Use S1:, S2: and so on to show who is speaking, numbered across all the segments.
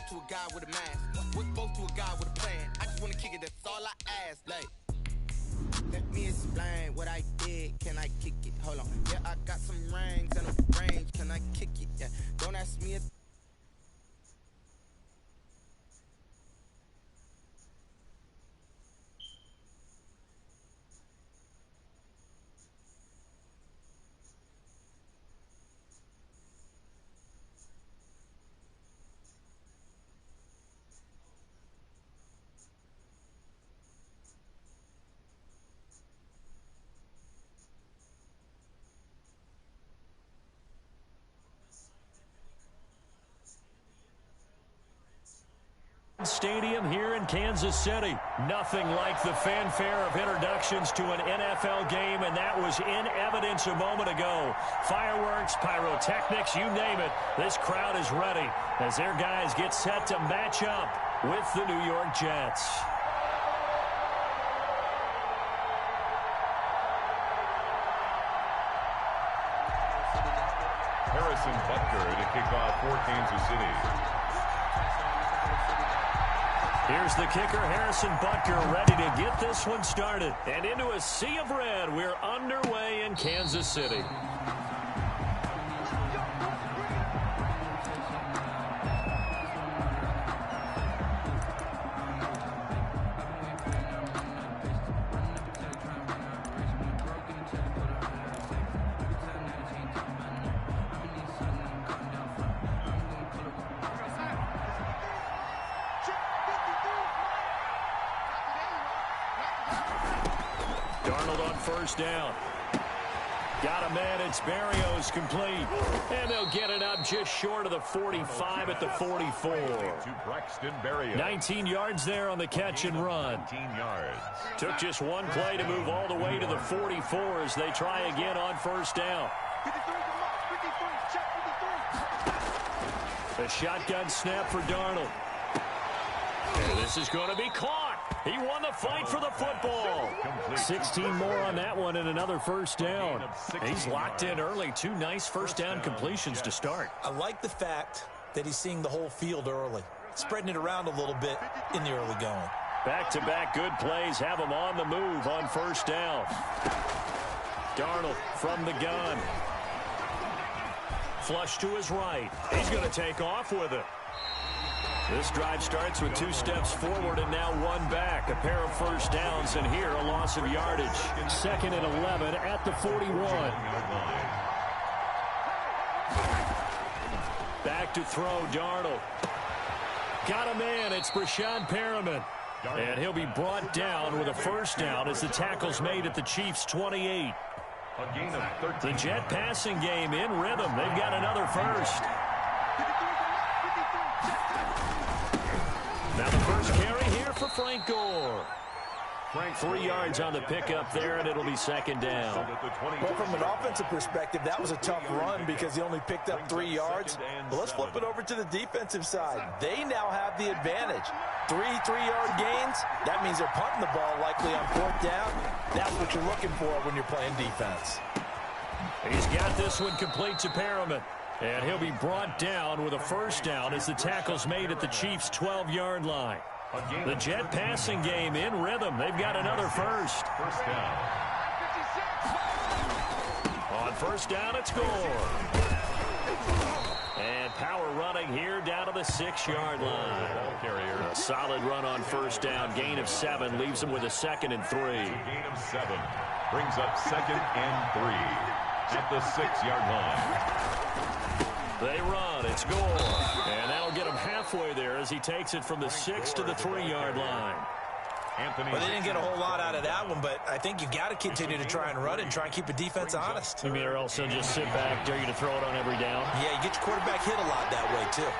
S1: to a guy with a mask. What's both to a guy with a plan? I just wanna kick it, that's all I ask. Like, let me explain what I did. Can I kick it? Hold on. Yeah, I got some rings and a range. Can I kick it? Yeah. Don't ask me.
S2: Stadium here in Kansas City. Nothing like the fanfare of introductions to an NFL game, and that was in evidence a moment ago. Fireworks, pyrotechnics, you name it. This crowd is ready as their guys get set to match up with the New York Jets.
S3: Harrison Butker to kick off for Kansas City.
S2: Here's the kicker, Harrison Butker, ready to get this one started. And into a sea of red, we're underway in Kansas City. First down. Got a man. It's Barrios complete. And they'll get it up just short of the 45 at the 44.
S3: To Braxton Barrios.
S2: 19 yards there on the catch and run.
S3: 19 yards.
S2: Took just one play to move all the way to the 44 as they try again on first down. A shotgun snap for Darnold. And this is going to be caught. He won the fight for the football. 16 more on that one and another first down. He's locked in early. Two nice first down completions to start.
S4: I like the fact that he's seeing the whole field early, spreading it around a little bit in the early going.
S2: Back-to-back good plays have him on the move on first down. Darnold from the gun. Flush to his right. He's going to take off with it. This drive starts with 2 steps forward and now 1 back. A pair of first downs, and here a loss of yardage. 2nd and 11 at the 41. Back to throw, Darnold. Got a man, it's Brashad Perriman. And he'll be brought down with a first down as the tackle's made at the Chiefs' 28. The Jet passing game in rhythm. They've got another first. Now the first carry here for Frank Gore. 3 yards on the pickup there, and it'll be 2nd down.
S4: Well, from an offensive perspective, that was a tough run because he only picked up 3 yards. But let's flip it over to the defensive side. They now have the advantage. 3 3-yard gains. That means they're punting the ball likely on 4th down. That's what you're looking for when you're playing defense.
S2: He's got this one complete to Perriman. And he'll be brought down with a first down as the tackle's made at the Chiefs' 12-yard line. The Jet passing game in rhythm. They've got another first.
S3: First down.
S2: On first down, it's Gore. And power running here down to the 6-yard line. A solid run on first down. Gain of 7 leaves him with a 2nd and 3.
S3: Gain of 7 brings up 2nd and 3 at the 6-yard line.
S2: They run. It's Gore. And that'll get him halfway there as he takes it from the 6 to the 3-yard line.
S4: Well, they didn't get a whole lot out of that one, but I think you've got to continue to try and run it and try and keep the defense honest.
S2: You mean, or else they'll just sit back, dare you to throw it on every down?
S4: Yeah, you get your quarterback hit a lot that way, too.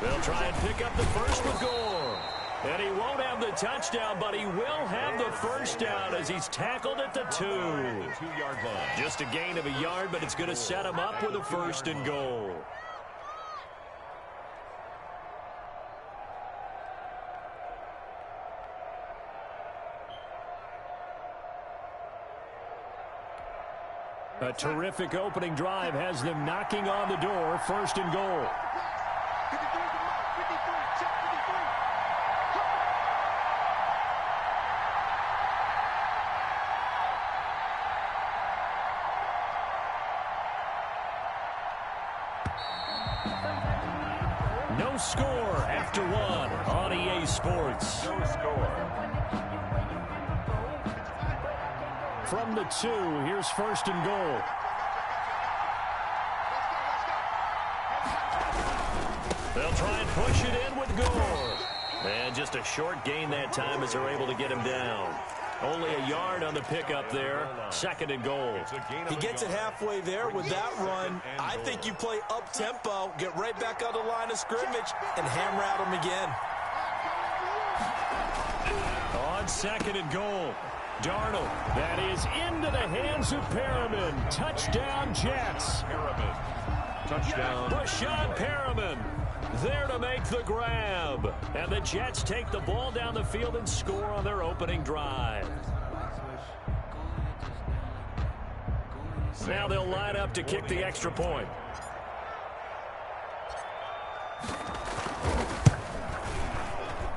S2: They'll try and pick up the first with Gore. And he won't have the touchdown, but he will have the first down as he's tackled at the 2.
S3: 2-yard line.
S2: Just a gain of a yard, but it's going to set him up with a 1st and goal. A terrific opening drive has them knocking on the door, 1st and goal. No score after 1 on EA Sports.
S3: No score.
S2: From the 2, here's 1st and goal. They'll try and push it in with Gore. And just a short gain that time as they're able to get him down. Only a yard on the pickup there. 2nd and goal.
S4: He gets it halfway there with that run. I think you play up-tempo, get right back on the line of scrimmage, and hammer at him again.
S2: On 2nd and goal. Darnold. That is into the hands of Perriman. Touchdown, Jets.
S3: Perriman. Touchdown.
S2: Rashad Perriman there to make the grab. And the Jets take the ball down the field and score on their opening drive. Now they'll line up to kick the extra point.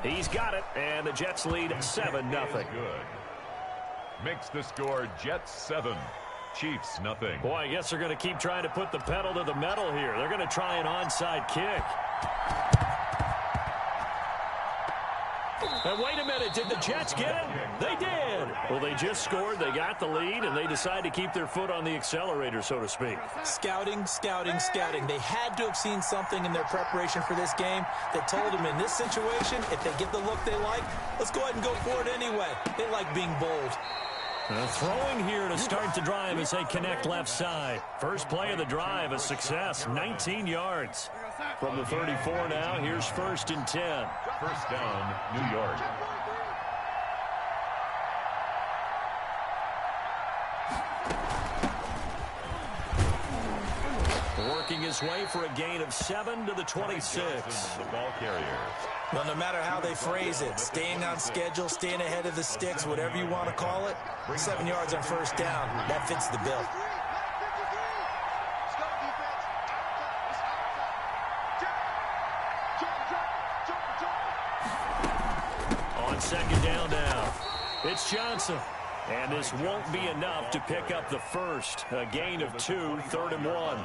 S2: He's got it, and the Jets lead 7-0.
S3: Good. Makes the score Jets 7, Chiefs nothing.
S2: Boy, I guess they're going to keep trying to put the pedal to the metal here. They're going to try an onside kick. And wait a minute, did the Jets get it? They did. Well, they just scored, they got the lead, and they decide to keep their foot on the accelerator, so to speak.
S4: Scouting, scouting, scouting. They had to have seen something in their preparation for this game that told them in this situation, if they get the look they like, let's go ahead and go for it anyway. They like being bold.
S2: Throwing here to start the drive as they connect left side. First play of the drive, a success, 19 yards. From the 34 now, here's 1st and 10.
S3: First down, New York.
S2: Working his way for a gain of 7 to the 26.
S3: The ball carrier.
S4: Well, no matter how they phrase it, staying on schedule, staying ahead of the sticks, whatever you want to call it, 7 yards on 1st down, that fits the bill.
S2: On 2nd down now, it's Johnson. And this won't be enough to pick up the first. A gain of 2, 3rd and 1.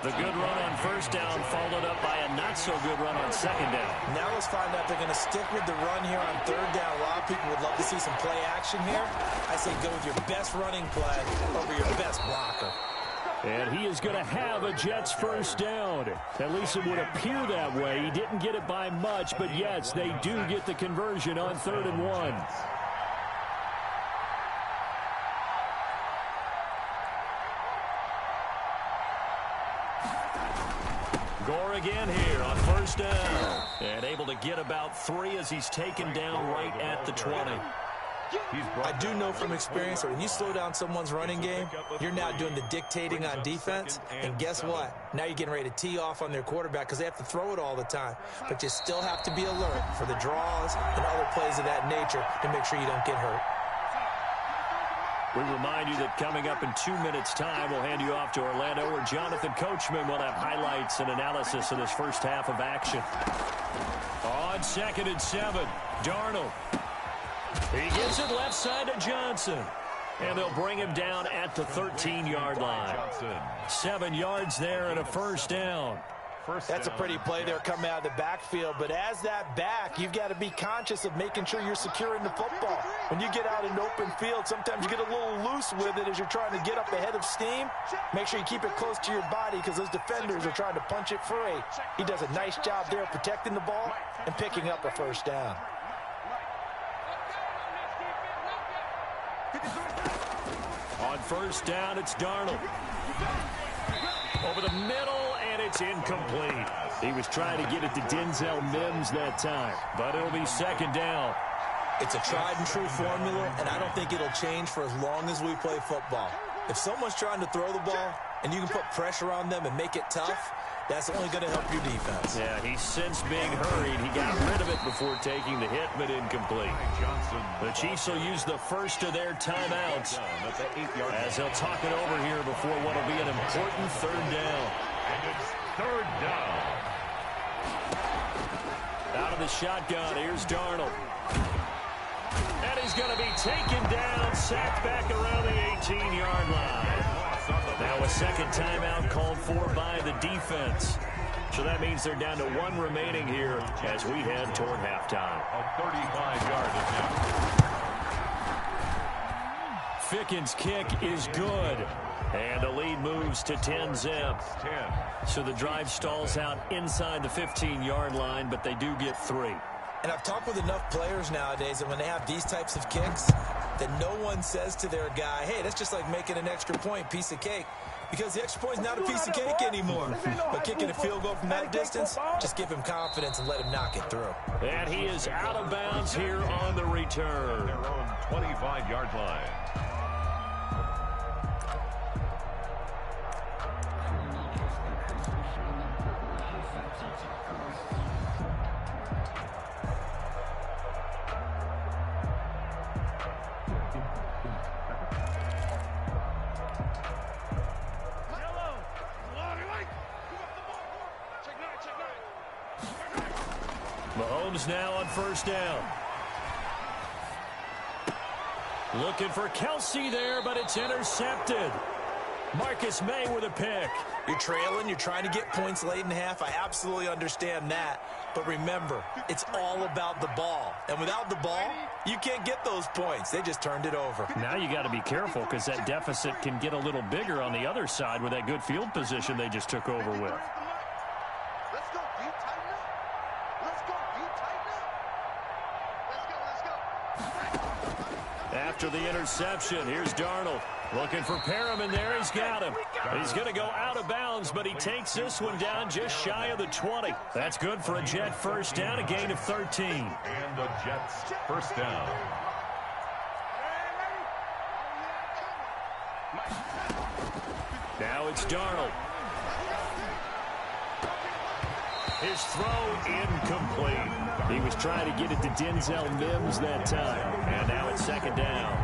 S2: The good run on 1st down followed up by a not-so-good run on 2nd down.
S4: Now let's find out if they're going to stick with the run here on 3rd down. A lot of people would love to see some play action here. I say go with your best running play over your best blocker.
S2: And he is going to have a Jets 1st down. At least it would appear that way. He didn't get it by much, but yes, they do get the conversion on 3rd and 1. Gore again here on 1st down. And able to get about 3 as he's taken down right at the 20.
S4: I do know from experience that when you slow down someone's running game, you're now doing the dictating on defense. And guess what? Now you're getting ready to tee off on their quarterback because they have to throw it all the time. But you still have to be alert for the draws and other plays of that nature to make sure you don't get hurt.
S2: We remind you that coming up in 2 minutes' time, we'll hand you off to Orlando, where Jonathan Coachman will have highlights and analysis of this first half of action. On 2nd and 7, Darnold. He gets it left side to Johnson. And they'll bring him down at the 13-yard line. 7 yards there and a 1st down.
S4: That's a pretty play there coming out of the backfield, but as that back, you've got to be conscious of making sure you're securing the football. When you get out in open field, sometimes you get a little loose with it as you're trying to get up ahead of steam. Make sure you keep it close to your body because those defenders are trying to punch it free. He does a nice job there protecting the ball and picking up a 1st down.
S2: On 1st down, it's Darnold. Over the middle, and it's incomplete. He was trying to get it to Denzel Mims that time, but it'll be 2nd down.
S4: It's a tried-and-true formula, and I don't think it'll change for as long as we play football. If someone's trying to throw the ball and you can put pressure on them and make it tough, That's only going to help your defense.
S2: Yeah, he's since being hurried. He got rid of it before taking the hit, but incomplete. The Chiefs will use the first of their timeouts as they'll talk it over here before what will be an important third down.
S3: And it's third down.
S2: Out of the shotgun, here's Darnold. And he's going to be taken down, sacked back around the 18-yard line. Now a second timeout called for by the defense. So that means they're down to one remaining here as we head toward halftime.
S3: A 35-yard attempt.
S2: Fickens' kick is good. And the lead moves to 10-zip. So the drive stalls out inside the 15-yard line, but they do get 3.
S4: And I've talked with enough players nowadays that when they have these types of kicks, that no one says to their guy, hey, that's just like making an extra point, piece of cake. Because the extra point is not a piece of cake anymore. But kicking a field goal from that distance, just give him confidence and let him knock it through.
S2: And he is out of bounds here on the return.
S3: Their own 25-yard line.
S2: Mahomes now on first down. Looking for Kelsey there, but it's intercepted. Marcus May with a pick.
S4: You're trailing, you're trying to get points late in half. I absolutely understand that. But remember, it's all about the ball. And without the ball, you can't get those points. They just turned it over.
S2: Now you got to be careful because that deficit can get a little bigger on the other side with that good field position they just took over with.
S5: Let's go, deep, tighten up. Let's go, deep, tighten up. Let's go.
S2: After the interception, here's Darnold. Looking for Perriman there. He's got him. He's going to go out of bounds, but he takes this one down just shy of the 20. That's good for a Jet first down, a gain of 13.
S3: And the Jets first down.
S2: Now it's Darnold. His throw incomplete. He was trying to get it to Denzel Mims that time. And now it's second down.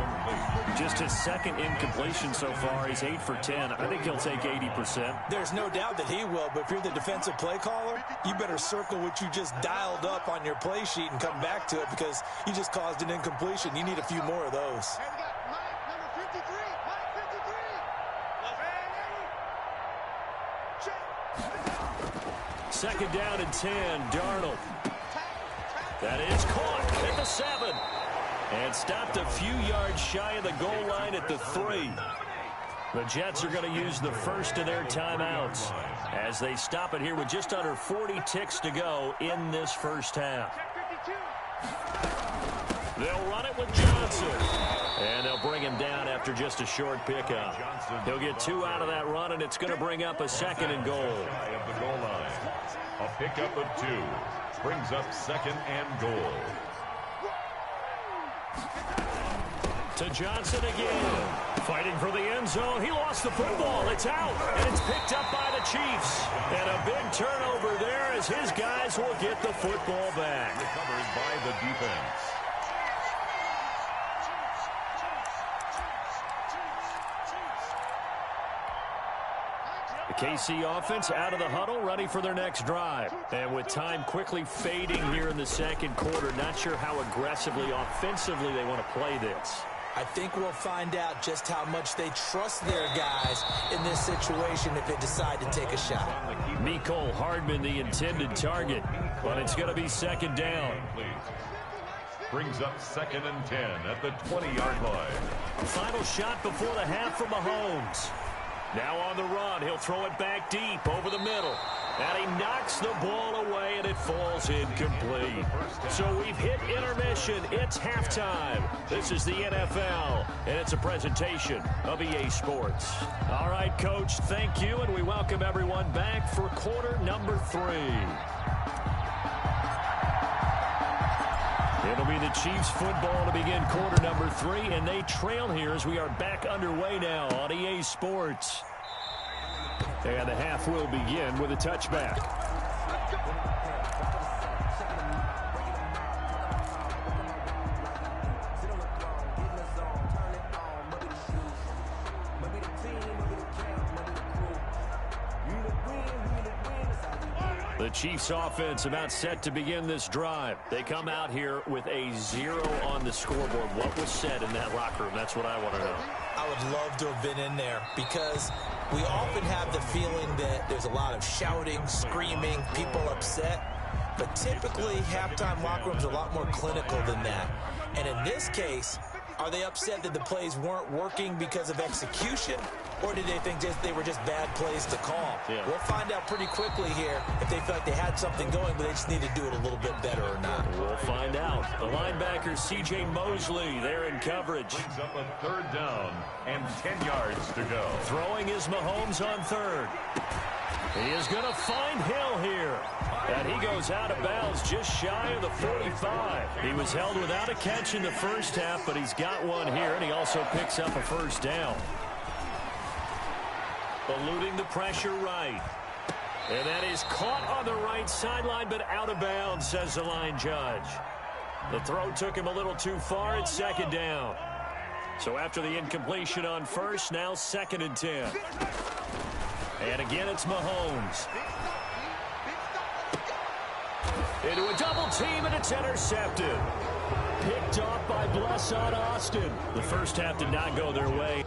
S2: Just his second incompletion so far. He's 8 for 10. I think he'll take 80%.
S4: There's no doubt that he will, but if you're the defensive play caller, you better circle what you just dialed up on your play sheet and come back to it because you just caused an incompletion. You need a few more of those.
S5: And we got Mike, number 53. Mike, 53.
S2: Second down and 10. Darnold. That is caught at the 7. And stopped a few yards shy of the goal line at the 3. The Jets are going to use the first of their timeouts as they stop it here with just under 40 ticks to go in this first half. They'll run it with Johnson. And they'll bring him down after just a short pickup. He'll get 2 out of that run, and it's going to bring up a second and goal.
S3: Shy of the goal line. A pickup of 2 brings up second and goal.
S2: To Johnson again. Fighting for the end zone. He lost the football. It's out, and it's picked up by the Chiefs. And a big turnover there as his guys will get the football back.
S3: Recovered by the defense.
S2: The KC offense out of the huddle, ready for their next drive. And with time quickly fading here in the second quarter, not sure how aggressively, offensively they want to play this.
S4: I think we'll find out just how much they trust their guys in this situation if they decide to take a shot.
S2: Mecole Hardman, the intended target, but it's going to be second down.
S3: Brings up second and 10 at the 20-yard line.
S2: Final shot before the half from Mahomes. Now on the run, he'll throw it back deep over the middle. And he knocks the ball away, and it falls incomplete. So we've hit intermission. It's halftime. This is the NFL, and it's a presentation of EA Sports. All right, Coach, thank you, and we welcome everyone back for quarter number 3. It'll be the Chiefs football to begin quarter number 3, and they trail here as we are back underway now on EA Sports. And the half will begin with a touchback. The Chiefs offense about set to begin this drive. They come out here with a 0 on the scoreboard. What was said in that locker room? That's what I want to know.
S4: I would love to have been in there because we often have the feeling that there's a lot of shouting, screaming, people upset. But typically, halftime locker rooms are a lot more clinical than that. And in this case, are they upset that the plays weren't working because of execution? Or did they think they were just bad plays to call?
S2: Yeah.
S4: We'll find out pretty quickly here if they feel like they had something going, but they just need to do it a little bit better or not.
S2: We'll find out. The linebacker, C.J. Mosley, there in coverage.
S3: Brings up a 3rd down and 10 yards to go.
S2: Throwing is Mahomes on 3rd. He is going to find Hill here. And he goes out of bounds just shy of the 45. He was held without a catch in the first half, but he's got one here, and he also picks up a 1st down. Eluding the pressure right. And that is caught on the right sideline, but out of bounds, says the line judge. The throw took him a little too far. It's 2nd down. So after the incompletion on 1st, now 2nd and 10. And again, it's Mahomes. Into a double team, and it's intercepted. Picked off by Blessed Austin. The first half did not go their way.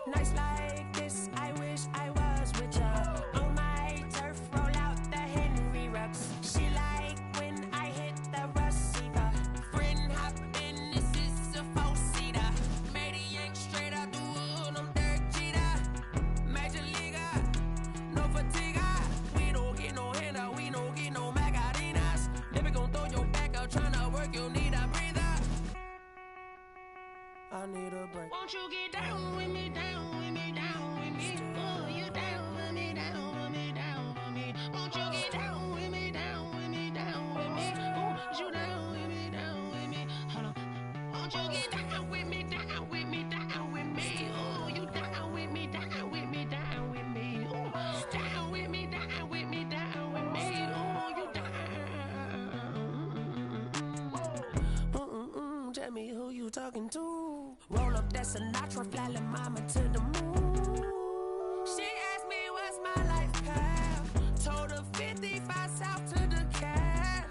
S6: Nights like this, I wish I was with ya. On my turf, roll out the Henry Rux. She like when I hit the receiver. Friend hop in, this is a 4-seater. Made a yank straight out the wood, I'm Derek Jeter. Major leaguer, no fatigue. We don't get no handout, we don't get no Macarinas. Never gon' throw your back out, tryna work, you need a breather. I need a break. Won't you get down with me, down with me, down with me? Oh, you down with me, down with me, down with me. Won't you get down with me, down with me, down with me? Oh, you down with me, down with me? Hold on. Won't you get down with me, down with me, down with me? Oh, you down with me, down with me, down with me? Oh, down with me, down with me, down with me? Oh, you down? Tell me who you talking to. Roll up that Sinatra, fly la mama to the moon. She asked me what's my life path. Told her 55 south to the cab.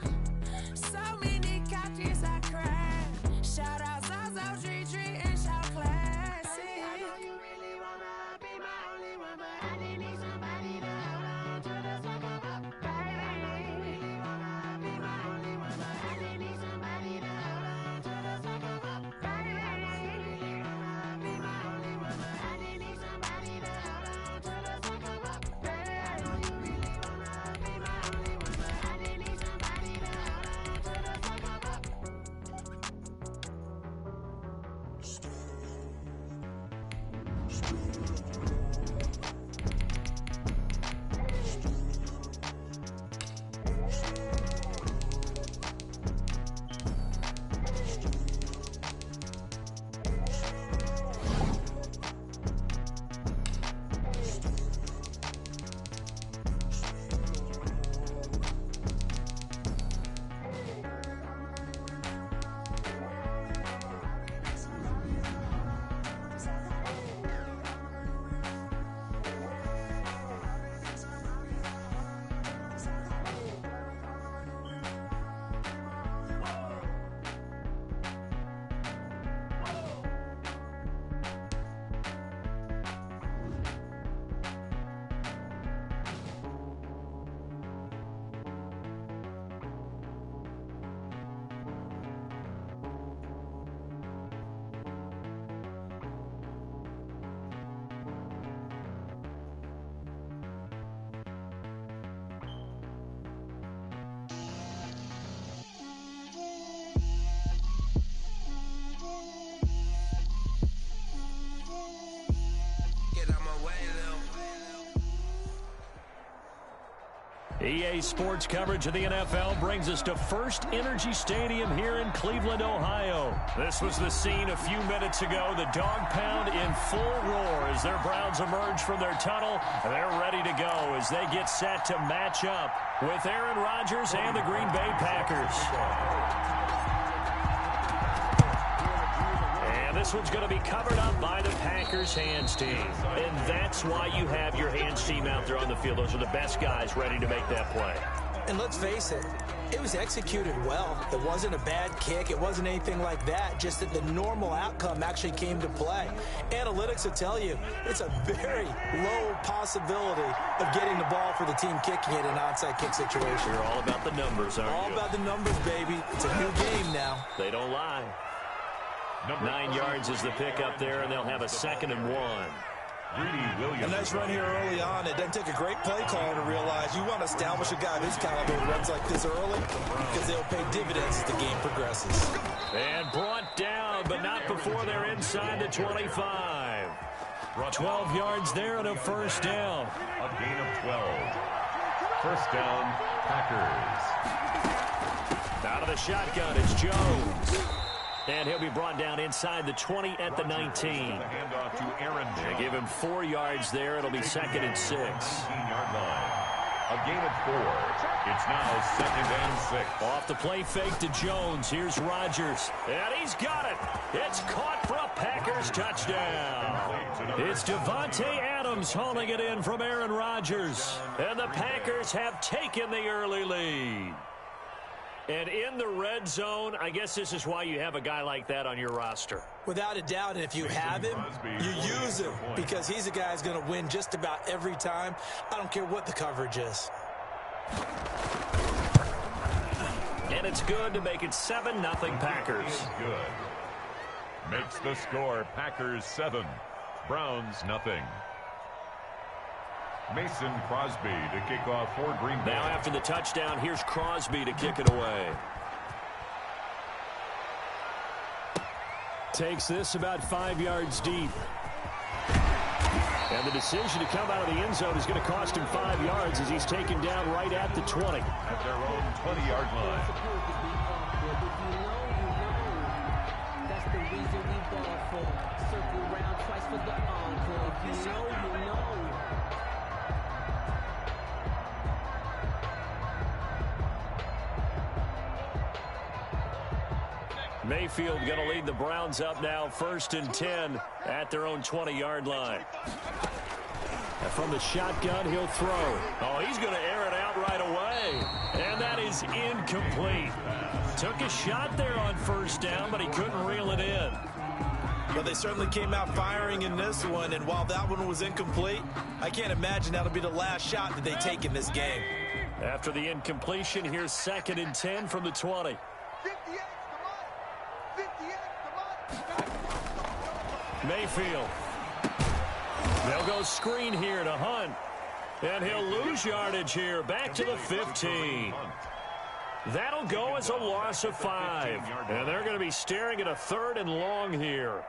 S6: So many couches I cried. Shout out South Street Tree and shout classic. I know you really wanna be my only one, but I didn't need somebody to hold on to the sucker up. Baby, I know you really wanna be my only one, but I didn't need somebody to hold on to the sucker up. Baby, I know you really wanna be my only one, but I didn't need somebody to hold on to the sucker up. Baby, I know you really wanna be my only one, but I didn't need somebody to hold on to the sucker up.
S2: EA Sports coverage of the NFL brings us to First Energy Stadium here in Cleveland, Ohio. This was the scene a few minutes ago. The dog pound in full roar as their Browns emerge from their tunnel. They're ready to go as they get set to match up with Aaron Rodgers and the Green Bay Packers. This one's going to be covered up by the Packers hands team. And that's why you have your hands team out there on the field. Those are the best guys ready to make that play.
S4: And let's face it, it was executed well. It wasn't a bad kick. It wasn't anything like that. Just that the normal outcome actually came to play. Analytics will tell you it's a very low possibility of getting the ball for the team kicking it in an onside kick situation.
S2: You're all about the numbers, aren't you?
S4: All about the numbers, baby. It's a new game now.
S2: They don't lie. 9 yards is the pick up there, and they'll have a 2nd and 1.
S4: A nice run here early on. It doesn't take a great play caller to realize you want to establish a guy of his caliber who runs like this early because they'll pay dividends as the game progresses.
S2: And brought down, but not before they're inside the 25. 12 yards there and a first down.
S3: A gain of 12. First down, Packers.
S2: Out of the shotgun, it's Jones. And he'll be brought down inside the 20 at the 19.
S3: The handoff to Aaron Jones.
S2: They give him 4 yards there. It'll be 2nd and 6.
S3: 15-yard line. A gain of 4. It's now 2nd and 6.
S2: Off the play fake to Jones. Here's Rodgers. And he's got it. It's caught for a Packers touchdown. It's Devontae Adams hauling it in from Aaron Rodgers. And the Packers have taken the early lead. And in the red zone, I guess this is why you have a guy like that on your roster.
S4: Without a doubt, and if you have him, you use him because he's a guy who's going to win just about every time. I don't care what the coverage is.
S2: And it's good to make it 7-0 Packers.
S3: Good. Makes the score Packers 7, Browns nothing. Mason Crosby to kick off for Green Bay.
S2: Now after the touchdown, here's Crosby to kick it away. Takes this about 5 yards deep. And the decision to come out of the end zone is going to cost him 5 yards as he's taken down right at the 20.
S3: At their own 20-yard line.
S6: That's the reason we ball for. Circle round twice for the encore. If you know, you know.
S2: Mayfield going to lead the Browns up now, 1st and 10 at their own 20-yard line. And from the shotgun, he'll throw. Oh, he's going to air it out right away. And that is incomplete. Took a shot there on 1st down, but he couldn't reel it in.
S4: Well, they certainly came out firing in this one, and while that one was incomplete, I can't imagine that'll be the last shot that they take in this game.
S2: After the incompletion, here's 2nd and 10 from the 20. Mayfield. They'll go screen here to Hunt. And he'll lose yardage here. Back to the 15. That'll go as a loss of 5. And they're going to be staring at a 3rd and long here.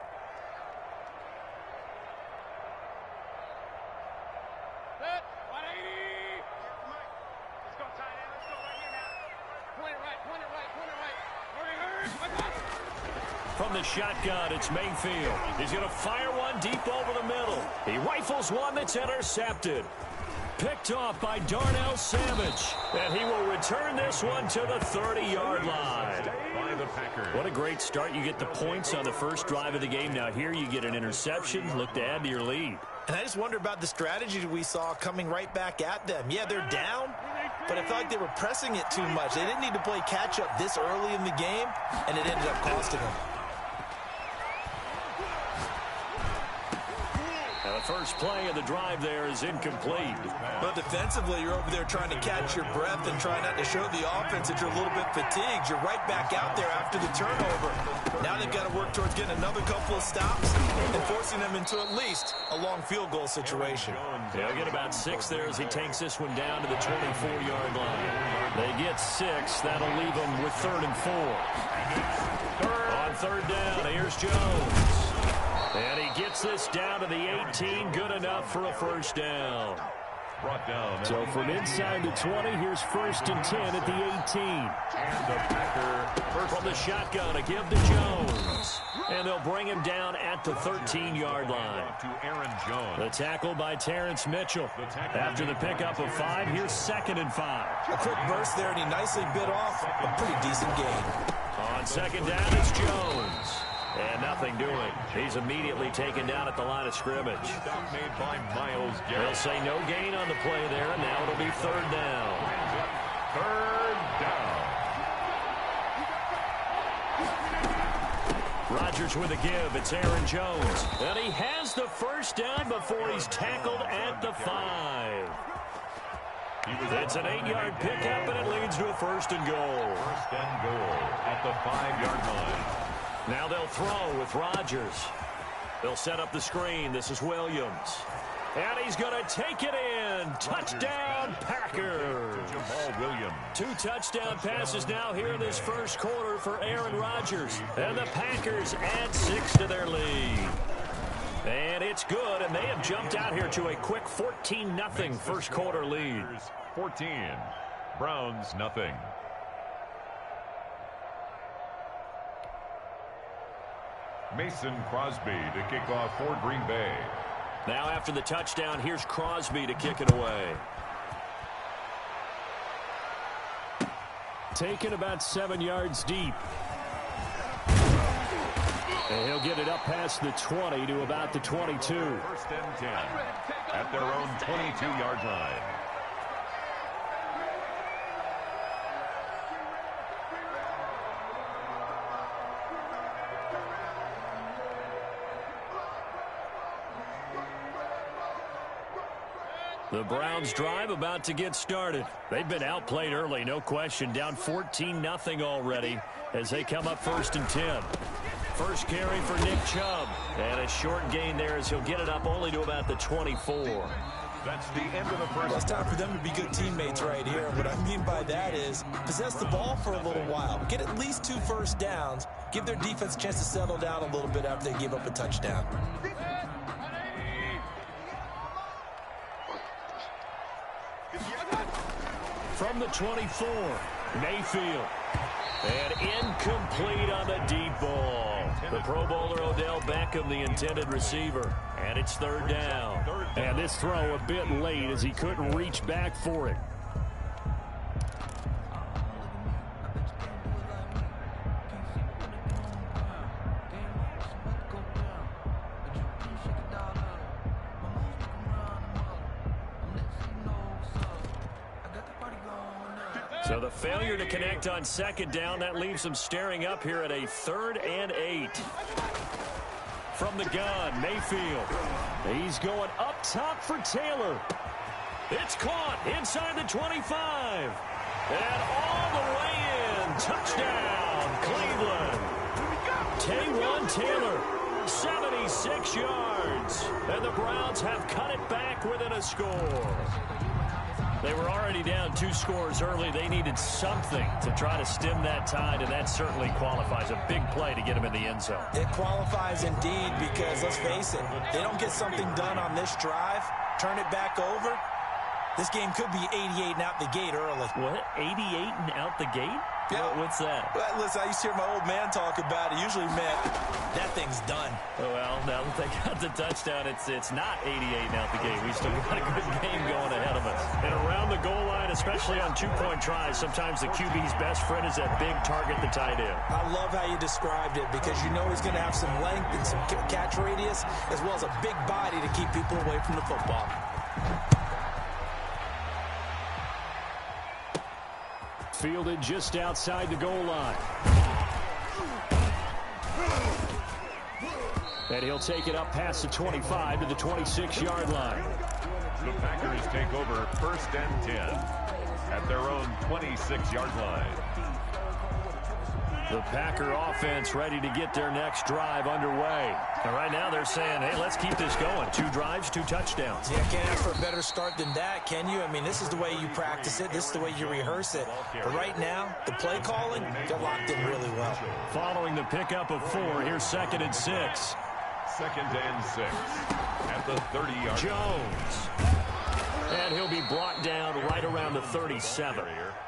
S2: From the shotgun, it's Mayfield. He's going to fire one deep over the middle. He rifles one that's intercepted. Picked off by Darnell Savage. And he will return this one to the 30-yard line.
S3: By the Packers.
S2: What a great start. You get the points on the first drive of the game. Now here you get an interception. Look to add to your lead.
S4: And I just wonder about the strategy we saw coming right back at them. Yeah, they're down, but I felt like they were pressing it too much. They didn't need to play catch-up this early in the game, and it ended up costing them.
S2: Now the first play of the drive there is incomplete.
S4: But defensively, you're over there trying to catch your breath and try not to show the offense that you're a little bit fatigued. You're right back out there after the turnover. Now they've got to work towards getting another couple of stops and forcing them into at least a long field goal situation.
S2: They'll get about 6 there as he takes this one down to the 24-yard line. They get 6. That'll leave them with 3rd and 4. On 3rd down, here's Jones. And he gets this down to the 18. Good enough for a first down.
S3: Brought down.
S2: So from inside the 20, here's 1st and 10 at the 18.
S3: And the Packer first
S2: From the shotgun, a give to Jones. And they'll bring him down at the 13-yard line.
S3: to Aaron Jones.
S2: The tackle by Terrence Mitchell. After the pickup of 5, here's 2nd and 5.
S4: A quick burst there, and he nicely bit off a pretty decent gain.
S2: On 2nd down, it's Jones. And nothing doing. He's immediately taken down at the line of scrimmage.
S3: Stop made by Myles
S2: They'll
S3: Garrett.
S2: say no gain on the play there, and now it'll be 3rd down.
S3: 3rd down.
S2: Rodgers with a give. It's Aaron Jones. And he has the 1st down before he's tackled at the 5. It's an 8-yard pickup, and it leads to a 1st and goal.
S3: 1st and goal at the 5-yard line.
S2: Now they'll throw with Rodgers. They'll set up the screen. This is Williams. And he's going to take it in. Touchdown, Packers.
S3: Jamal Williams.
S2: 2 touchdown passes now here in this 1st quarter for Aaron Rodgers. And the Packers add 6 to their lead. And it's good, and they have jumped out here to a quick 14-0 1st quarter lead.
S3: 14. Browns, nothing. Mason Crosby to kick off for Green Bay.
S2: Now after the touchdown, here's Crosby to kick it away. Taken about 7 yards deep. And he'll get it up past the 20 to about the 22.
S3: 1st and 10 at their own 22-yard line.
S2: The Browns drive about to get started. They've been outplayed early, no question. Down 14-0 already as they come up 1st and 10. First carry for Nick Chubb. And a short gain there as he'll get it up only to about the 24.
S3: That's the end of the first.
S4: Well, it's time for them to be good teammates right here. What I mean by that is possess the ball for a little while. Get at least 2 first downs. Give their defense a chance to settle down a little bit after they give up a touchdown.
S2: From the 24, Mayfield. And incomplete on the deep ball. The Pro Bowler Odell Beckham, the intended receiver. And it's 3rd down. And this throw a bit late as he couldn't reach back for it. So the failure to connect on 2nd down, that leaves them staring up here at a 3rd and 8. From the gun, Mayfield. He's going up top for Taylor. It's caught inside the 25. And all the way in. Touchdown, Cleveland. Taywan Taylor, 76 yards. And the Browns have cut it back within a score. They were already down 2 scores early. They needed something to try to stem that tide, and that certainly qualifies. A big play to get him in the end zone.
S4: It qualifies indeed because, let's face it, they don't get something done on this drive, turn it back over, this game could be 88 and out the gate early.
S2: What? 88 and out the gate?
S4: Yeah.
S2: What's that?
S4: Well, listen, I used to hear my old man talk about it. Usually meant that thing's done.
S2: Well, now that they got the touchdown, it's not 88 and out the gate. We still got a good game going ahead of us. And around the goal line, especially on 2-point tries, sometimes the QB's best friend is that big target, the tight end.
S4: I love how you described it because you know he's going to have some length and some catch radius as well as a big body to keep people away from the football.
S2: Fielded just outside the goal line. And he'll take it up past the 25 to the 26-yard line.
S3: The Packers take over 1st and 10 at their own 26-yard line.
S2: The Packer offense ready to get their next drive underway. And right now they're saying, hey, let's keep this going. 2 drives, 2 touchdowns.
S4: Yeah, can't ask for a better start than that, can you? I mean, this is the way you practice it. This is the way you rehearse it. But right now, the play calling, they're locked in really well.
S2: Following the pickup of 4, here's 2nd and 6.
S3: 2nd and 6 at the 30-yard line.
S2: Jones. And he'll be brought down right around the 37.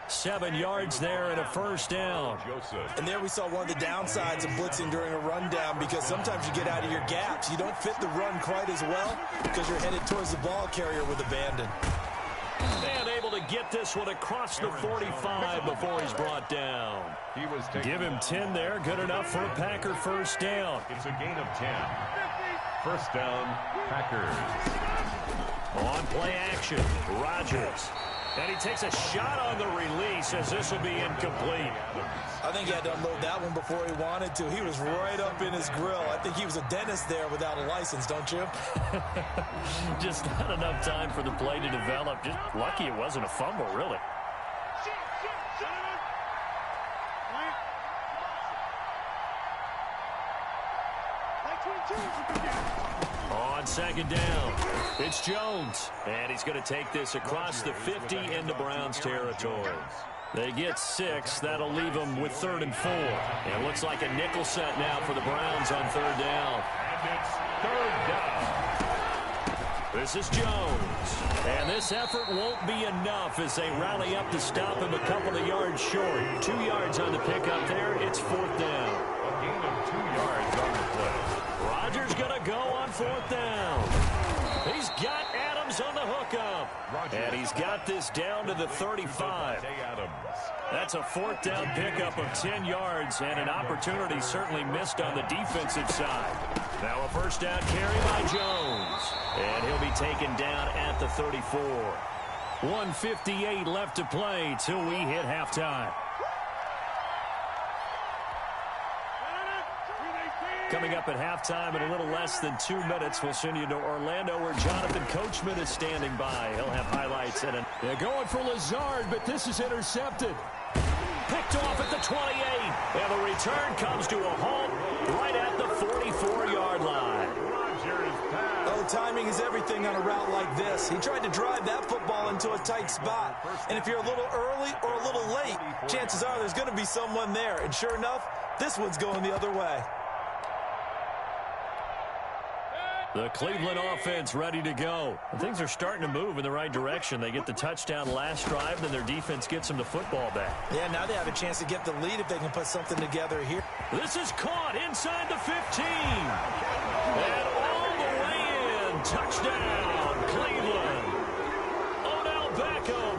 S2: 7 yards there and a first down.
S4: And there we saw one of the downsides of blitzing during a rundown, because sometimes you get out of your gaps. You don't fit the run quite as well because you're headed towards the ball carrier with abandon.
S2: And able to get this one across the 45 before he's brought down. Give him 10 there. Good enough for a Packer first down.
S3: It's a gain of 10. First down, Packers.
S2: On play action, Rodgers. And he takes a shot on the release as this will be incomplete.
S4: I think he had to unload that one before he wanted to. He was right up in his grill. I think he was a dentist there without a license, don't you?
S2: Just not enough time for the play to develop. Just lucky it wasn't a fumble, really. On second down, it's Jones. And he's going to take this across the 50 into Browns territory. They get 6. That'll leave them with 3rd and 4. And it looks like a nickel set now for the Browns on 3rd down.
S3: And it's 3rd down.
S2: This is Jones. And this effort won't be enough as they rally up to stop him a couple of yards short. 2 yards on the pickup there. It's 4th down.
S3: A gain of 2 yards on the play.
S2: Rodgers going to go on 4th down. He's got Adams on the hookup. And he's got this down to the 35. That's a 4th down pickup of 10 yards and an opportunity certainly missed on the defensive side. Now a first down carry by Jones. And he'll be taken down at the 34. 1:58 left to play till we hit halftime. Coming up at halftime in a little less than 2 minutes, we'll send you to Orlando where Jonathan Coachman is standing by. He'll have highlights. They're going for Lazard, but this is intercepted. Picked off at the 28. And the return comes to a halt right at the 44-yard line.
S4: Oh, timing is everything on a route like this. He tried to drive that football into a tight spot. And if you're a little early or a little late, chances are there's going to be someone there. And sure enough, this one's going the other way.
S2: The Cleveland offense ready to go. And things are starting to move in the right direction. They get the touchdown last drive, then their defense gets them the football back.
S4: Yeah, now they have a chance to get the lead if they can put something together here.
S2: This is caught inside the 15. And all the way in. Touchdown, Cleveland. Odell Beckham,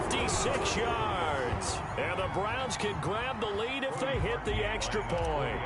S2: 56 yards. And the Browns can grab the lead if they hit the extra point.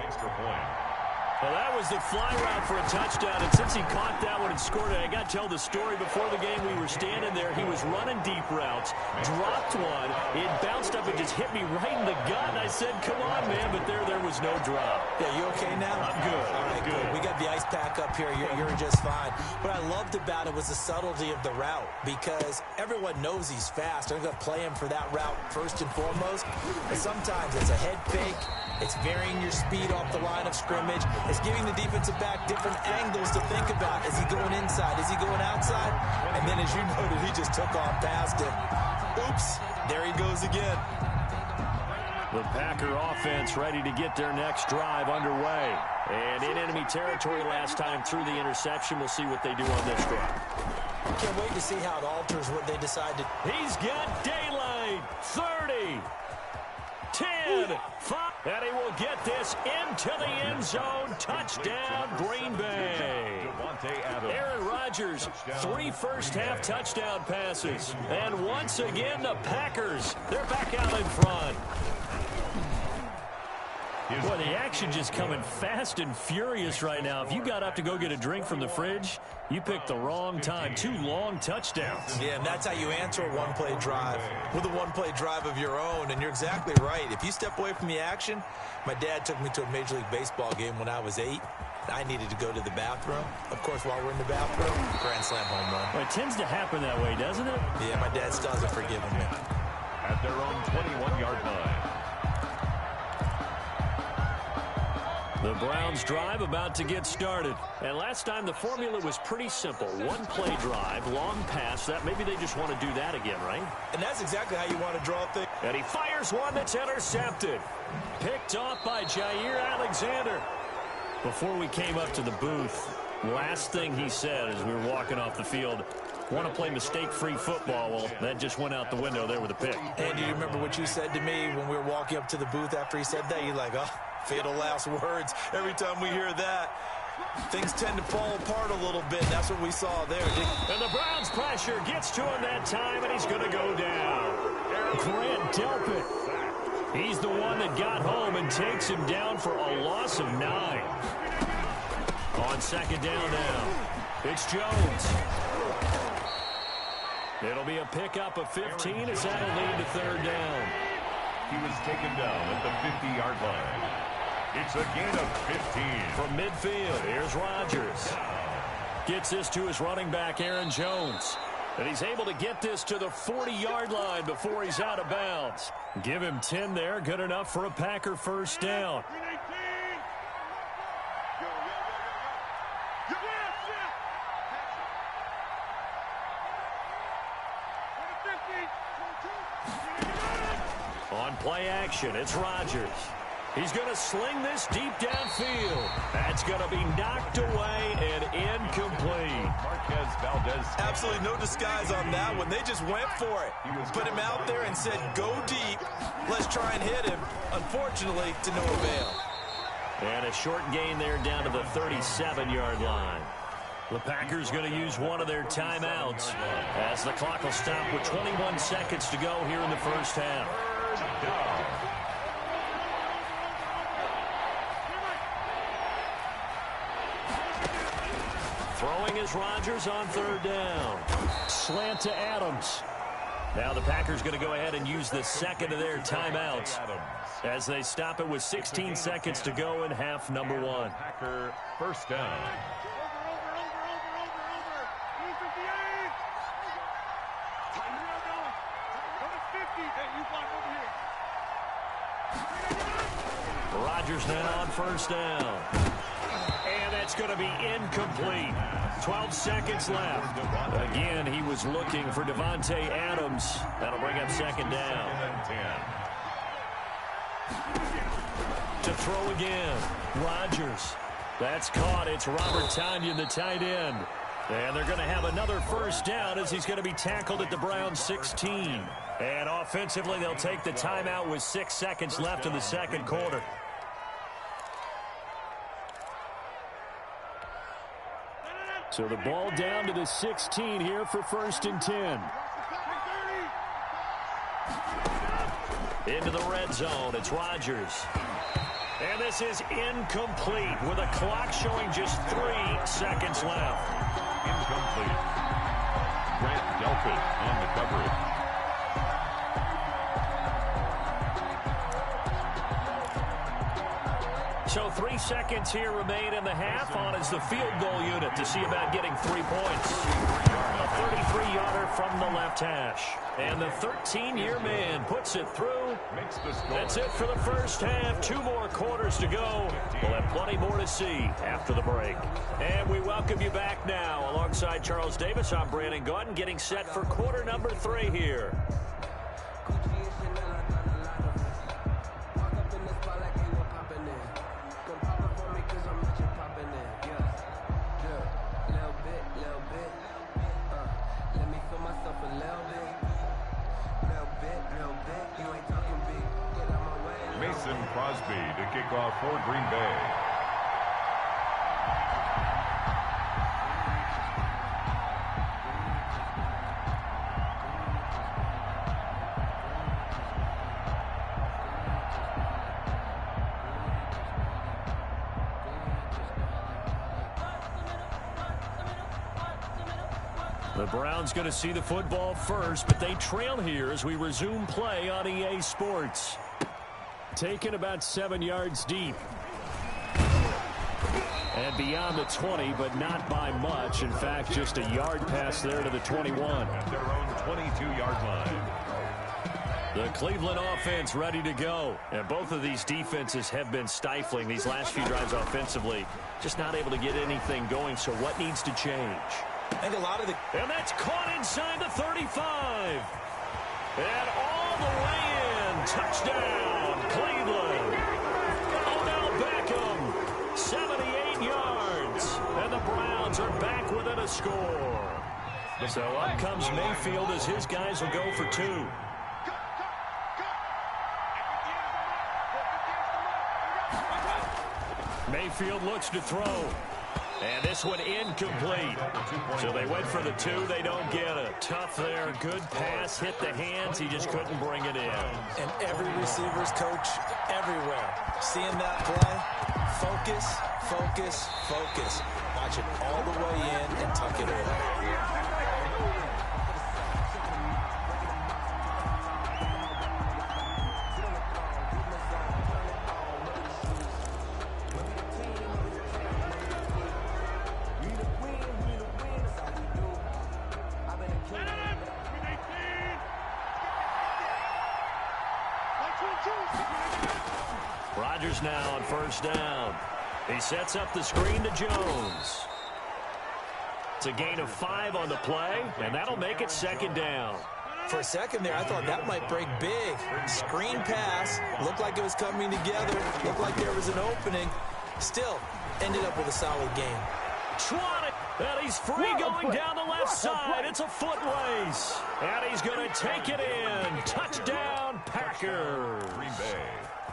S2: Well, that was the fly route for a touchdown, and since he caught that one and scored it, I got to tell the story. Before the game, we were standing there. He was running deep routes, dropped one. It bounced up and just hit me right in the gut, and I said, come on, man, but there was no drop.
S4: Yeah, you okay now?
S2: I'm good.
S4: All right, good. We got the ice pack up here. You're just fine. What I loved about it was the subtlety of the route, because everyone knows he's fast. They're going to play him for that route first and foremost. But sometimes it's a head fake. It's varying your speed off the line of scrimmage. It's giving the defensive back different angles to think about. Is he going inside? Is he going outside? And then, as you noted, he just took off past him. Oops, there he goes again.
S2: The Packer offense ready to get their next drive underway. And in enemy territory last time through the interception. We'll see what they do on this drive.
S4: Can't wait to see how it alters what they decide to.
S2: He's got daylight. 30. 10, 5, and he will get this into the end zone. Touchdown, Green Bay. Aaron Rodgers, 3 first-half touchdown passes. And once again, the Packers, they're back out in front. Boy, the action just coming fast and furious right now. If you got up to go get a drink from the fridge, you picked the wrong time. 2 long touchdowns.
S4: Yeah, and that's how you answer a one-play drive, with a one-play drive of your own. And you're exactly right. If you step away from the action, my dad took me to a Major League Baseball game when I was 8. I needed to go to the bathroom. Of course, while we're in the bathroom, grand slam home run.
S2: Well, it tends to happen that way, doesn't it?
S4: Yeah, my dad still hasn't forgiven me.
S3: At their own 21-yard line.
S2: The Browns drive about to get started. And last time the formula was pretty simple. One-play drive, long pass. That maybe they just want to do that again, right?
S4: And that's exactly how you want to draw things.
S2: And he fires one that's intercepted. Picked off by Jair Alexander. Before we came up to the booth, last thing he said as we were walking off the field, Want to play mistake-free football. Well, that just went out the window there with a pick.
S4: And do you remember what you said to me when we were walking up to the booth after he said that? You're like, oh, fatal last words. Every time we hear that, things tend to fall apart a little bit. That's what we saw there.
S2: And the Browns' pressure gets to him that time, and he's going to go down. Grant Delpit. He's the one that got home and takes him down for a loss of 9. On second down now, it's Jones. It'll be a pickup of 15 as that'll lead to third down.
S3: He was taken down at the 50-yard line. It's a gain of 15.
S2: From midfield, here's Rodgers. Gets this to his running back, Aaron Jones. And he's able to get this to the 40-yard line before he's out of bounds. Give him 10 there, good enough for a Packer first down. On play action, it's Rodgers. He's going to sling this deep downfield. That's going to be knocked away and incomplete.
S3: Marquez Valdez.
S4: Absolutely no disguise on that one. They just went for it. Put him out there and said, go deep. Let's try and hit him. Unfortunately, to no avail.
S2: And a short gain there down to the 37-yard line. The Packers going to use one of their timeouts as the clock will stop with 21 seconds to go here in the first half. Throwing is Rodgers on third down. Slant to Adams. Now the Packers going to go ahead and use the second of their timeouts as they stop it with 16 seconds to go in half number 1.
S3: Packer first down.
S2: Rodgers now on first down. And that's going to be incomplete. 12 seconds left. Again, he was looking for Devontae Adams. That'll bring up second down. To throw again. Rodgers. That's caught. It's Robert Tonyan, the tight end. And they're going to have another first down as he's going to be tackled at the Browns 16. And offensively, they'll take the timeout with 6 seconds left in the second quarter. So the ball down to the 16 here for first and 10. Into the red zone, it's Rodgers. And this is incomplete with a clock showing just 3 seconds left.
S3: Incomplete. Grant Delpit on the coverage.
S2: So 3 seconds here remain in the half. On is the field goal unit to see about getting 3 points. A 33-yarder from the left hash. And the 13-year man puts it through. That's it for the first half. 2 more quarters to go. We'll have plenty more to see after the break. And we welcome you back now. Alongside Charles Davis, I'm Brandon Gordon, getting set for quarter number 3 here.
S3: Crosby to kick off for Green Bay.
S2: The Browns going to see the football first, but they trail here as we resume play on EA Sports. Taken about 7 yards deep. And beyond the 20, but not by much. In fact, just a yard pass there to the 21.
S3: At their own 22-yard line.
S2: The Cleveland offense ready to go. And both of these defenses have been stifling these last few drives offensively. Just not able to get anything going, so what needs to change?
S4: I think a lot of the...
S2: And that's caught inside the 35. And all the way in. Touchdown, Cleveland. Odell Beckham, 78 yards. And the Browns are back within a score. So up comes Mayfield as his guys will go for 2. Mayfield looks to throw. And this one incomplete. So they went for the 2. They don't get it. Tough there. Good pass. Hit the hands. He just couldn't bring it in.
S4: And every receiver's coach everywhere. Seeing that play, focus, focus, focus. Watch it all the way in and tuck it away.
S2: Rodgers now on first down. He sets up the screen to Jones. It's a gain of 5 on the play, and that'll make it second down.
S4: For a second there, I thought that might break big. Screen pass, looked like it was coming together, looked like there was an opening. Still, ended up with a solid game.
S2: Trotted, and he's free going down the left side. It's a foot race, and he's going to take it in. Touchdown, Packers.
S3: Green Bay.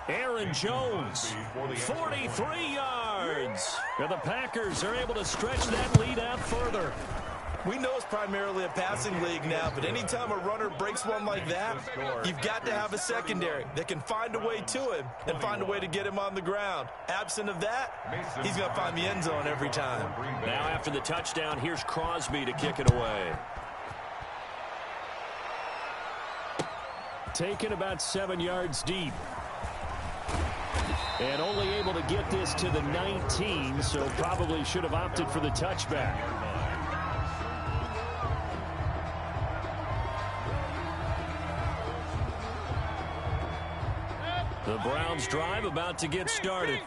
S2: Aaron Jones, 43 yards. And the Packers are able to stretch that lead out further.
S4: We know it's primarily a passing league now, but anytime a runner breaks one like that, you've got to have a secondary that can find a way to him and find a way to get him on the ground. Absent of that, he's going to find the end zone every time.
S2: Now after the touchdown, here's Crosby to kick it away. Taken about 7 yards deep. And only able to get this to the 19, so probably should have opted for the touchback. The Browns drive about to get started.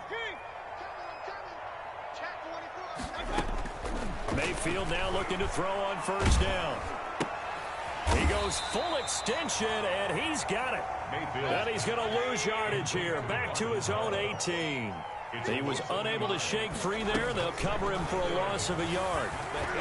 S2: Mayfield now looking to throw on first down. He goes full extension, and he's got it. And he's going to lose yardage here. Back to his own 18. He was unable to shake free there. They'll cover him for a loss of a yard.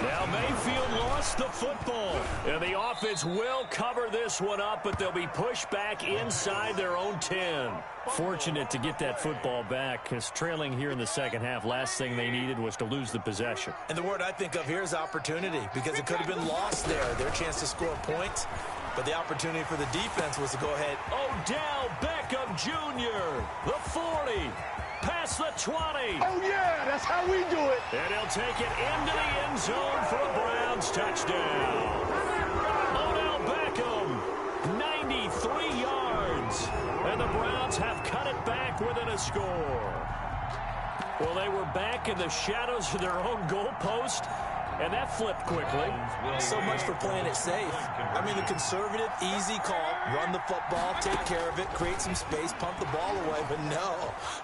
S2: Now Mayfield lost the football. And the offense will cover this one up, but they'll be pushed back inside their own 10. Fortunate to get that football back, because trailing here in the second half, last thing they needed was to lose the possession.
S4: And the word I think of here is opportunity, because it could have been lost there. Their chance to score points. But the opportunity for the defense was to go ahead.
S2: Odell Beckham Jr., the 40. Past the 20.
S5: Oh, yeah, that's how we do it.
S2: And he'll take it into the end zone for a Browns touchdown. Odell Beckham, 93 yards. And the Browns have cut it back within a score. Well, they were back in the shadows of their own goalpost, and that flipped quickly.
S4: So much for playing it safe. I mean, the conservative, easy call, run the football, take care of it, create some space, pump the ball away. But no,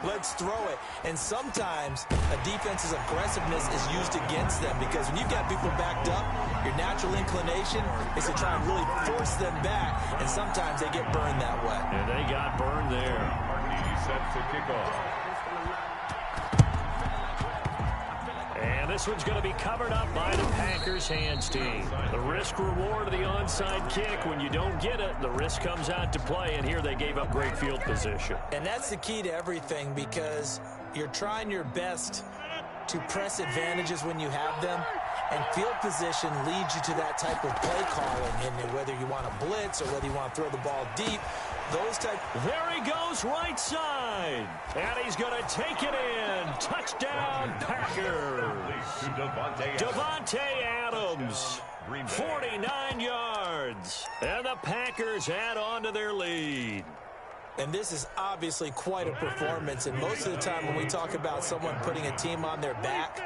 S4: let's throw it. And sometimes a defense's aggressiveness is used against them, because when you've got people backed up, your natural inclination is to try and really force them back, and sometimes they get burned that way.
S2: And they got burned there.
S3: Marquis set to kick off.
S2: And this one's going to be covered up by the Packers hands team. The risk-reward of the onside kick. When you don't get it, the risk comes out to play, and here they gave up great field position.
S4: And that's the key to everything, because you're trying your best to press advantages when you have them, and field position leads you to that type of play calling. And whether you want to blitz or whether you want to throw the ball deep, those type.
S2: There he goes, right side. And he's going to take it in. Touchdown, Packers. Devontae Adams, 49 yards. And the Packers add on to their lead.
S4: And this is obviously quite a performance. And most of the time when we talk about someone putting a team on their back,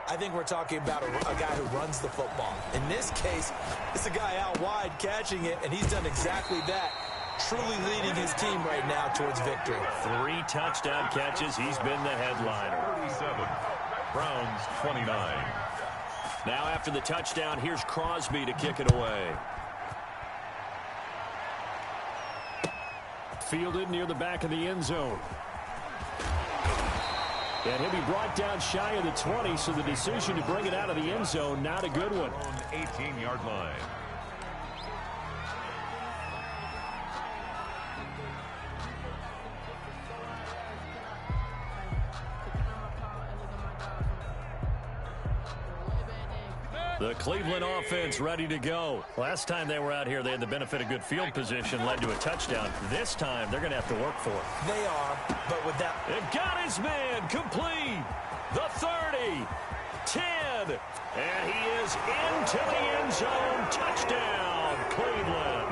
S4: I think we're talking about a guy who runs the football. In this case, it's a guy out wide catching it, and he's done exactly that. Truly leading his team right now towards victory.
S2: 3 touchdown catches. He's been the headliner.
S3: 37. Browns 29.
S2: Now after the touchdown, here's Crosby to kick it away. Fielded near the back of the end zone. And he'll be brought down shy of the 20, so the decision to bring it out of the end zone, not a good one.
S3: On 18-yard line.
S2: The Cleveland offense ready to go. Last time they were out here, they had the benefit of good field position, led to a touchdown. This time, they're going to have to work for it.
S4: They are, but with that...
S2: They've got his man complete. The 30, 10, and he is into the end zone. Touchdown, Cleveland.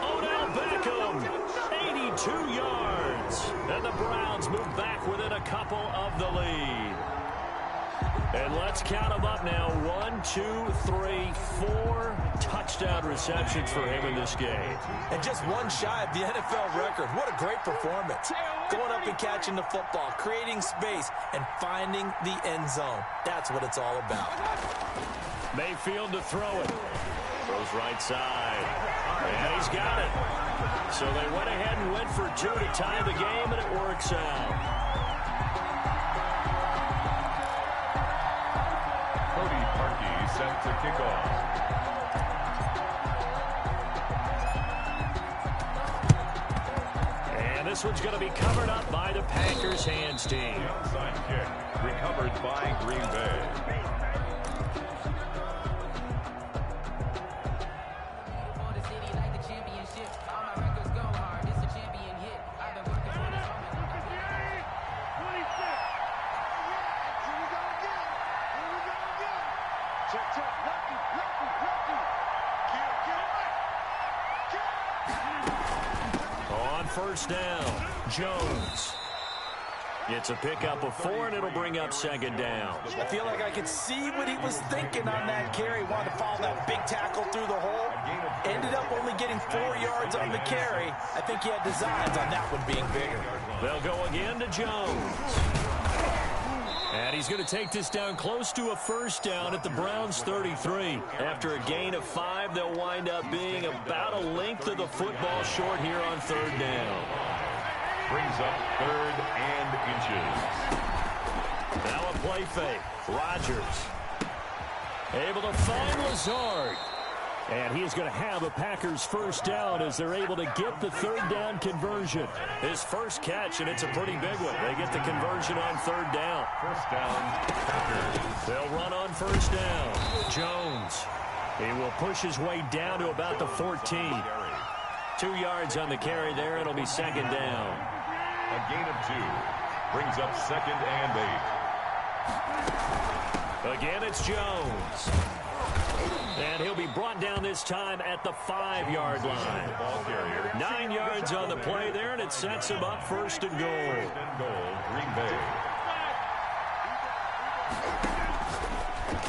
S2: Odell Beckham, 82 yards. And the Browns move back within a couple of the lead. And let's count them up now. 1, 2, 3, 4 touchdown receptions for him in this game.
S4: And just one shy of the NFL record. What a great performance. Going up and catching the football, creating space, and finding the end zone. That's what it's all about.
S2: Mayfield to throw it. Throws right side. And he's got it. So they went ahead and went for 2 to tie the game, and it works out.
S3: Set to kick off.
S2: And this one's going to be covered up by the Packers hands team.
S3: The onside kick recovered by Green Bay.
S2: First down, Jones. It's a pickup of 4, and it'll bring up second down.
S4: I feel like I could see what he was thinking on that carry. Wanted to follow that big tackle through the hole. Ended up only getting 4 yards on the carry. I think he had designs on that one being bigger.
S2: They'll go again to Jones. And he's going to take this down close to a first down at the Browns' 33. After a gain of 5, they'll wind up being about a length of the football short here on third down.
S3: Brings up 3rd and inches.
S2: Now a play fake. Rodgers able to find Lazard. And he is going to have a Packers first down as they're able to get the third down conversion. His first catch, and it's a pretty big one. They get the conversion on third down.
S3: First down, Packers.
S2: They'll run on first down. Jones. He will push his way down to about the 14. 2 yards on the carry there. It'll be second down.
S3: A gain of 2. Brings up 2nd and 8.
S2: Again, it's Jones. And he'll be brought down this time at the 5-yard line. 9 yards on the play there, and it sets him up first and goal.
S3: First and goal, Green Bay.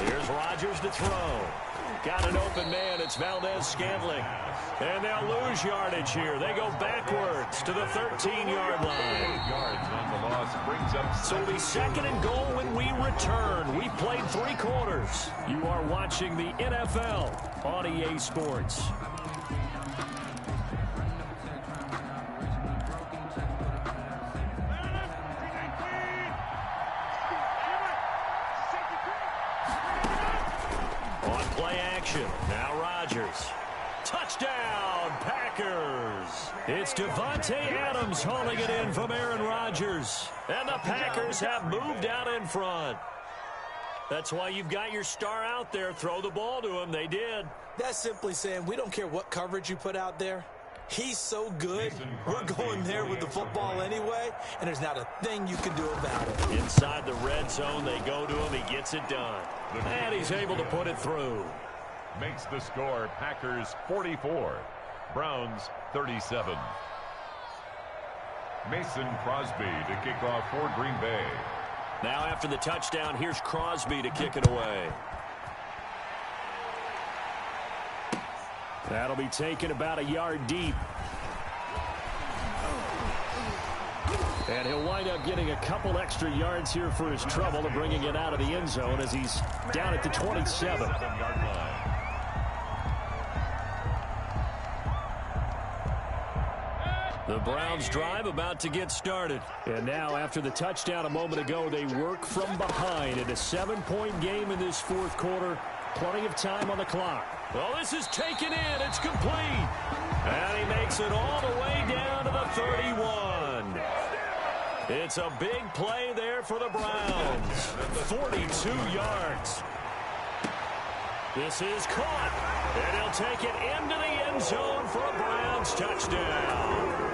S2: Here's Rodgers to throw. Got an open man. It's Valdez-Scantling. And they'll lose yardage here. They go backwards to the 13-yard line.
S3: 8 yards on the loss. Brings up
S2: So it'll be second and goal when we return. We've played 3 quarters. You are watching the NFL on EA Sports. On play action, now Rodgers. Touchdown, Packers. It's Devontae Adams hauling it in from Aaron Rodgers. And the Packers have moved out in front. That's why you've got your star out there. Throw the ball to him. They did.
S4: That's simply saying we don't care what coverage you put out there. He's so good, we're going there with the football anyway, and there's not a thing you can do about it.
S2: Inside the red zone, they go to him. He gets it done. And he's able to put it through.
S3: makes the score Packers 44, Browns 37. Mason Crosby to kick off for Green Bay.
S2: Now after the touchdown, here's Crosby to kick it away. That'll be taken about a yard deep. And he'll wind up getting a couple extra yards here for his trouble and bringing it out of the end zone as he's down at the 27. The Browns drive about to get started. And now, after the touchdown a moment ago, they work from behind in a 7-point game in this fourth quarter. Plenty of time on the clock. Well, this is taken in. It's complete. And he makes it all the way down to the 31. It's a big play there for the Browns. 42 yards. This is caught. And he'll take it into the end zone for a Browns touchdown.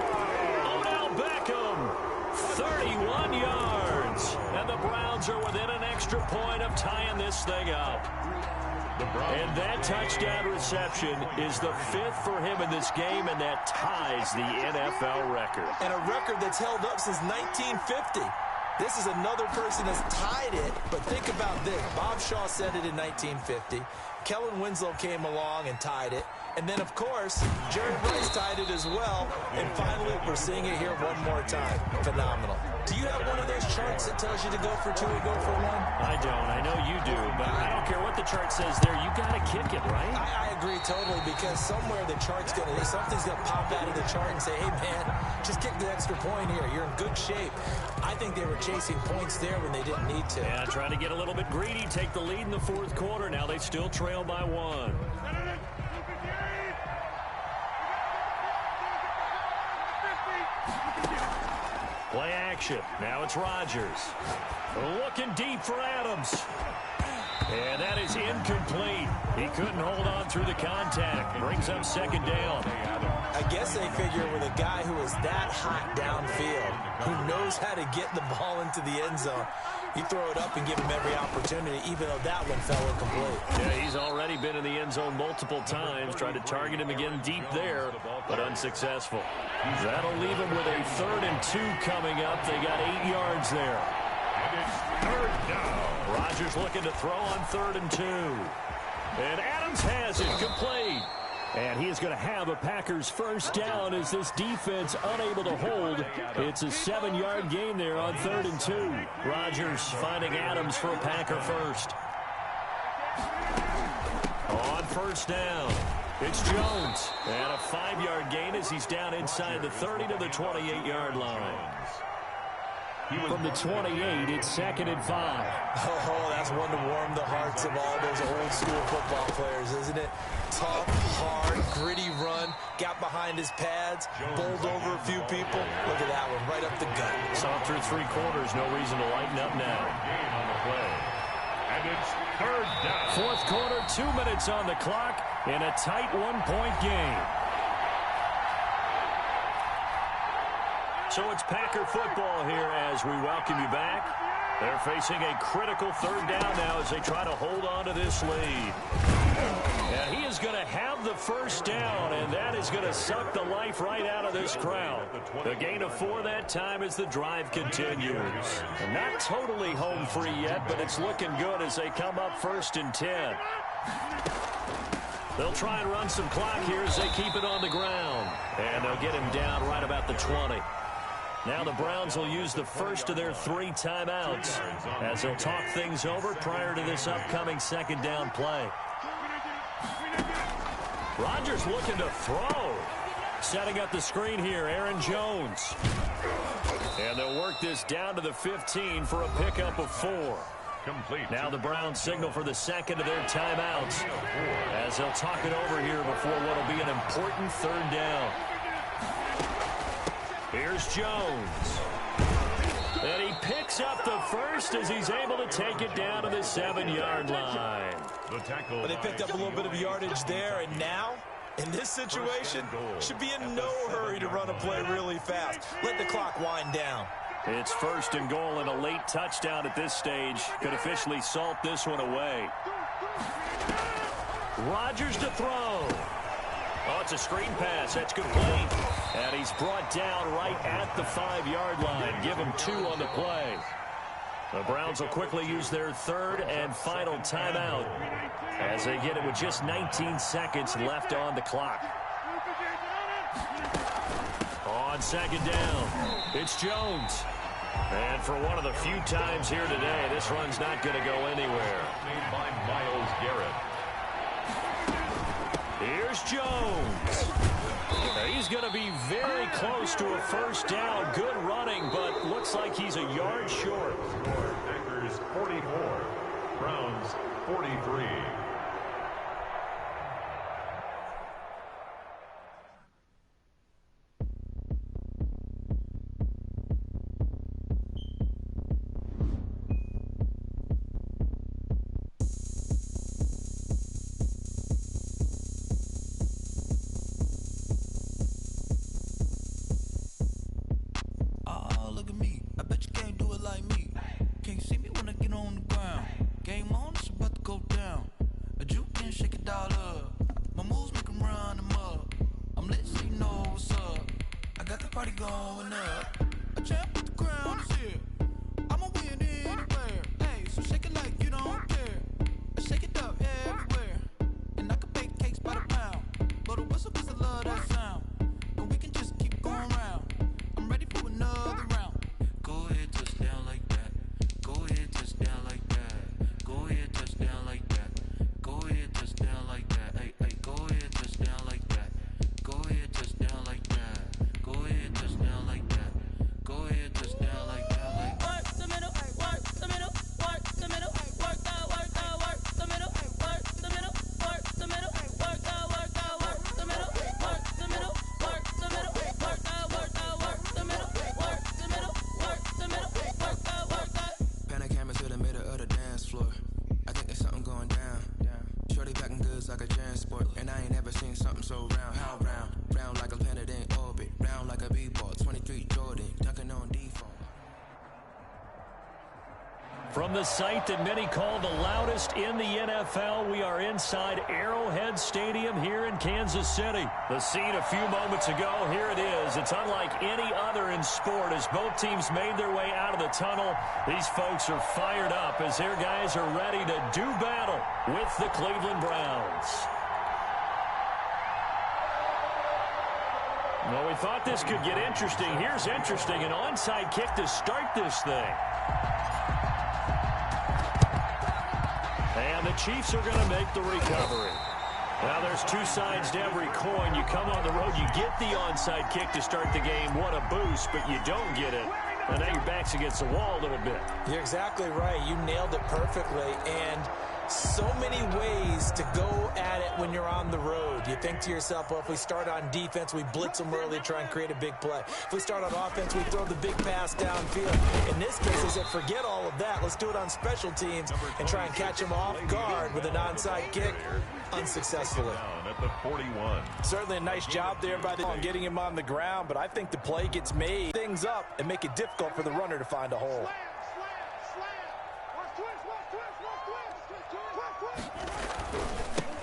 S2: Odell Beckham, 31 yards. And the Browns are within an extra point of tying this thing up. And that touchdown reception is the 5th for him in this game, and that ties the NFL record.
S4: And a record that's held up since 1950. This is another person that's tied it, but think about this. Bob Shaw said it in 1950. Kellen Winslow came along and tied it. And then, of course, Jerry Rice tied it as well. And finally, we're seeing it here one more time. Phenomenal. Do you have one of those charts that tells you to go for 2 or go for 1?
S2: I don't. I know you do, but I don't care what the chart says there. You got to kick it, right?
S4: I agree totally, because somewhere the chart's going to, something's going to pop out of the chart and say, hey, man, just kick the extra point here. You're in good shape. I think they were chasing points there when they didn't need to.
S2: Yeah, trying to get a little bit greedy, take the lead in the fourth quarter. Now they still trail by 1. Play action. Now it's Rodgers. Looking deep for Adams. And that is incomplete. He couldn't hold on through the contact. Brings up second down.
S4: I guess they figure with a guy who is that hot downfield, who knows how to get the ball into the end zone, you throw it up and give him every opportunity, even though that one fell incomplete.
S2: Yeah, he's already been in the end zone multiple times. Tried to target him again deep there, but unsuccessful. That'll leave him with a 3rd and 2 coming up. They got 8 yards there.
S3: And it's 3rd down.
S2: Rodgers looking to throw on 3rd and 2. And Adams has it complete. And he is going to have a Packers first down as this defense unable to hold. It's a 7-yard gain there on 3rd and 2. Rodgers finding Adams for a Packer first. On first down, it's Jones. And a 5-yard gain as he's down inside the 30 to the 28-yard line. From the 28, it's 2nd and 5.
S4: Oh, that's one to warm the hearts of all those old school football players, isn't it? Tough, hard, gritty run, got behind his pads, bowled over a few people. Look at that one, right up the gut.
S2: Saw through 3 quarters, no reason to lighten up now.
S3: Game on the play. And it's 3rd down.
S2: Fourth quarter, 2 minutes on the clock in a tight 1-point game. So it's Packer football here as we welcome you back. They're facing a critical 3rd down now as they try to hold on to this lead. And he is going to have the first down, and that is going to suck the life right out of this crowd. The gain of 4 that time as the drive continues. And not totally home free yet, but it's looking good as they come up 1st and 10. They'll try and run some clock here as they keep it on the ground. And they'll get him down right about the 20. Now the Browns will use the first of their 3 timeouts as they'll talk things over prior to this upcoming 2nd down play. Rodgers looking to throw. Setting up the screen here, Aaron Jones. And they'll work this down to the 15 for a pickup of 4.
S3: Complete.
S2: Now the Browns signal for the 2nd of their timeouts as they'll talk it over here before what will be an important 3rd down. Here's Jones. And he picks up the first as he's able to take it down to the 7-yard line.
S3: The tackle.
S4: But they picked up a little bit of yardage there, and now, in this situation, should be in no hurry to run a play really fast. Let the clock wind down.
S2: It's 1st and goal, and a late touchdown at this stage could officially salt this one away. Rodgers to throw. Oh, it's a screen pass. That's complete. And he's brought down right at the 5-yard line. Give him 2 on the play. The Browns will quickly use their 3rd and final timeout as they get it with just 19 seconds left on the clock. On 2nd down, it's Jones. And for one of the few times here today, this run's not going to go anywhere.
S3: Made by Myles Garrett.
S2: Here's Jones. He's going to be very close to a first down. Good running, but looks like he's a yard short.
S3: Packers 44, Browns 43.
S2: From the site that many call the loudest in the NFL, we are inside Arrowhead Stadium here in Kansas City. The scene a few moments ago, here it is. It's unlike any other in sport as both teams made their way out of the tunnel. These folks are fired up as their guys are ready to do battle with the Cleveland Browns. Well, we thought this could get interesting. Here's interesting, an onside kick to start this thing. And the Chiefs are going to make the recovery. Now, there's two sides to every coin. You come on the road, you get the onside kick to start the game. What a boost, but you don't get it. And now your back's against the wall a little bit.
S4: You're exactly right. You nailed it perfectly. And so many ways to go at it when you're on the road. You think to yourself, well, if we start on defense, we blitz them early, try and create a big play. If we start on offense, we throw the big pass downfield. In this case, they said, forget all of that. Let's do it on special teams and try and catch them off guard with an onside kick unsuccessfully.
S3: At the 41.
S4: Certainly a nice job there by the getting him on the ground, but I think the play gets made things up and make it difficult for the runner to find a hole.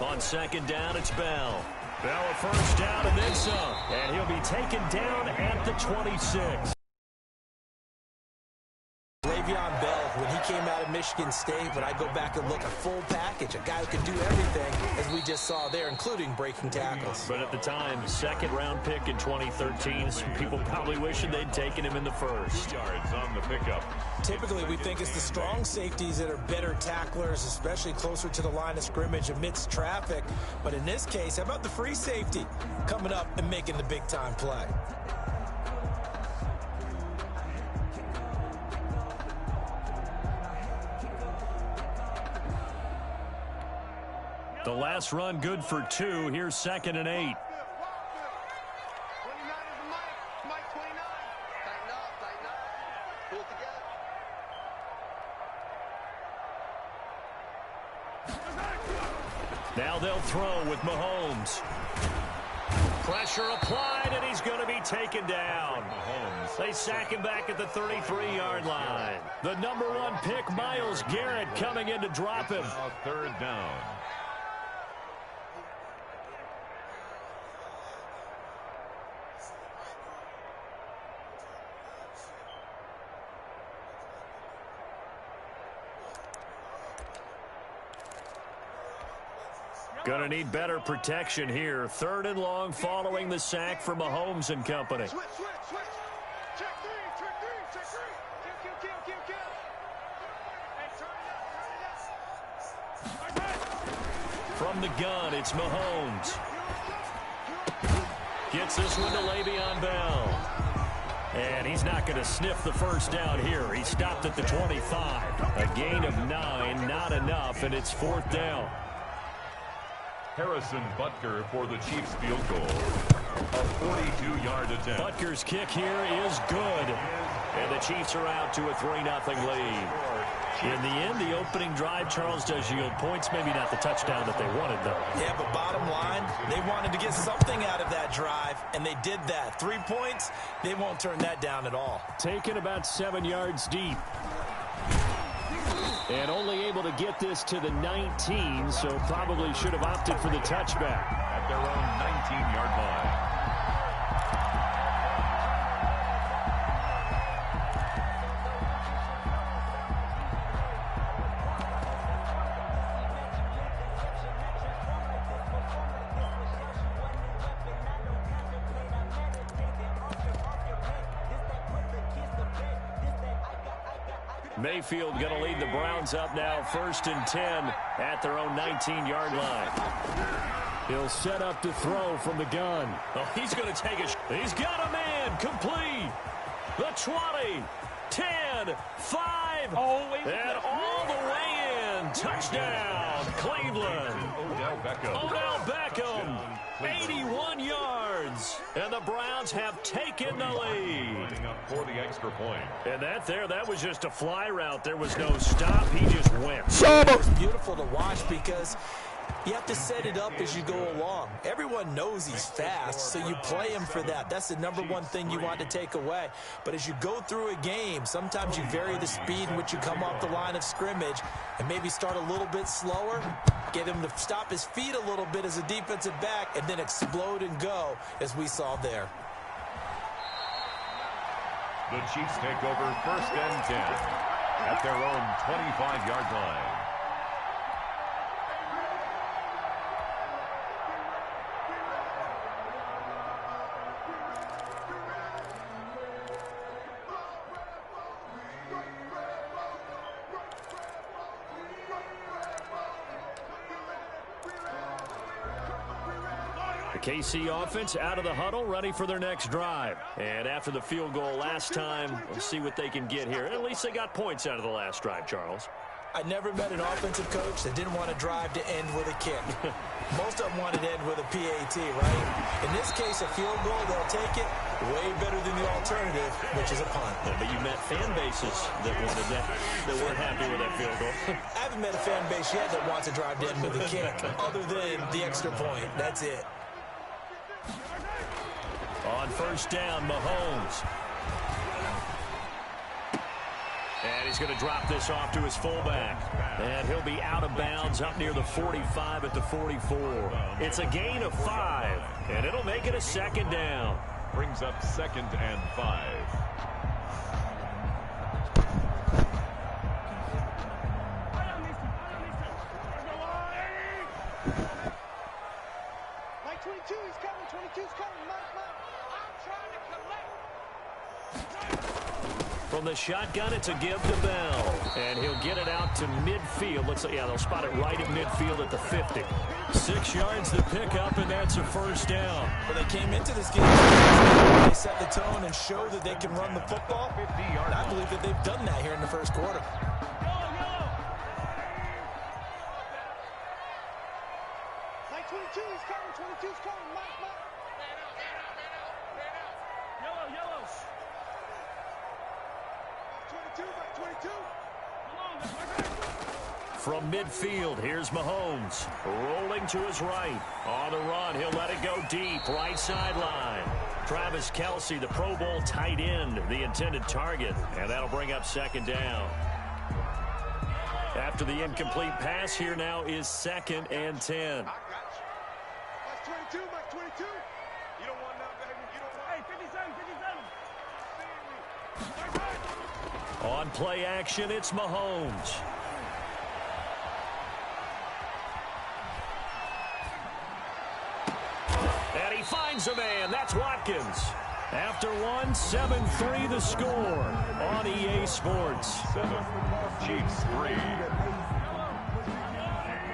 S2: On second down, it's Bell. Bell a first down and then some. And he'll be taken down at the 26.
S4: Le'Veon Bell, when he came out of Michigan State, when I go back and look, a full package, a guy who can do everything, as we just saw there, including breaking tackles.
S2: But at the time, second-round pick in 2013, some people probably wishing they'd taken him in the first.
S3: 2 yards on the pickup.
S4: Typically, we think it's the strong safeties that are better tacklers, especially closer to the line of scrimmage amidst traffic. But in this case, how about the free safety coming up and making the big-time play?
S2: The last run good for 2. Here's 2nd and 8.
S5: 29 is the Mike 29. Tighten up. Pull it together.
S2: Now they'll throw with Mahomes. Pressure applied, and he's going to be taken down.
S3: Mahomes.
S2: They sack him back at the 33-yard line. The number 1 pick, Myles Garrett, coming in to drop him.
S3: Now 3rd down.
S2: Going to need better protection here. 3rd and long following the sack for Mahomes and company.
S5: Switch. Check three. Kill. Hey, turn it up.
S2: From the gun, it's Mahomes. Gets this one to Le'Veon Bell. And he's not going to sniff the first down here. He stopped at the 25. A gain of 9, not enough, and it's 4th down.
S3: Harrison Butker for the Chiefs field goal. A 42-yard attempt.
S2: Butker's kick here is good. And the Chiefs are out to a 3-0 lead. In the end, the opening drive, Charles, does yield points. Maybe not the touchdown that they wanted, though.
S4: Yeah, but bottom line, they wanted to get something out of that drive, and they did that. 3 points, they won't turn that down at all.
S2: Taken about 7 yards deep. And only able to get this to the 19, so probably should have opted for the touchback.
S3: At their own 19-yard line.
S2: Mayfield going to lead the Browns up now, 1st and 10 at their own 19-yard line. He'll set up to throw from the gun. Oh, he's going to take a he's got a man complete. The 20, 10, 5, and all the way in. Touchdown, Cleveland. Odell Beckham, 81 yards. And the Browns have taken the lead.
S3: For the extra point.
S2: And that was just a fly route. There was no stop. He just went.
S4: It's beautiful to watch because you have to set it up as you go along. Everyone knows he's fast, so you play him for that. That's the #1 thing you want to take away. But as you go through a game, sometimes you vary the speed in which you come off the line of scrimmage and maybe start a little bit slower, get him to stop his feet a little bit as a defensive back, and then explode and go, as we saw there.
S3: The Chiefs take over 1st and 10 at their own 25-yard line.
S2: KC offense out of the huddle, ready for their next drive. And after the field goal last time, we'll see what they can get here. And at least they got points out of the last drive, Charles.
S4: I never met an offensive coach that didn't want to drive to end with a kick. Most of them wanted to end with a PAT, right? In this case, a field goal, they'll take it way better than the alternative, which is a punt.
S2: Yeah, but you met fan bases that wanted that weren't happy with that field goal.
S4: I haven't met a fan base yet that wants to drive to end with a kick, other than the extra point. That's it.
S2: On 1st down, Mahomes. And he's going to drop this off to his fullback. And he'll be out of bounds up near the 45 at the 44. It's a gain of 5, and it'll make it a 2nd down.
S3: Brings up 2nd and 5.
S2: From the shotgun, it's a give to Bell. And he'll get it out to midfield. Looks like, yeah, they'll spot it right at midfield at the 50. 6 yards to pick up, and that's a 1st down.
S4: Well, they came into this game, they set the tone and show that they can run the football. And I believe that they've done that here in the 1st quarter.
S2: From midfield, here's Mahomes. Rolling to his right. On the run, he'll let it go deep. Right sideline. Travis Kelce, the Pro Bowl tight end, the intended target. And that'll bring up 2nd down. After the incomplete pass, here now is 2nd and 10.
S5: Max 22, Max 22. You don't want that, baby. You don't want... Hey, 57, 57.
S2: On play action, it's Mahomes. And he finds a man. That's Watkins. After one, 7-3 the score on EA Sports.
S3: 7, Chiefs 3.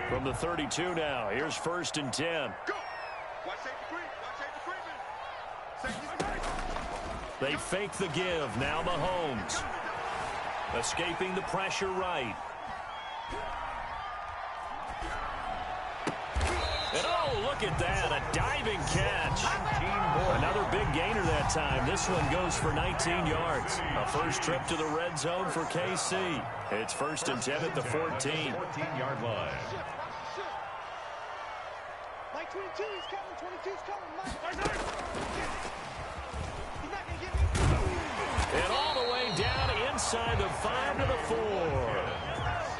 S2: From the 32 now, here's 1st and 10.
S5: Go! Watch safety creep. Watch safety creeping.
S2: They fake the give. Now Mahomes. Escaping the pressure right. And oh, look at that. A diving catch. Another big gainer that time. This one goes for 19 yards. A first trip to the red zone for KC. It's 1st and 10 at the 14.
S3: 14-yard line.
S5: Mike 22, he's coming. 22's coming. Mike. He's not going to get me.
S2: And all the way down inside the 5 to the 4.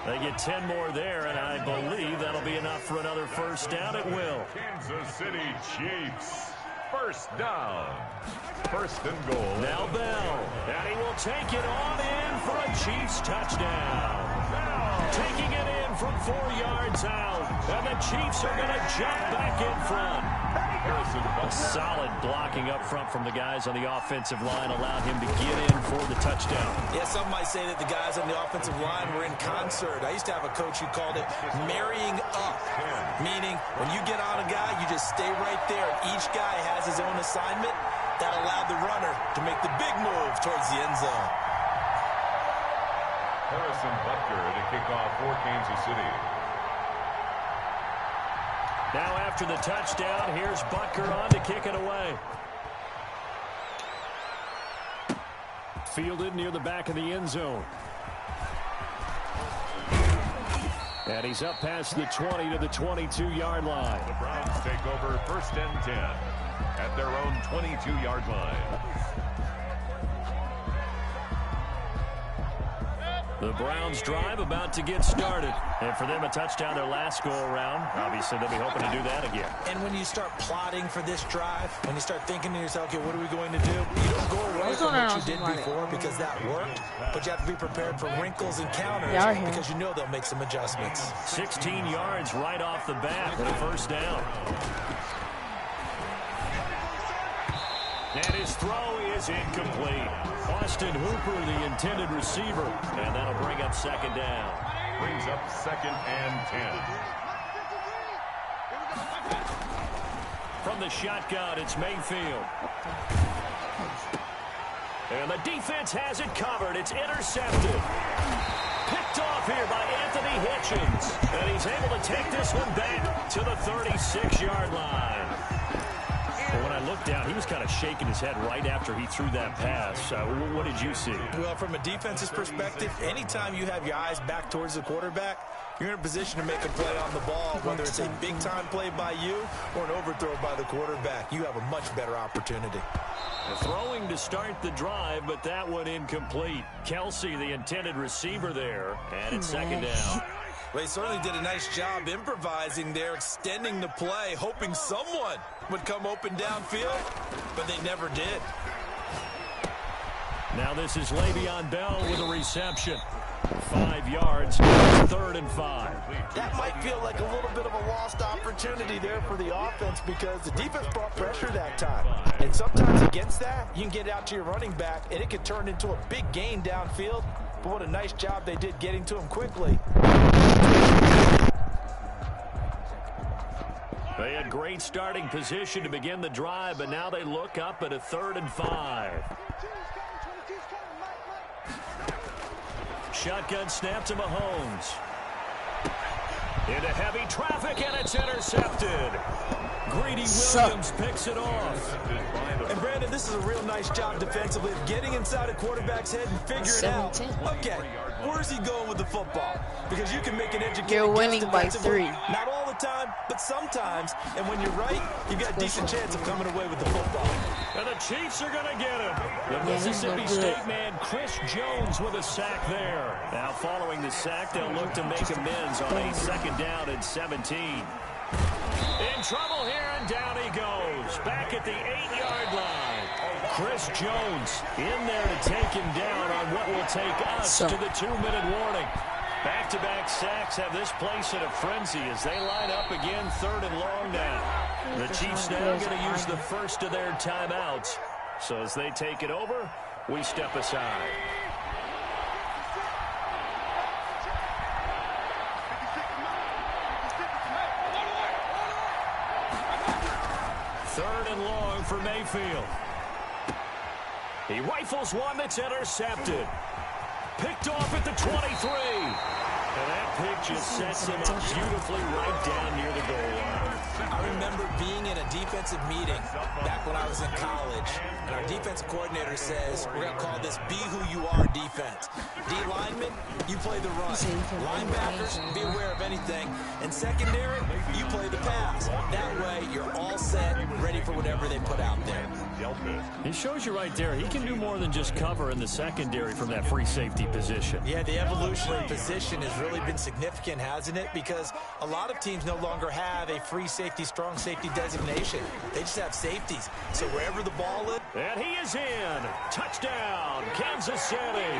S2: They get 10 more there, and I believe that'll be enough for another first down. It will.
S3: Kansas City Chiefs. First down. 1st and goal.
S2: Now Bell. And he will take it on in for a Chiefs touchdown. Taking it in from 4 yards out. And the Chiefs are going to jump back in front. A solid blocking up front from the guys on the offensive line allowed him to get in for the touchdown.
S4: Yeah, some might say that the guys on the offensive line were in concert. I used to have a coach who called it marrying up, meaning when you get on a guy, you just stay right there. And each guy has his own assignment. That allowed the runner to make the big move towards the end zone.
S3: Harrison Butker to kick off for Kansas City.
S2: Now after the touchdown, here's Butker on to kick it away. Fielded near the back of the end zone. And he's up past the 20 to the 22-yard line.
S3: The Browns take over 1st and 10 at their own 22-yard line.
S2: The Browns drive about to get started. And for them, a touchdown their last go-around. Obviously, they'll be hoping to do that again.
S4: And when you start plotting for this drive, when you start thinking to yourself, okay, what are we going to do? You don't go away from what you did before because that worked, but you have to be prepared for wrinkles and counters because you know they'll make some adjustments.
S2: 16 yards right off the bat with a first down. And his throw is incomplete. Austin Hooper, the intended receiver. And that'll bring up 2nd down.
S3: Brings up 2nd and 10.
S2: From the shotgun, it's Mayfield. And the defense has it covered. It's intercepted. Picked off here by Anthony Hitchens. And he's able to take this one back to the 36-yard line. But when I looked down, he was kind of shaking his head right after he threw that pass. What did you see?
S4: Well, from a defense's perspective, anytime you have your eyes back towards the quarterback, you're in a position to make a play on the ball, whether it's a big-time play by you or an overthrow by the quarterback. You have a much better opportunity.
S2: Throwing to start the drive, but that one incomplete. Kelsey, the intended receiver there, and it's 2nd down.
S4: Well, he certainly did a nice job improvising there, extending the play, hoping someone would come open downfield, but they never did.
S2: Now this is Le'Veon Bell with a reception. 5 yards, 3rd and 5.
S4: That might feel like a little bit of a lost opportunity there for the offense because the defense brought pressure that time. And sometimes against that, you can get out to your running back, and it could turn into a big gain downfield. But what a nice job they did getting to him quickly.
S2: They had great starting position to begin the drive, but now they look up at a 3rd and 5. Shotgun snap to Mahomes. Into heavy traffic, and it's intercepted. Greedy Williams picks it off.
S4: And Brandon, this is a real nice job defensively of getting inside a quarterback's head and figuring out, okay, where's he going with the football? Because you can make an educated
S7: You're winning
S4: guess
S7: by
S4: defensively.
S7: 3.
S4: Not all the time, but sometimes. And when you're right, you've got a decent chance of coming away with the football.
S2: And the Chiefs are going to get him. The Mississippi State man, Chris Jones, with a sack there. Now following the sack, they'll look to make amends on a 2nd down and 17. In trouble here, and down he goes. Back at the 8-yard line. Chris Jones in there to take him down on what will take us to the 2-minute warning. Back-to-back sacks have this place in a frenzy as they line up again 3rd and long now. The Chiefs now going to use the first of their timeouts. So as they take it over, we step aside. Third and long for Mayfield. He rifles one that's intercepted. Picked off at the 23. And that pick just sets him up beautifully right down near the goal line.
S4: I remember being in a defensive meeting back when I was in college, and our defensive coordinator says, we're going to call this be who you are defense. D lineman, you play the run. Linebackers, be aware of anything. And secondary, you play the pass. That way, you're all set, ready for whatever they put out there.
S2: He shows you right there, he can do more than just cover in the secondary from that free safety position.
S4: Yeah, the evolutionary position has really been significant, hasn't it? Because a lot of teams no longer have a free safety, strong safety designation. They just have safeties. So wherever the ball is.
S2: And he is in. Touchdown, Kansas City.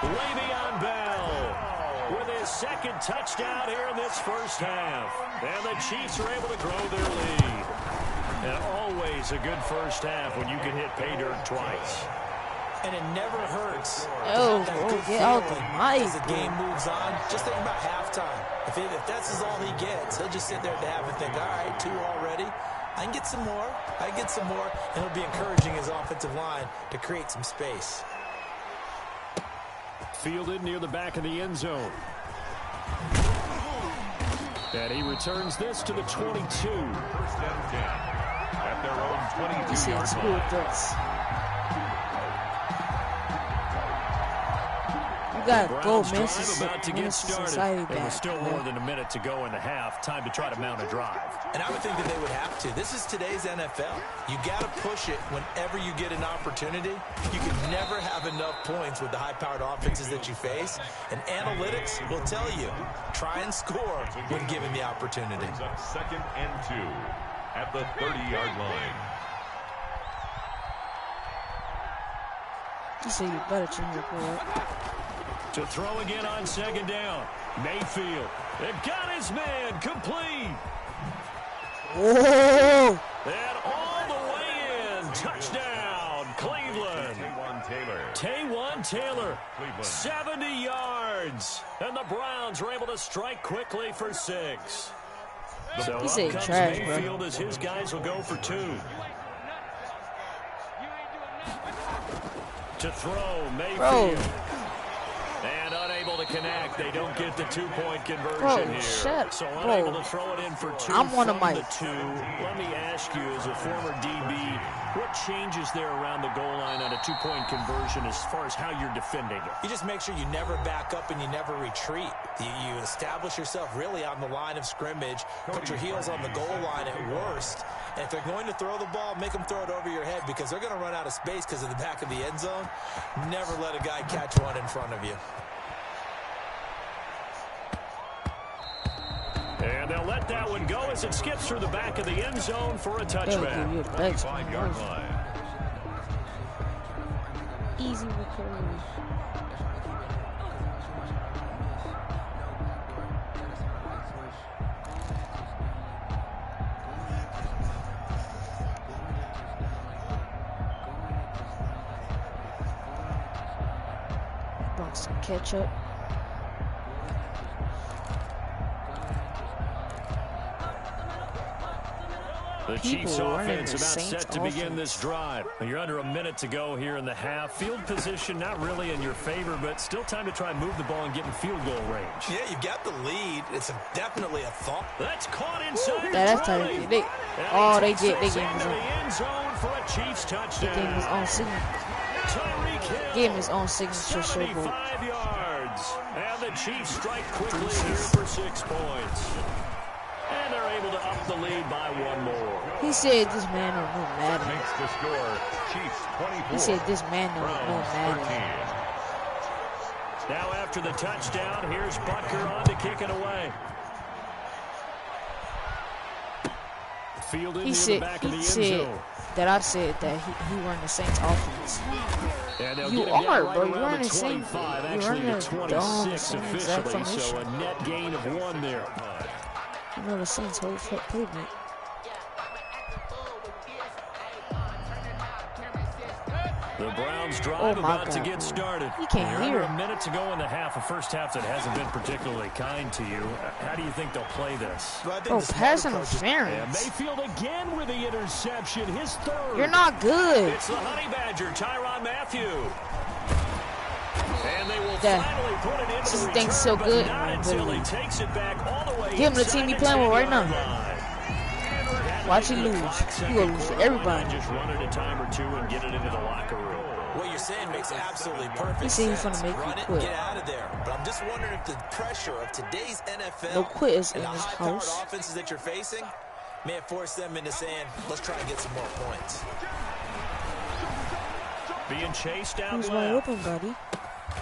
S2: Le'Veon Bell with his second touchdown here in this first half. And the Chiefs are able to grow their lead. And always a good first half when you can hit pay dirt twice.
S4: And it never hurts.
S7: Get out the mic.
S4: As the game moves on, just think about halftime. If that's all he gets, he'll just sit there at the half and think, all right, 2 already. I can get some more. And it'll be encouraging his offensive line to create some space.
S2: Fielded near the back of the end zone. And he returns this to the 22.
S3: First and 10 at their own 22-yard line.
S7: You gotta go, man.
S2: About to get started. There was still more than a minute to go in the half. Time to try to mount a drive.
S4: And I would think that they would have to. This is today's NFL. You got to push it whenever you get an opportunity. You can never have enough points with the high-powered offenses that you face. And analytics will tell you, try and score when given the opportunity.
S3: Up 2nd and 2 at the 30-yard line.
S7: You say you better change your play.
S2: To throw again on 2nd down. Mayfield. They've got his man complete.
S7: Whoa!
S2: And all the way in. Touchdown, Cleveland. Taywan Taylor. Cleveland. 70 yards. And the Browns are able to strike quickly for 6. So up comes
S7: trash,
S2: Mayfield
S7: bro.
S2: as his guys will go for 2. To throw, Mayfield.
S7: Bro.
S2: And unable to connect. They don't get the 2-point conversion here.
S7: Shut
S2: So
S7: up,
S2: unable
S7: bro.
S2: to throw it in for 2.
S7: I'm one of
S2: from
S7: my-
S2: the 2. Let me ask you, as a former DB, what changes there around the goal line on a 2-point conversion as far as how you're defending it?
S4: You just make sure you never back up and you never retreat. You establish yourself really on the line of scrimmage, put your heels on the goal line at worst, and if they're going to throw the ball, make them throw it over your head because they're going to run out of space because of the back of the end zone. Never let a guy catch one in front of you.
S2: And they'll let that one go as it skips through the back of the end zone for a touchback.
S3: 5-yard line.
S7: Easy recovery. Brought some ketchup.
S2: The Chiefs offense about set to begin this drive. You're under a minute to go here in the half. Field position not really in your favor, but still time to try and move the ball and get in field goal range.
S4: Yeah, you've got the lead. It's definitely a thought.
S2: That's caught inside.
S7: That's tight. They gave us
S2: the end zone for a Chiefs touchdown.
S7: Gave his own signature.
S2: Tyreek Hill.
S7: Gave him his own signature.
S2: 75 yards. And the Chiefs strike quickly here for 6 points. And they're able to up the lead by 1 more.
S7: He said this man don't know Madden.
S3: Makes the score. Chiefs 24.
S7: He said this man don't know
S3: Browns
S7: Madden.
S3: 13.
S2: Now after the touchdown, here's Butker on to kick it away. Fielded near the back of the end zone.
S7: That I said that he run the Saints offense.
S2: And
S7: You are, bro. You run the same.
S2: Actually
S7: You run
S2: the
S7: the
S2: 26
S7: same
S2: officially,
S7: exact
S2: so a net gain of 1 there.
S7: You know the Saints whole pavement.
S2: The Browns drive about to get started.
S7: You can't
S2: You're
S7: hear
S2: under a minute to go in the half, a first half that hasn't been particularly kind to you. How do you think they'll play this?
S7: Bro, pass interference.
S2: Mayfield again with the interception, his third.
S7: You're not good.
S2: It's the Honey Badger, Tyrann Mathieu. And they will finally put it into the return,
S7: so good.
S2: but not until he takes it back all the way.
S7: Give him the team he playing with right now. Watch him lose. He gonna lose to everybody.
S2: Just run it a time or two and get it into the locker room.
S4: What you're saying makes absolutely perfect
S7: He said he's
S4: sense.
S7: gonna make
S4: Run
S7: you
S4: it,
S7: quit.
S4: get out of there. But I'm just wondering if the pressure of today's NFL
S7: No quit is
S4: and
S7: in
S4: the
S7: this
S4: high-powered
S7: house.
S4: offenses that you're facing may have forced them into saying, let's try and get some more points.
S2: Being chased out
S7: Who's
S2: left.
S7: wide open, buddy?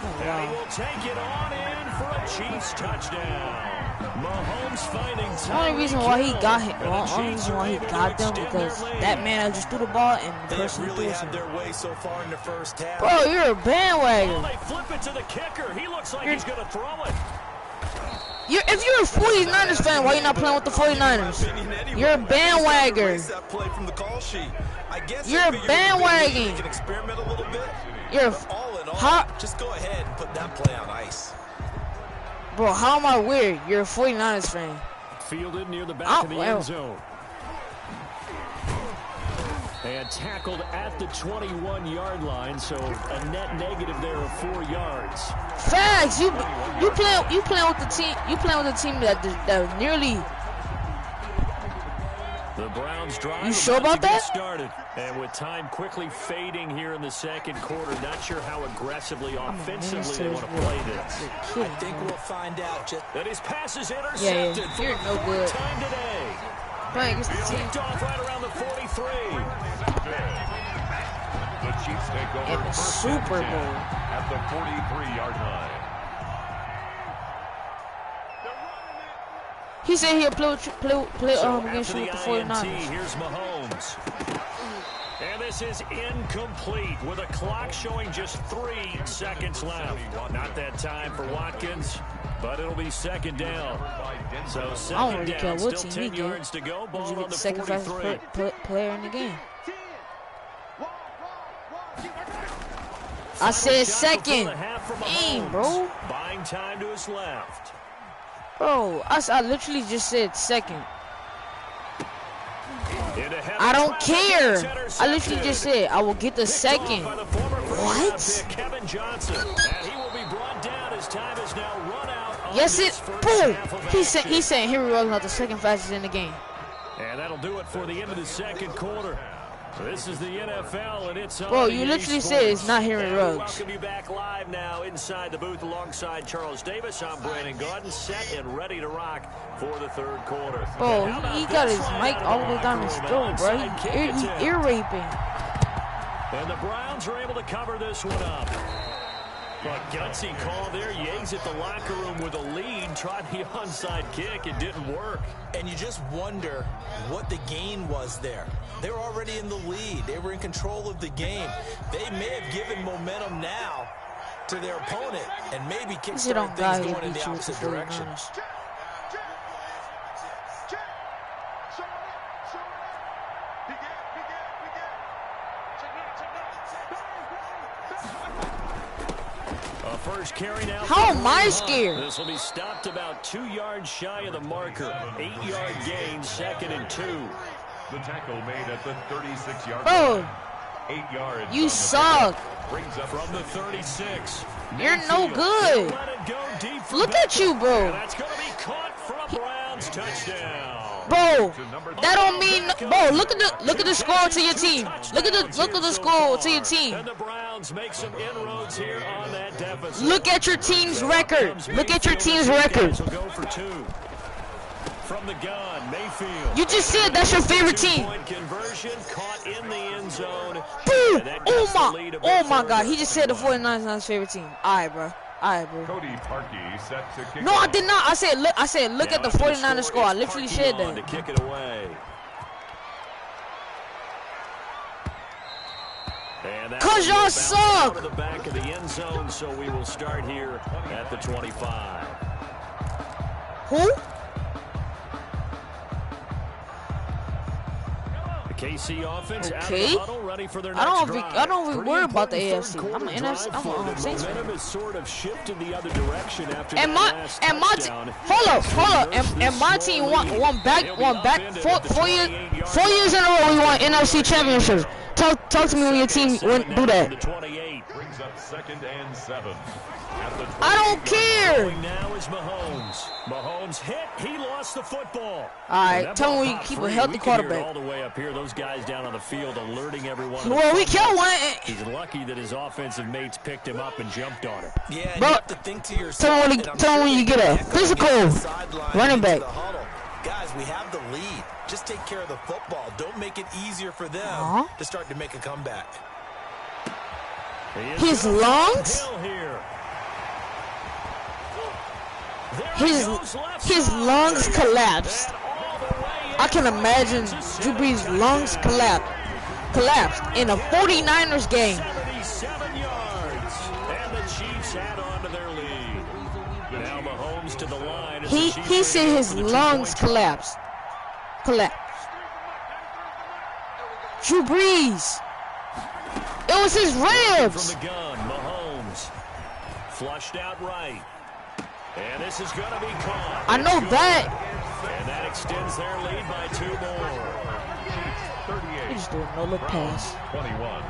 S7: Oh,
S2: And he
S7: wow.
S2: will take it on in for a Chiefs touchdown. Mahomes finding
S7: The only reason why he got him,
S2: And the
S7: only
S2: Chiefs
S7: reason why he
S2: are able
S7: got
S2: to
S7: them
S2: extend
S7: because
S2: their lead.
S7: that man just threw the ball and the
S4: They
S7: person
S4: really
S7: threw
S4: had
S7: it.
S4: their way so far in the first half.
S7: Bro, you're a
S2: Oh,
S7: bandwagon.
S2: they flip it to the kicker. He looks like he's going to throw it.
S7: If you're a 49ers fan, why you not playing with the 49ers? You're a bandwagon. You're a bandwagon.
S4: Experiment a little bit.
S7: You're
S4: All in all,
S7: how,
S4: just go ahead and put that play on ice.
S7: bro, how am I weird? You're a 49ers fan.
S2: Fielded near the back
S7: Oh,
S2: of the
S7: well.
S2: end zone. And tackled at the 21-yard line, so a net negative there of 4 yards.
S7: Facts. You playing with the team. You playing with a team that nearly.
S2: The Browns drive.
S7: You sure about
S2: to get
S7: that?
S2: started. And with time quickly fading here in the second quarter, not sure how aggressively offensively they want to play this.
S4: I think we'll find out.
S2: That his pass is
S7: Yeah,
S2: intercepted.
S7: yeah. You're no good.
S2: Time today.
S7: Playing against the team.
S2: Kicked off right around the 43.
S3: The Chiefs take over
S7: In the
S3: first
S7: Super
S3: and 10
S7: Bowl.
S3: at the 43-yard line.
S7: He said he'll play against you with the 49ers.
S2: Here's Mahomes. And this is incomplete with a clock showing just 3 seconds left. Not that time for Watkins, but it'll be second down. So
S7: I don't
S2: second
S7: really
S2: down,
S7: care what
S2: still
S7: team he
S2: 10
S7: get.
S2: yards to go.
S7: Did
S2: Ball
S7: you
S2: on
S7: get
S2: the
S7: the second
S2: 43.
S7: fastest player in the game? I said second. Dang, bro.
S2: Buying time to his left.
S7: Bro, I literally just said second. I don't care. I literally just said I will get the second. What?
S2: Kevin Johnson. And he will be brought down as time is now run out.
S7: Yes, it. Boom. He said Henry Ruggs not the second fastest in the game.
S2: And that'll do it for the end of the second quarter. This is the NFL, and it's
S7: Bro, you literally said it's not Henry Ruggs.
S2: Welcome you back live now inside the booth alongside Charles Davis. I'm Brandon Gordon, set and ready to rock for the third quarter.
S7: Bro, he got his mic all the way down his throat, bro. He ear raping.
S2: And the Browns are able to cover this one up. But gutsy call there. Yates at the locker room with a lead. Tried the onside kick. It didn't work.
S4: And you just wonder what the gain was there. They were already in the lead. They were in control of the game. They may have given momentum now to their opponent and maybe kickstart things going in the opposite direction.
S2: First carry now.
S7: How am I scared?
S2: This will be stopped about 2 yards shy of the marker. 8-yard gain, 2nd and 2.
S3: The tackle made at the 36-yard
S7: Bro,
S3: line. 8 yards.
S7: you suck.
S3: Brings up
S2: From the 36.
S7: You're no good.
S2: Let it go deep for
S7: Look at you,
S2: And
S7: bro.
S2: that's going to be caught for a Browns touchdown.
S7: Bro, that don't mean. Bro, look at the score to your team. Look at the score to your team.
S2: And the Browns make some inroads here on that deficit.
S7: Look at your team's record. Look at your team's record.
S2: Will go for 2. From the gun, Mayfield.
S7: You just said that's your favorite team.
S2: Point conversion caught in the end zone.
S7: Boom!
S2: And that gets the lead a bit
S7: Oh my God!
S2: further.
S7: He just said the 49ers not his favorite team. Alright, bro.
S3: Cody Parkey set to kick
S7: No, I
S3: off.
S7: did not. I said look at the 49ers score. I literally said
S2: To
S7: that.
S2: kick it away. And that
S7: 'Cause
S2: will
S7: y'all
S2: bounce
S7: suck.
S2: out of the back of the end zone, so we will start here at the 25.
S7: Who?
S2: The KC offense out of
S7: Okay.
S2: the huddle, ready for their next
S7: I don't
S2: drive.
S7: be worried about the
S2: Pretty
S7: AFC.
S2: important
S7: I'm an
S2: third
S7: NFC.
S2: quarter
S7: I'm
S2: drive
S7: a
S2: for
S7: Saints
S2: them.
S7: fan.
S2: Momentum has sort of shifted the other direction after
S7: And
S2: that
S7: my
S2: last
S7: and my
S2: touchdown.
S7: hold up. And my team won back 4 years in a row. We won NFC championships. Talk to me when your team do that.
S2: 28.
S3: Brings up 2nd and 7.
S7: I don't care.
S2: Now is Mahomes. Mahomes hit. He lost the football.
S7: All right,
S2: That
S7: tell me
S2: ball
S7: when you
S2: popped
S7: keep a
S2: free.
S7: healthy
S2: We can hear it
S7: quarterback.
S2: all the way up here. Those guys down on the field alerting everyone. of the
S7: Well, we
S2: fumble.
S7: killed one.
S2: He's lucky that his offensive mates picked him up and jumped on him.
S4: Yeah, and
S7: Bro,
S4: you have to think to yourself.
S7: tell me
S4: and I'm
S7: when you
S4: sure
S7: get a
S4: they echo
S7: physical
S4: against the sideline
S7: running
S4: into
S7: back.
S4: the huddle. Guys, we have the lead. Just take care of the football. Don't make it easier for them to start to make a comeback.
S7: His lungs? His lungs collapsed. I can imagine Drew Brees' lungs collapsed in a 49ers game.
S2: 77 yards. And the Chiefs add on to their lead. Now Mahomes to the line. as the
S7: He
S2: Chiefs
S7: said
S2: aim
S7: his
S2: for the
S7: lungs
S2: 2-point try.
S7: collapsed. Drew Brees. It was his ribs.
S2: From the gun, Mahomes. Flushed out right. And this is going to be caught.
S7: I know that.
S2: And that extends their lead by 2 more.
S7: He just doing no look pass.
S3: 21.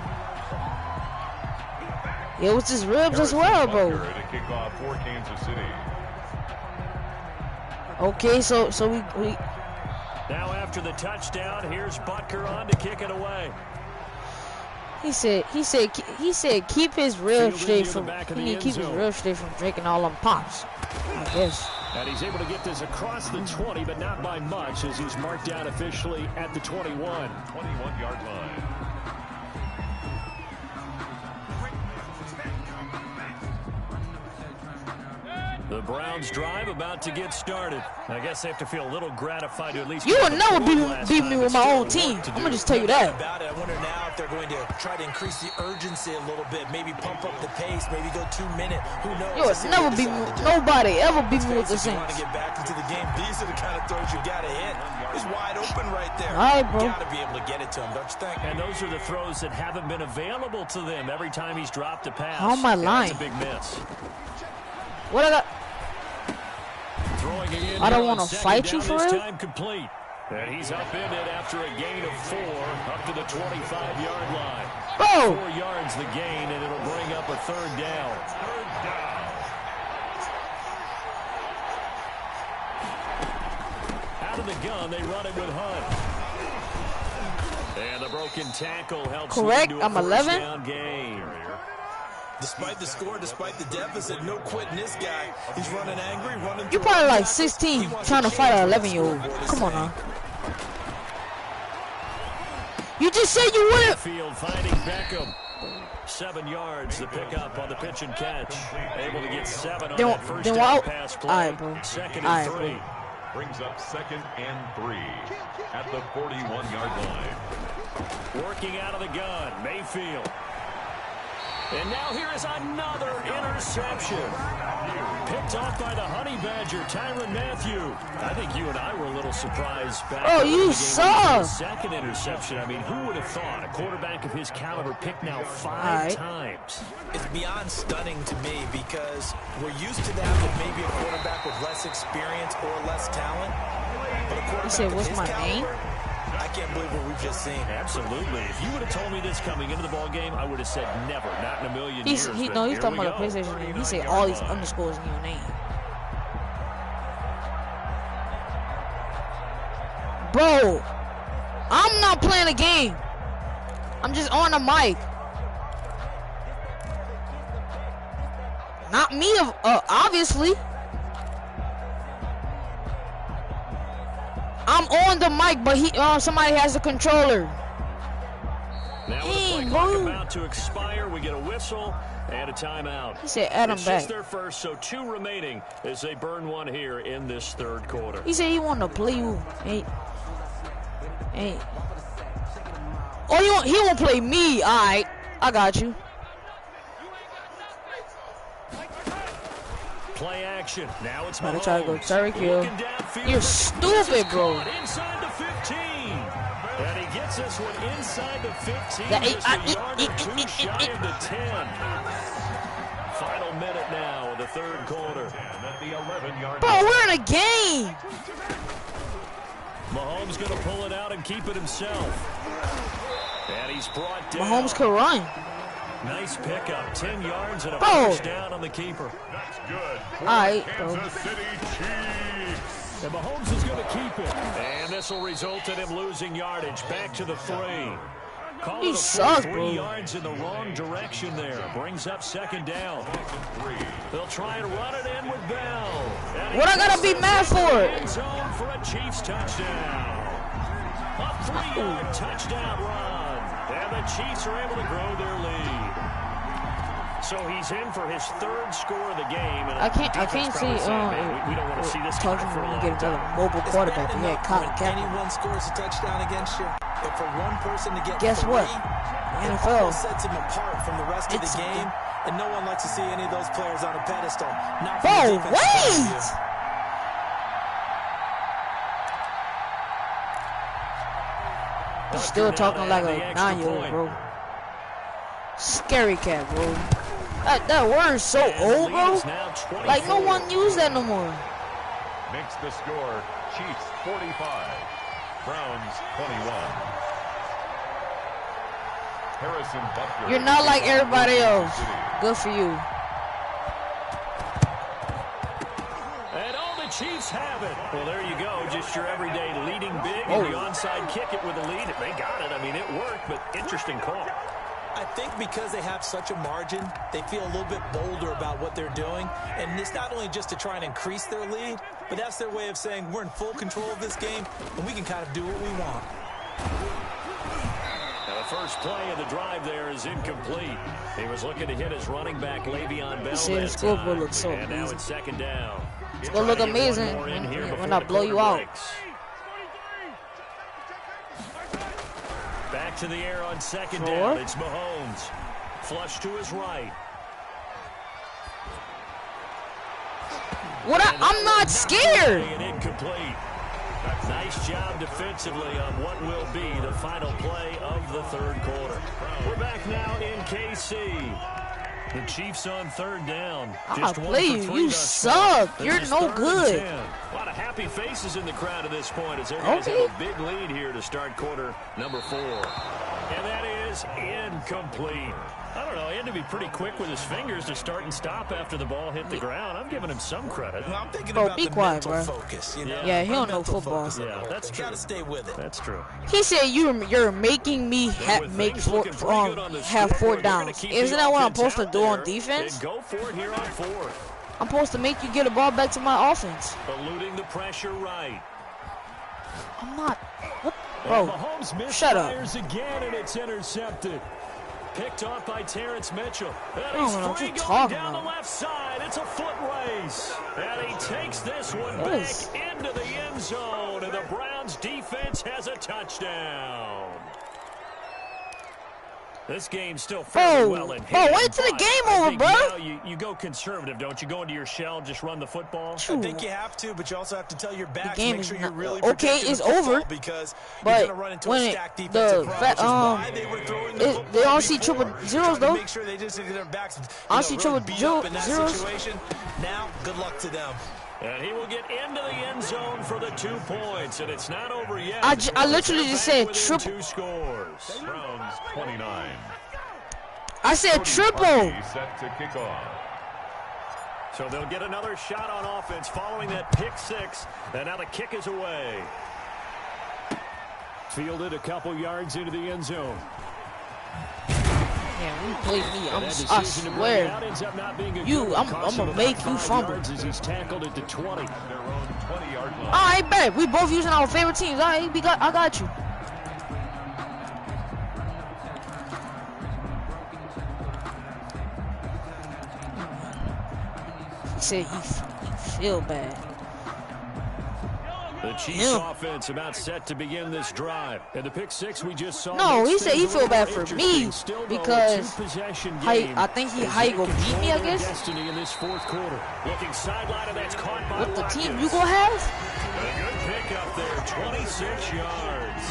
S7: It was his ribs as well, bro.
S3: To kick off for Kansas City.
S7: Okay, so we
S2: Now after the touchdown, here's Butker on to kick it away.
S7: he said keep his ribs straight
S2: Fielded near the
S7: from
S2: back of
S7: he
S2: the
S7: need to keep
S2: end
S7: his
S2: zone.
S7: ribs straight from drinking all them pops. I guess.
S2: And he's able to get this across the 20, but not by much, as he's marked down officially at the 21.
S3: 21-yard line.
S2: The Browns drive about to get started. I guess they have to feel a little gratified to at least.
S7: You
S2: get
S7: will
S2: the
S7: never
S2: point last
S7: beat
S2: time,
S7: me
S2: but
S7: with my
S2: still
S7: own
S2: work
S7: team.
S2: to
S7: I'm
S2: do.
S7: gonna just tell you
S4: No doubt
S7: that.
S4: about it. I wonder now if they're going to try to increase the urgency a little bit, maybe pump up the pace, maybe go 2 minute. Who knows?
S7: You
S4: Let's see
S7: will
S4: what
S7: never
S4: they
S7: beat me.
S4: decide to do.
S7: Nobody ever beat me with the
S4: If you want to
S7: Saints.
S4: get back into the game, these are the kind of throws you got to hit. It's wide open right there.
S7: All right, bro.
S4: You got to be able to get it to him, don't you think?
S2: And those are the throws that haven't been available to them every time he's dropped a pass.
S7: How am I
S2: And
S7: lying?
S2: That's a big miss.
S7: What I got?
S2: Throwing it in
S7: I don't
S2: here on
S7: wanna
S2: second
S7: fight you
S2: down,
S7: for
S2: this
S7: real?
S2: time complete. And he's upended after a gain of 4 up to the 25-yard line.
S7: Bro,
S2: 4 yards the gain, and it'll bring up a 3rd down. Out of the gun, they run it with Hunt. And the broken tackle helps
S7: Correct,
S2: lead to a
S7: I'm
S2: first
S7: 11.
S2: down gain.
S4: Despite the score, despite the deficit, no quitting this guy. He's running angry, running
S7: you
S4: through
S7: probably
S4: all
S7: like
S4: tackles.
S7: 16
S4: He wants
S7: trying to fight an
S4: change
S7: 11-year-old.
S4: what he's
S7: Come on
S4: saying.
S7: now. You just said you wouldn't.
S2: Field finding Beckham. 7 yards, the pickup on the pitch and catch. Able to get 7 on
S7: Then-
S2: that first
S7: then
S2: down
S7: why-
S2: pass play.
S7: All right, bro.
S2: 2nd
S7: All
S2: and
S7: right,
S2: 3.
S3: Brings up 2nd and 3 at the 41-yard line.
S2: Working out of the gun, Mayfield. And now here is another interception. Picked off by the Honey Badger, Tyrann Mathieu. I think you and I were a little surprised back
S7: Oh,
S2: early in
S7: you
S2: the game
S7: saw.
S2: with the second interception. I mean, who would have thought? A quarterback of his caliber picked now 5
S7: right.
S2: times.
S4: It's beyond stunning to me because we're used to that with maybe a quarterback with less experience or less talent. But a quarterback
S7: said,
S4: of
S7: "What's
S4: his
S7: my
S4: caliber,
S7: name?"
S4: I can't believe what we've just seen.
S2: Absolutely. If you would have told me this coming into the ball game, I would have said never, not in a million
S7: He's
S2: years.
S7: he's
S2: but
S7: talking
S2: here
S7: about
S2: we
S7: the
S2: go.
S7: PlayStation name. He said all these underscores in your name. Bro, I'm not playing a game. I'm just on the mic. Not me, obviously. I'm on the mic, but somebody has the controller.
S2: Now with the play
S7: Hey,
S2: clock
S7: bro.
S2: about to expire, we get a whistle and a timeout.
S7: He said add him
S2: It's
S7: back.
S2: just their first, so 2 remaining as they burn 1 here in this 3rd quarter.
S7: He said he want to play you. Hey. Oh, he won't play me. All right, I got you.
S2: Play action. Now it's
S7: Gotta
S2: Mahomes.
S7: try to go Tyreek Hill.
S2: Looking downfield
S7: You're
S2: for-
S7: stupid, bro.
S2: Inside the 15. And he gets this one inside the 15,
S7: Yeah,
S2: just a yard or two shy of the 10. Final minute now of the third quarter.
S3: At the 11-yard
S7: Bro, we're in a game.
S2: Mahomes going to pull it out and keep it himself. And he's brought down.
S7: Mahomes could run.
S2: Nice pickup, 10 yards and a
S7: Bro.
S2: first down on the keeper.
S3: That's good.
S7: All right, bro.
S3: Kansas City Chiefs.
S2: And Mahomes is going to keep it. And this will result in him losing yardage. Back to the 3. Call
S7: You
S2: it a
S7: suck,
S2: 3
S7: bro.
S2: yards in the wrong direction there. Brings up second down. They'll try and run it in with Bell. And
S7: What I gotta be mad for?
S2: End zone for a Chiefs touchdown. A 3-yard touchdown run. And the Chiefs are able to grow their lead. So he's in for his 3rd score of the game. And
S7: I can't see.
S2: we don't want to see this guy
S7: Talking
S2: for a
S7: when
S2: long
S7: you get another
S2: time.
S7: mobile quarterback.
S4: Bad
S7: Yeah,
S4: enough
S7: Colin
S4: when
S7: Kaepernick.
S4: anyone scores a touchdown against you, but for one person to get
S7: Guess
S4: 3,
S7: what?
S4: it
S7: NFL.
S4: almost sets him apart from the rest of
S7: It's
S4: the game, and no one likes to see any of those players on a pedestal. Not from
S7: Bro,
S4: the defense point of
S7: wait!
S4: view.
S7: He's still talking like a 9-year-old, bro. Scary cat, bro. That word's so old, bro. Like, no one uses that no more.
S3: Makes the score Chiefs 45, Browns 21. Harrison Butker.
S7: You're not like everybody else. Good for you.
S2: And all the Chiefs have it. Well, there you go. Just your everyday leading big and the onside kick it with a lead. They got it. I mean, it worked, but interesting call.
S4: I think because they have such a margin, they feel a little bit bolder about what they're doing. And it's not only just to try and increase their lead, but that's their way of saying we're in full control of this game, and we can kind of do what we want.
S2: Now, the first play of the drive there is incomplete. He was looking to hit his running back, Le'Veon Bell.
S7: See, the
S2: that
S7: scoreboard
S2: time.
S7: looks so
S2: And now
S7: amazing.
S2: it's second down.
S7: It's gonna look
S2: Trying to get one
S7: amazing
S2: more in here
S7: when
S2: before
S7: I
S2: the
S7: blow you
S2: quarter
S7: out.
S2: breaks. Back to the air on second down. It's Mahomes. Flush to his right.
S7: What? I'm not scared.
S2: And incomplete. Nice job defensively on what will be the final play of the third quarter. We're back now in KC. The Chiefs on 3rd down. Just one for
S7: please,
S2: 3
S7: you
S2: thus far.
S7: suck.
S2: This
S7: You're
S2: is
S7: no
S2: 3rd and
S7: good.
S2: 10. A lot of happy faces in the crowd at this point as their guys have a big lead here to start quarter number 4. And that is incomplete. I don't know. He had to be pretty quick with his fingers to start and stop after the ball hit the ground. I'm giving him some credit.
S4: Well, I'm thinking
S7: Bro,
S4: about
S7: be
S4: the
S7: quiet,
S4: mental
S7: bro.
S4: focus. You know?
S7: Yeah, he don't know
S4: Mental
S7: football.
S4: focus.
S2: Yeah, that's true.
S4: Got to stay with it.
S2: That's true.
S7: He said you're making me
S2: With
S7: have
S2: things looking pretty good on the
S7: have 4
S2: scoreboard, they're gonna
S7: downs.
S2: keep
S7: Isn't
S2: the
S7: that what I'm
S2: offense
S7: supposed to
S2: out
S7: do on
S2: there
S7: defense?
S2: and go for it here on 4th.
S7: I'm supposed to make you get a ball back to my offense.
S2: Eluding the pressure right.
S7: I'm not. What?
S2: And
S7: Bro,
S2: Mahomes
S7: shut up.
S2: misfires again, and it's intercepted. Picked off by Terrence Mitchell. And
S7: I don't
S2: he's
S7: know what
S2: free
S7: you're
S2: going
S7: talking
S2: down
S7: about.
S2: the left side. It's a foot race. And he takes this one
S7: Yes.
S2: back into the end zone. And the Browns defense has a touchdown. This game's still fairly well in hand.
S7: wait till the
S2: but
S7: game
S2: I
S7: over,
S2: think
S7: bro.
S2: now you go conservative, don't you? Go into your shell, just run the football.
S4: I think you have to, but you also have to tell your back to
S7: game
S4: make
S7: is
S4: sure you're
S7: not-
S4: really
S7: okay,
S4: protecting
S7: it's
S4: the football
S7: over,
S4: because
S7: but
S4: you're going to run into
S7: when
S4: a
S7: it-
S4: stacked
S7: the
S4: defensive front, which is
S7: fa-
S4: why they were throwing the football
S7: they all see
S4: before,
S7: triple zeros,
S4: trying to
S7: though.
S4: make sure they just get their backs,
S7: I see
S4: really
S7: triple
S4: beat up in that
S7: zeros.
S4: situation. Now, good luck to them.
S2: And he will get into the end zone for the 2 points, and it's not over yet.
S7: I literally just said
S2: Within
S7: triple.
S2: 2 scores.
S3: Browns 29.
S7: I said triple.
S3: Set to kick off.
S2: So they'll get another shot on offense following that pick 6, and now the kick is away. Fielded a couple yards into the end zone.
S7: Yeah, you played me.
S2: And that
S7: I
S2: decision to bring it out
S7: swear.
S2: ends up not being a
S7: You,
S2: good one.
S7: I'm
S2: Costs
S7: gonna
S2: him
S7: make
S2: about
S7: you
S2: 5
S7: fumble.
S2: yards as he's tackled at the 20.
S3: Their own 20-yard line.
S7: All right, bet. We both using our favorite teams. All right, I got you. He said he feel bad.
S2: The Chiefs offense about set to begin this drive. And the pick 6 we just saw.
S7: No,
S2: makes
S7: he said he
S2: things a
S7: feel
S2: little
S7: bad
S2: more
S7: for me
S2: interesting. Still, though, a
S7: because
S2: two-possession
S7: how he-
S2: game
S7: I think he-
S2: as
S7: how he
S2: they
S7: gonna beat
S2: control
S7: me, I
S2: their
S7: guess.
S2: destiny in this 4th quarter. Looking sideline, and that's caught by
S7: What the team
S2: Watkins.
S7: you gonna have?
S2: A good pickup there, 26 yards.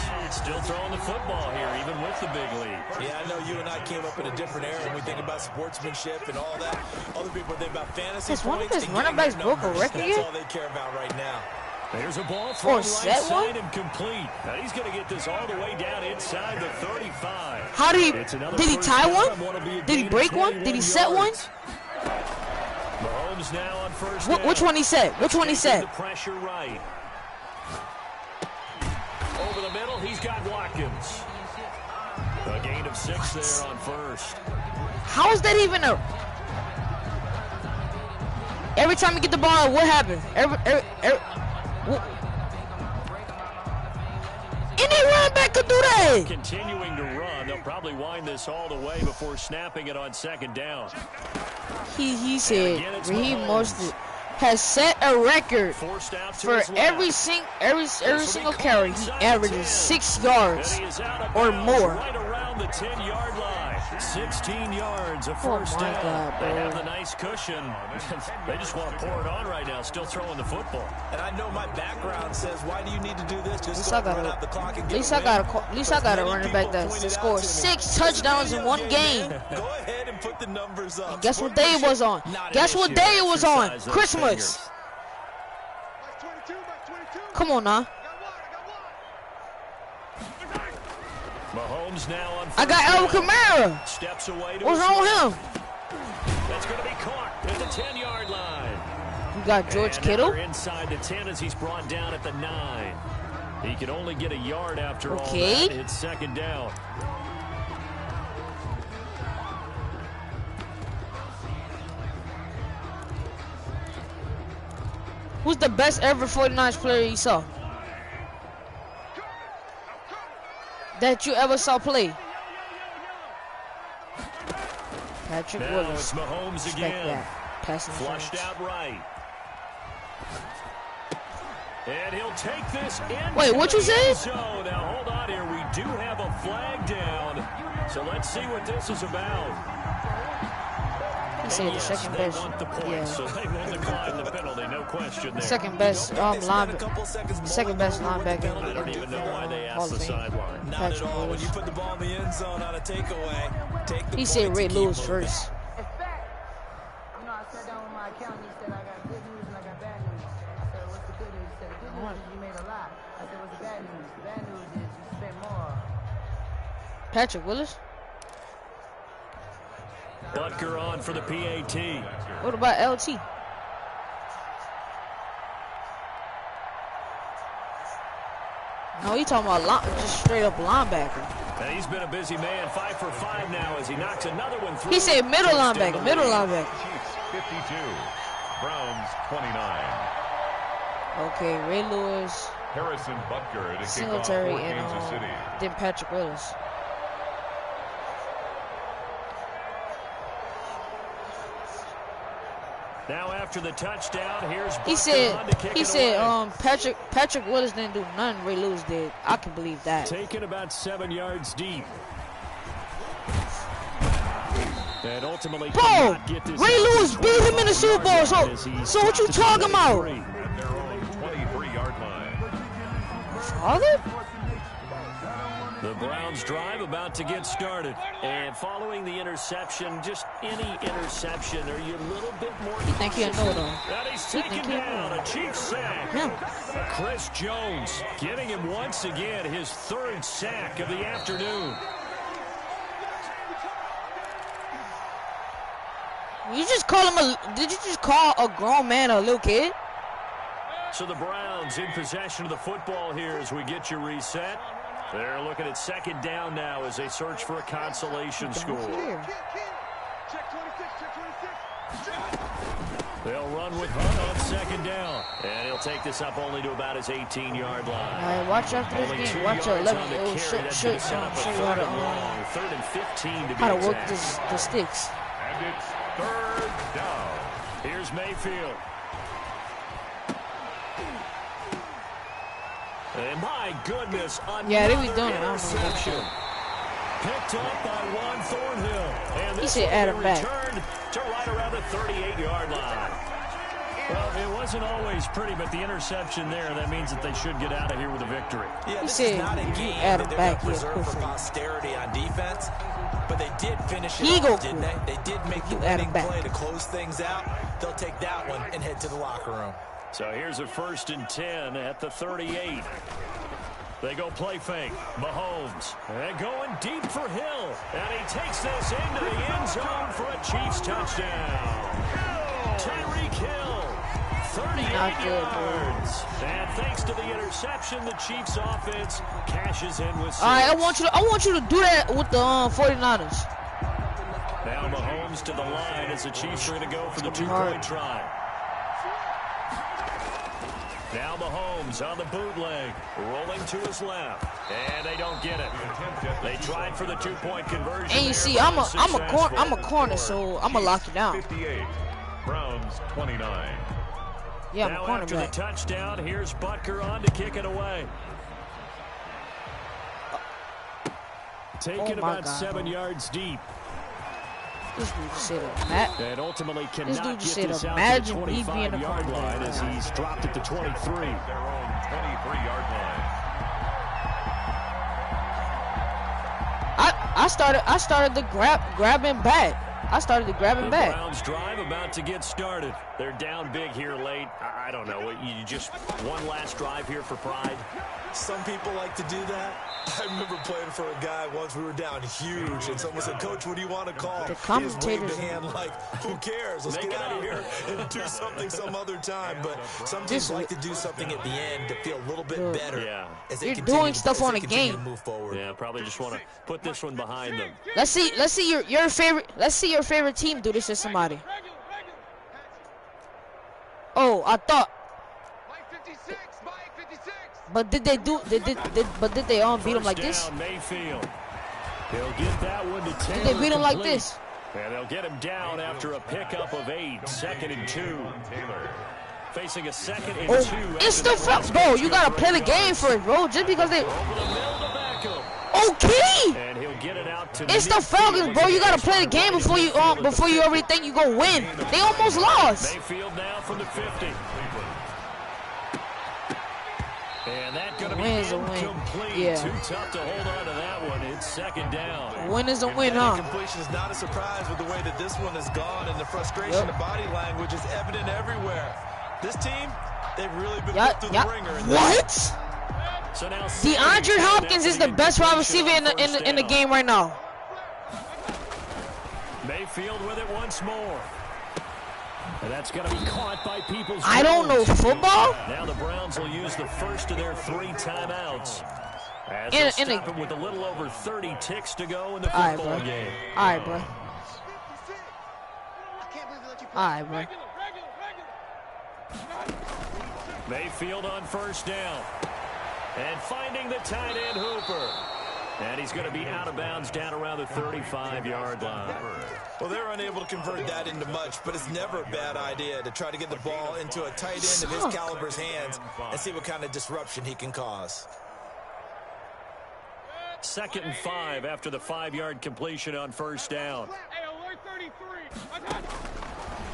S2: still throwing the football here, even with the big lead.
S4: Yeah, I know you and I came up in a different era when we think about sportsmanship and all that. Other people think about fantasy
S7: Has one of
S4: points.
S7: his running backs broke a record
S4: That's
S7: yet?
S4: all they care about right now.
S2: There's a ball thrown right
S7: set one?
S2: side and complete. Now he's going to get this all the way down inside the 35.
S7: How did he tie one? Did he break one? Did he set one?
S2: Mahomes now on first down.
S7: Which one he set? Which one he set?
S2: The pressure right. Over the middle, he's got Watkins. A gain of 6 there on first.
S7: How is that even a... Every time you get the ball, what happens? Any running back could do that.
S2: Continuing to run, they'll probably wind this all the way before snapping it on second down.
S7: He said Raheem Mostert has set a record for every single carry. He averages 6 yards or more.
S2: Right around the 10-yard line. 16 yards, a first down.
S7: God,
S2: they have the nice cushion. They just want to pour it on right now, still throwing the football.
S4: And I know my background says, why do you need to do this? Just
S7: At least I got a running back that scored 6 touchdowns in one game.
S4: Go ahead and put the numbers up.
S7: And guess what day it was on? Guess what day it was on? Christmas. Come on now.
S2: Mahomes now on
S7: I got Alvin Kamara.
S2: Steps away.
S7: What's wrong with him?
S2: That's going to be caught at the 10-yard line.
S7: You got George Kittle.
S2: Inside the 10 as he's brought down at the 9. He can only get a yard after all that. It's second down.
S7: Who's the best ever 49ers player you saw? That you ever saw play? Patrick Willis.
S2: It's Mahomes
S7: Respect
S2: again.
S7: that. Passing
S2: flushed out right. And he'll take this in.
S7: Wait, what you said?
S2: Now hold on here. We do have a flag down. So let's see what this is about.
S7: He said the second best.
S2: Yeah. So they will decline the penalty, no question there.
S7: Second best linebacker. Second best linebacker.
S2: I don't even know why they asked the sideline.
S4: Not at all. When you put the ball in the end zone on a takeaway, take the
S7: he said Ray Lewis first.
S8: I sat down with my accountant. He said I got good news and I got bad news. I said, what's the good news? He said, the good news is you made a lot. I said, what's the bad news? The bad news is you spent more.
S7: Patrick Willis.
S2: Butker on for the PAT.
S7: What about LT? No, he talking about just straight up linebacker.
S2: Now he's been a busy man, 5 for 5 now as he knocks another one through.
S7: He said middle linebacker, middle linebacker.
S3: Chiefs 52, Browns 29.
S7: Okay, Ray Lewis,
S3: Harrison Butker to
S7: Singletary,
S3: kick off for Kansas City.
S7: and then Patrick Willis.
S2: Now after the touchdown, here's Butker
S7: He said
S2: away.
S7: Patrick Willis didn't do nothing Ray Lewis did. I can believe that.
S2: Taken about 7 yards deep. And ultimately
S7: Bro, Ray Lewis beat him in the Super Bowl. So what you talking about?
S3: At their own 23-yard line.
S7: Father?
S2: The Browns drive about to get started. And following the interception, just any interception, are you a little bit more...
S7: You think he'll know though?
S2: And he's taken down, a Chiefs sack. Chris Jones getting him once again his 3rd sack of the afternoon.
S7: You just call him did you just call a grown man a little kid?
S2: So the Browns in possession of the football here as we get you reset. They're looking at second down now as they search for a consolation score. They'll run with Hunt on second down. And he'll take this up only to about his 18-yard line.
S7: All right, watch after this game. Watch your 11. It will show you how to work the sticks.
S3: And it's 3rd down.
S2: Here's Mayfield. And my goodness,
S7: yeah, they be doing it. I don't know
S2: interception. Picked up by Juan Thornhill. And
S7: he said add him back.
S2: Returned to right around the 38-yard line. Well, it wasn't always pretty, but the interception there, that means that they should get out of here with a victory.
S4: Yeah, this is not a game that they're going to preserve for posterity on defense, but they did finish it off, didn't they? They did make the winning play to close things out. They'll take that one and head to the locker room.
S2: So here's a 1st and 10 at the 38. They go play fake. Mahomes. And going deep for Hill. And he takes this into the end zone for a Chiefs touchdown. Tyreek Hill. 38 yards. And thanks to the interception, the Chiefs offense cashes in with 6.
S7: All right, I want you to do that with the 49ers.
S2: Now Mahomes to the line as the Chiefs are going to go for the 2-point try. Now Mahomes on the bootleg, rolling to his left, and they don't get it. They tried for the 2-point conversion.
S7: And you see, I'm a corner, so I'm gonna lock you down.
S3: 58, Browns 29.
S7: Yeah, I'm a
S2: now
S7: cornerback.
S2: After the touchdown, here's Butker on to kick it away. Taken about 7 yards deep.
S7: This dude just said
S2: and ultimately cannot
S7: this dude just
S2: get
S7: said
S2: this out
S7: imagine
S2: to the
S7: me being a
S2: 25-yard line
S7: cornerback.
S2: as he's dropped at the 23.
S3: Their own 23-yard line.
S7: I started the grabbing back. I started to grab him
S2: The
S7: back.
S2: Browns drive about to get started. They're down big here late. I don't know. You just one last drive here for pride.
S4: Some people like to do that. I remember playing for a guy once. We were down huge, and someone said, "Coach, what do you want to call?"
S7: The
S4: He just waved
S7: commentators.
S4: a hand like, "Who cares? Let's get out of here and do something some other time." But some teams like to do something at the end to feel a little bit better.
S2: Yeah.
S4: As they
S7: You're
S4: continue
S7: doing stuff on a
S4: continue to
S7: game.
S4: move forward.
S2: Yeah, probably just want to put this one behind them.
S7: Let's see your favorite. Let's see your favorite team do this to somebody. Oh, I thought. But did they do? Did they beat him like this?
S2: First down, Mayfield. They'll get that one to Taylor.
S7: Did they beat him like
S2: complete.
S7: this?
S2: And they'll get him down after a pickup of 8. 2nd and 2. Facing a 2nd and 2.
S7: It's the fuck, bro. You gotta play the game first, bro. Just because they.
S2: Over the middle to Beckham.
S7: Okay.
S2: And he'll get it out to
S7: It's the Falcons, bro. You gotta play the game before you already think you gonna win. They almost lost.
S2: Mayfield now from the 50. And that going to be
S7: Win is a win.
S2: incomplete.
S7: Yeah.
S2: Too tough to hold on to that one. It's 2nd down.
S7: A win is a win, huh?
S4: Completion is not a surprise with the way that this one has gone, and the frustration of body language is evident everywhere. This team, they've really been put through the ringer.
S7: What?
S2: So now
S7: DeAndre Hopkins is the best wide receiver in the game right now.
S2: Mayfield with it once more. And that's going to be caught by Peoples.
S7: I don't know football.
S2: Now the Browns will use the first of their 3 timeouts. As
S7: In
S2: they'll
S7: a-
S2: stop it with a little over 30 ticks to go in the football game.
S7: All right, bro. All right, bro.
S2: Mayfield on 1st down. And finding the tight end Hooper. And he's going to be out of bounds down around the 35-yard line.
S4: Well, they're unable to convert that into much, but it's never a bad idea to try to get the ball into a tight end of his caliber's hands and see what kind of disruption he can cause.
S2: 2nd and 5 after the 5-yard completion on 1st down.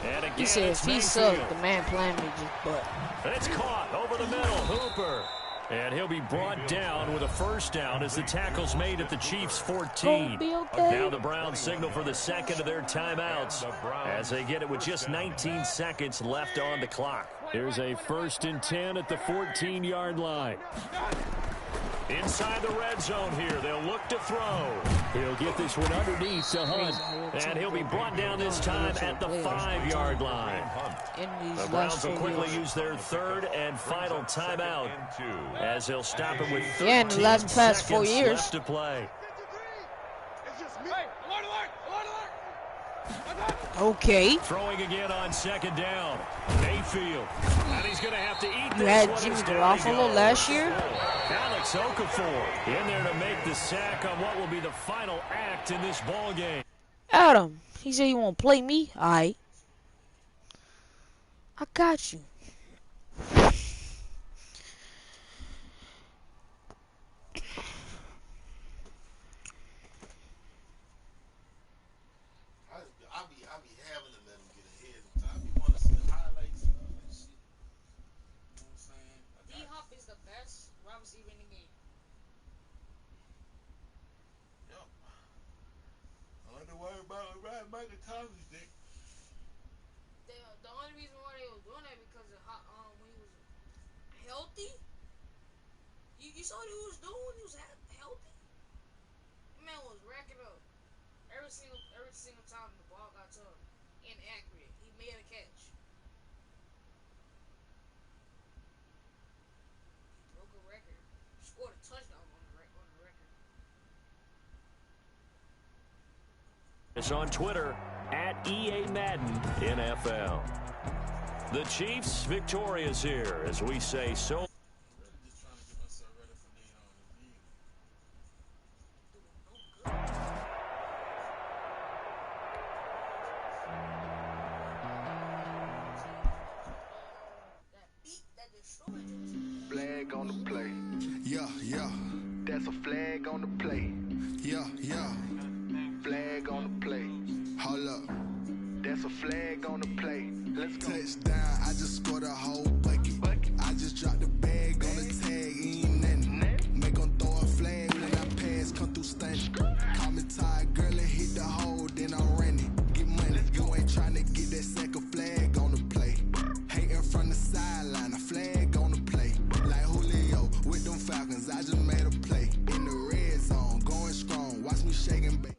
S2: And again,
S7: He said if he sucked, the man playing me just butt.
S2: It's caught over the middle. Hooper. And he'll be brought down with a 1st down as the tackle's made at the Chiefs' 14.
S7: Be okay.
S2: Now the Browns signal for the 2nd of their timeouts as they get it with just 19 seconds left on the clock. Here's a 1st and 10 at the 14-yard line. Inside the red zone here. They'll look to throw. He'll get this one underneath to Hunt. And he'll be brought down this time at the 5-yard line. The Browns will quickly use their 3rd and final timeout as they'll stop it with 13
S7: Yeah, in the last past 4
S2: seconds
S7: years.
S2: left to play.
S7: Okay.
S2: Throwing again on 2nd down. Mayfield. And he's going to have to eat this
S7: You had
S2: one.
S7: Jimmy
S2: It's down he
S7: Garoppolo
S2: goes.
S7: last year.
S2: Alex Okafor in there to make the sack on what will be the final act in this ball game.
S7: Adam, he said he won't play me. All right. I got you.
S5: I be having to let him get ahead. I be want to see the highlights.
S9: Michael Thomas did.
S10: The only reason why they was doing that because of how, when he was healthy. You saw what he was doing when he was healthy? The man was racking up. Every single time the ball got to him, inaccurate. He made a catch. He broke a record. Scored a touchdown on the record.
S2: It's on Twitter at EA Madden NFL. The Chiefs victorious here as we say so.
S1: Flag on the play. Yeah, yeah. That's a flag on the play. Yeah, yeah. Flag on the play. Hold up. That's a flag on the play. Let's go. Touchdown. I just scored a whole bucket. I just dropped the bag on the tag. Ain't nothing. Make them throw a flag when I pass. Come through stunning. Call me tired, girl, and hit the hole. Then I'm running. Get money. You ain't trying to get that second flag on the play. Hating from the sideline. A flag on the play. Like Julio with them Falcons. I just made a play. In the red zone. Going strong. Watch me shaking back.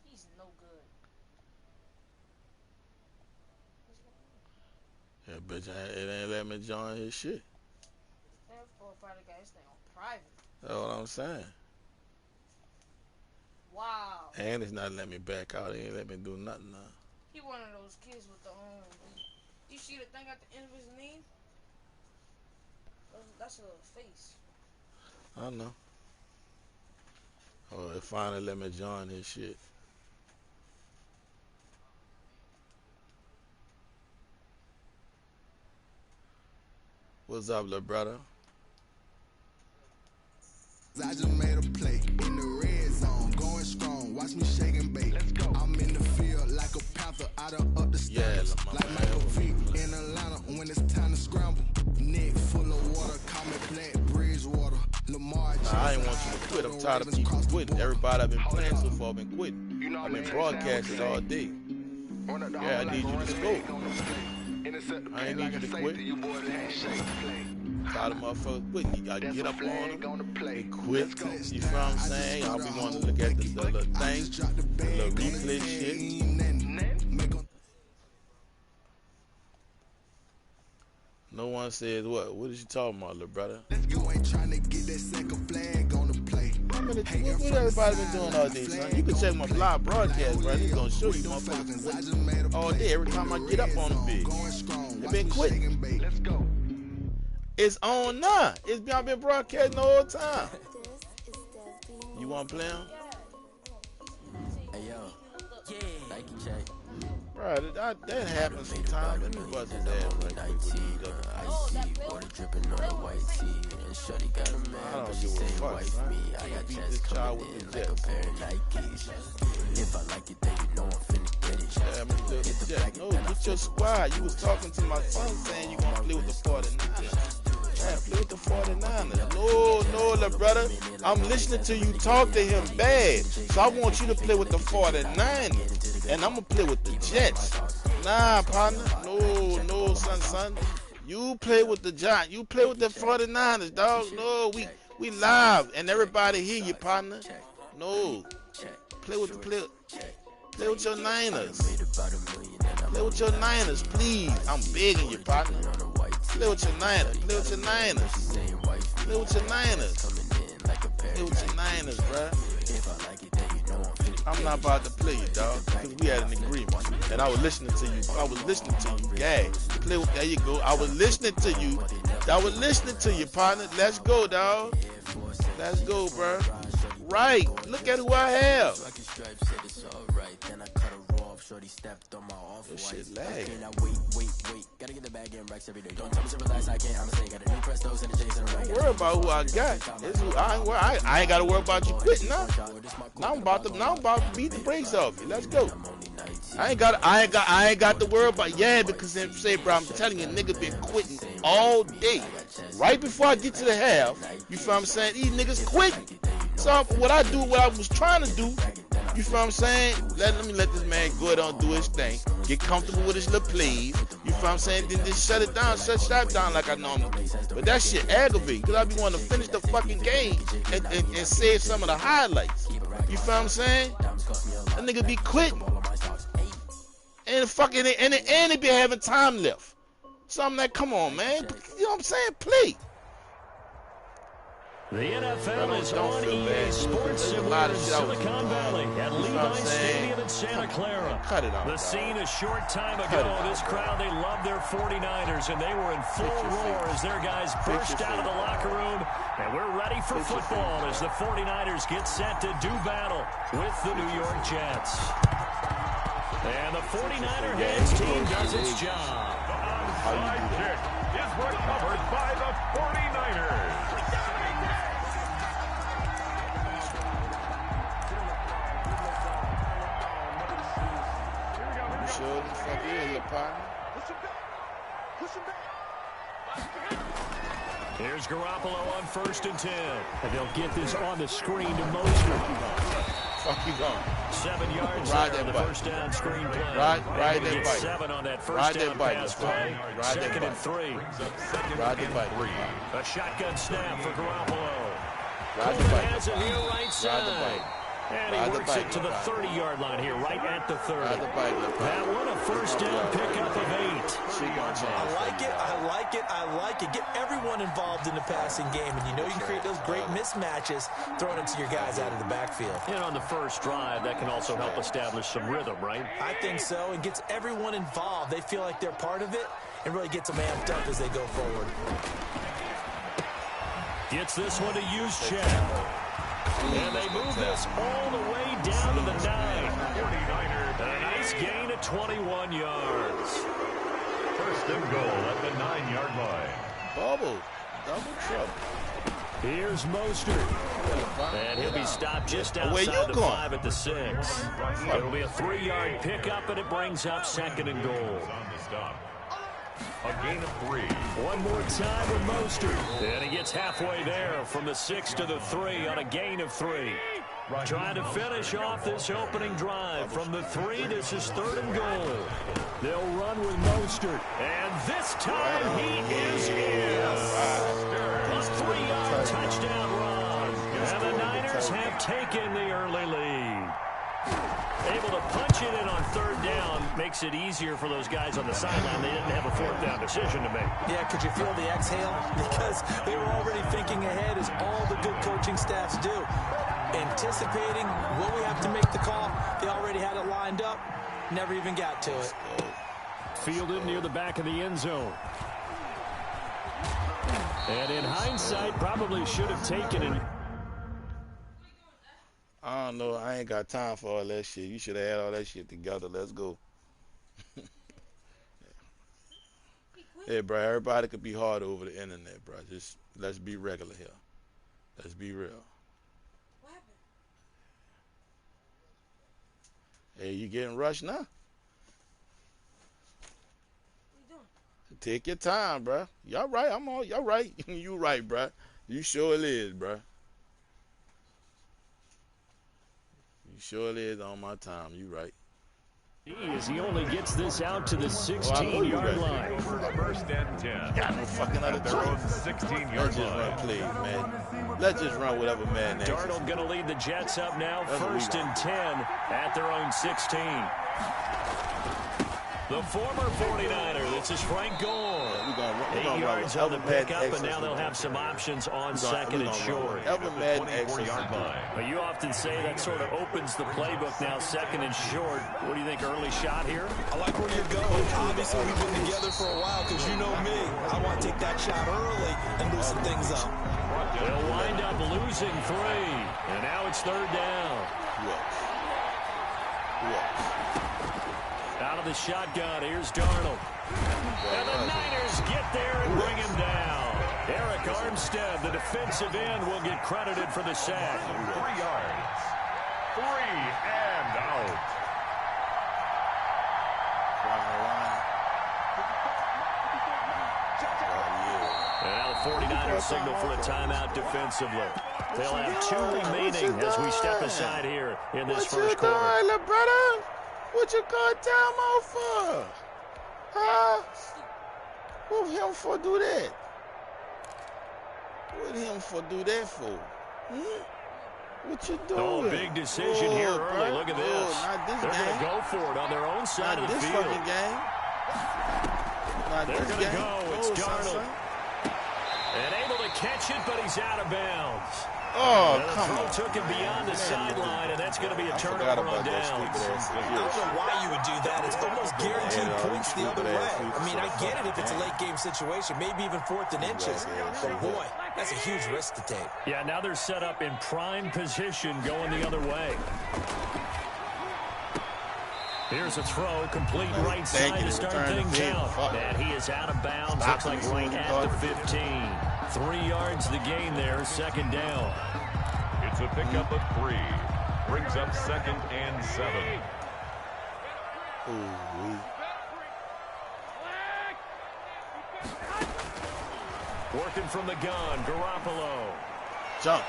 S10: He's no good.
S9: Yeah, bitch, it ain't let me join his shit.
S10: That poor probably got his thing on private.
S9: That's what I'm saying.
S10: Wow.
S9: And it's not letting me back out. It ain't let me do nothing now.
S10: He one of those kids with the you see the thing at the end of his name? That's a face.
S9: I know. Oh, it finally let me join his shit. What's up, little brother?
S1: I just made a play in the red zone, going strong. Watch me shake and bake. Let's go. I'm in the field like a panther, out of up the stairs.
S9: Yeah,
S1: like Michael Vick in Atlanta when it's time to scramble. Neck full of water, call me Black Bridgewater. Lamar.
S9: I ain't want you to quit. I'm tired of people quitting. Everybody I've been playing so far been quitting. I've been broadcasting all day. Yeah, I need you to score. I ain't need you to quit. Tired of motherfuckers quitting. You gotta get up on them and quit. You feel what I'm saying? I'll be wanting to look at the little thing, the little replay shit. No one says what? What is you talking about, little brother?
S1: You ain't trying to get that second flag on the play.
S9: What everybody been doing all day, son? You can check my live broadcast, bro. It's gonna show you motherfuckers all day. Every time I get up on the big, they been quitting.
S1: Let's go.
S9: It's on now. I've been broadcasting the whole time. You want to play him?
S11: Hey, yo. Thank you, Jay.
S9: Bro, that happens sometimes. Let me bust his ass right quick with these
S11: Icy water dripping on the white tee. And Shorty got a man, but she say wife me. I got chance coming in like a pair of Nikes. If I like it, then you know I'm finna get it.
S9: Yeah, I'm gonna do the jet. No, get your squad. You was talking to my son saying you gonna play with the 49ers. Man, play with the 49ers. No, little brother. I'm listening to you talk to him bad. So I want you to play with the 49ers. And I'm gonna play with the Jets. Nah, partner. No, son. You play with the Giants. You play with the 49ers, dog. No, we live and everybody hear you, partner. No. Play with your Niners. Play with your Niners, please. I'm begging you, partner. Play with your Niners. Play with your Niners. Play with your Niners. Play with your Niners, bruh. I'm not about to play you, dog, because we had an agreement. And I was listening to you. Yeah. There you go. I was listening to you, partner. Let's go, dog. Let's go, bro. Right. Look at who I have.
S11: off. Shorty stepped on my off
S9: This
S11: white.
S9: shit lagging.
S11: Wait. Gotta get the bag in racks every day. Don't tell me to relax, I can't. I'ma say, got a new Prestos and the J's and the right.
S9: Don't worry about who I got. I ain't got to worry about you quitting now. Now I'm about to beat the brakes off you. Let's go. I ain't got to worry about because then say, bro, I'm telling you, nigga been quitting all day. Right before I get to the half, you feel what I'm saying? These niggas quitting. So what I was trying to do, you feel what I'm saying? Let me let this man go ahead and do his thing. Get comfortable with his little plays. You feel what I'm saying? Then just shut it down, shut down like I normally do. But that shit aggravating, because I be wanting to finish the fucking game and save some of the highlights. You feel what I'm saying? That nigga be quitting. And fucking and they be having time left. So I'm like, come on, man. You know what I'm saying? Play.
S2: The NFL is on EA Sports Simulator in Silicon Valley at Levi Stadium in Santa Clara. The scene a short time ago, this crowd, they love their 49ers, and they were in full roar as their guys burst out of the locker room. And we're ready for football as the 49ers get set to do battle with the New York Jets. And the 49er heads team does its job.
S3: The onside kick is recovered by the 49ers.
S9: Sure the fuck is, little partner.
S5: Push him back.
S2: Here's Garoppolo on 1st and 10. And they'll get this on the screen to Mostert.
S9: Fuck you going.
S2: 7 yards
S9: Ride
S2: there on the
S9: bike.
S2: first down screen play.
S9: Ride that bike.
S2: 7 on that first
S9: Ride
S2: down
S9: that bike.
S2: pass play.
S9: Ride that
S2: 2nd and
S9: bike.
S2: 3.
S9: Ride the bike.
S2: A shotgun snap for Garoppolo.
S9: Ride the
S2: Coleman
S9: bike.
S2: has it here right
S9: Ride the
S2: side.
S9: bike.
S2: And
S9: Ride
S2: he
S9: the
S2: works
S9: bike.
S2: it to the 30-yard line here, right at the 30.
S9: Ride the bike, little partner.
S2: That one a first down pickup of 8.
S4: I like it. Get everyone involved in the passing game, and you know you can create those great mismatches throwing it to your guys out of the backfield.
S2: And on the first drive, that can also help establish some rhythm, right?
S4: I think so. It gets everyone involved. They feel like they're part of it and really gets them amped up as they go forward.
S2: Gets this one to Juszczyk. And they move this all the way down to the 9.
S3: 49ers.
S2: A nice gain of 21 yards.
S3: First and goal at the 9-yard line.
S9: Double trouble.
S2: Here's Mostert. And he'll be stopped just outside the 5 at the 6. It'll be a 3-yard pickup, and it brings up 2nd and goal.
S3: On the stop. A gain of 3.
S2: One more time with Mostert. And he gets halfway there from the 6 to the 3 on a gain of 3. Trying to finish off this opening drive. From the 3, this is 3rd and goal. They'll run with Mostert. And this time he is in. A 3-yard touchdown run. And the Niners have taken the early lead. Able to punch it in on 3rd down makes it easier for those guys on the sideline. They didn't have a 4th down decision to make.
S4: Yeah, could you feel the exhale? Because they were already thinking ahead, as all the good coaching staffs do. Anticipating, will we have to make the call? They already had it lined up, never even got to it.
S2: Fielded near the back of the end zone. And in hindsight, probably should have taken it.
S9: I don't know. I ain't got time for all that shit. You should have had all that shit together. Let's go. Hey, bro, everybody could be hard over the internet, bro. Just let's be regular here. Let's be real.
S10: What happened?
S9: Hey, you getting rushed now?
S10: What you doing?
S9: Take your time, bro. Y'all right. Y'all right. You right, bro. You sure is, bro. You sure is on my time. You right.
S2: As he only gets this out to the 16-yard line.
S3: Over 1st and 10.
S9: Got no fucking other
S3: Their own 16-yard
S9: Let's just
S3: line.
S9: run, please, man. Let's just run whatever man next.
S2: Darnold going to lead the Jets up now, 1st and 10 at their own 16. The former 49er, this is Frank Gore. 8 yards on the pickup, and now they'll have some options on 2nd and short.
S3: Yard line.
S2: But you often say that sort of opens the playbook now, 2nd and short. What do you think, early shot here?
S4: I like where you're going. Obviously, we've been together for a while, because you know me. I want to take that shot early and loosen things up.
S2: They'll wind up losing 3, and now it's 3rd down.
S9: Who else?
S2: Out of the shotgun, here's Darnold. And the Niners get there and bring him down. Eric Armstead, the defensive end, will get credited for the sack.
S3: 3 yards. 3 and out.
S2: And now the 49ers signal for a timeout defensively. They'll have 2 remaining as we step aside here in this first quarter.
S9: What you doing, little brother? What you call timeout for? Huh? What him for do that? What him for do that for? What you doing?
S2: Oh, big decision here early. Look at this.
S9: Not this
S2: They're
S9: game.
S2: going to go for it on their own side of the field.
S9: Not this fucking game. Not
S2: They're going to go. It's Darnold.
S9: Son.
S2: And able to catch it, but he's out of bounds.
S9: Oh,
S2: and
S9: come
S2: the throw
S9: on.
S2: took him beyond the sideline, and that's going to be a turnover on downs.
S4: I don't know why you would do that. It's almost guaranteed points the other way. I mean, I get it if it's a late game situation, maybe even 4th and inches. But boy, that's a huge risk to take.
S2: Yeah, now they're set up in prime position going the other way. Here's a throw, complete right side to start things out. And he is out of bounds. Looks like right at the 15. 3 yards the gain there, second down.
S3: It's a pickup of 3. Brings up 2nd and 7.
S2: Working from the gun, Garoppolo.
S9: Jump.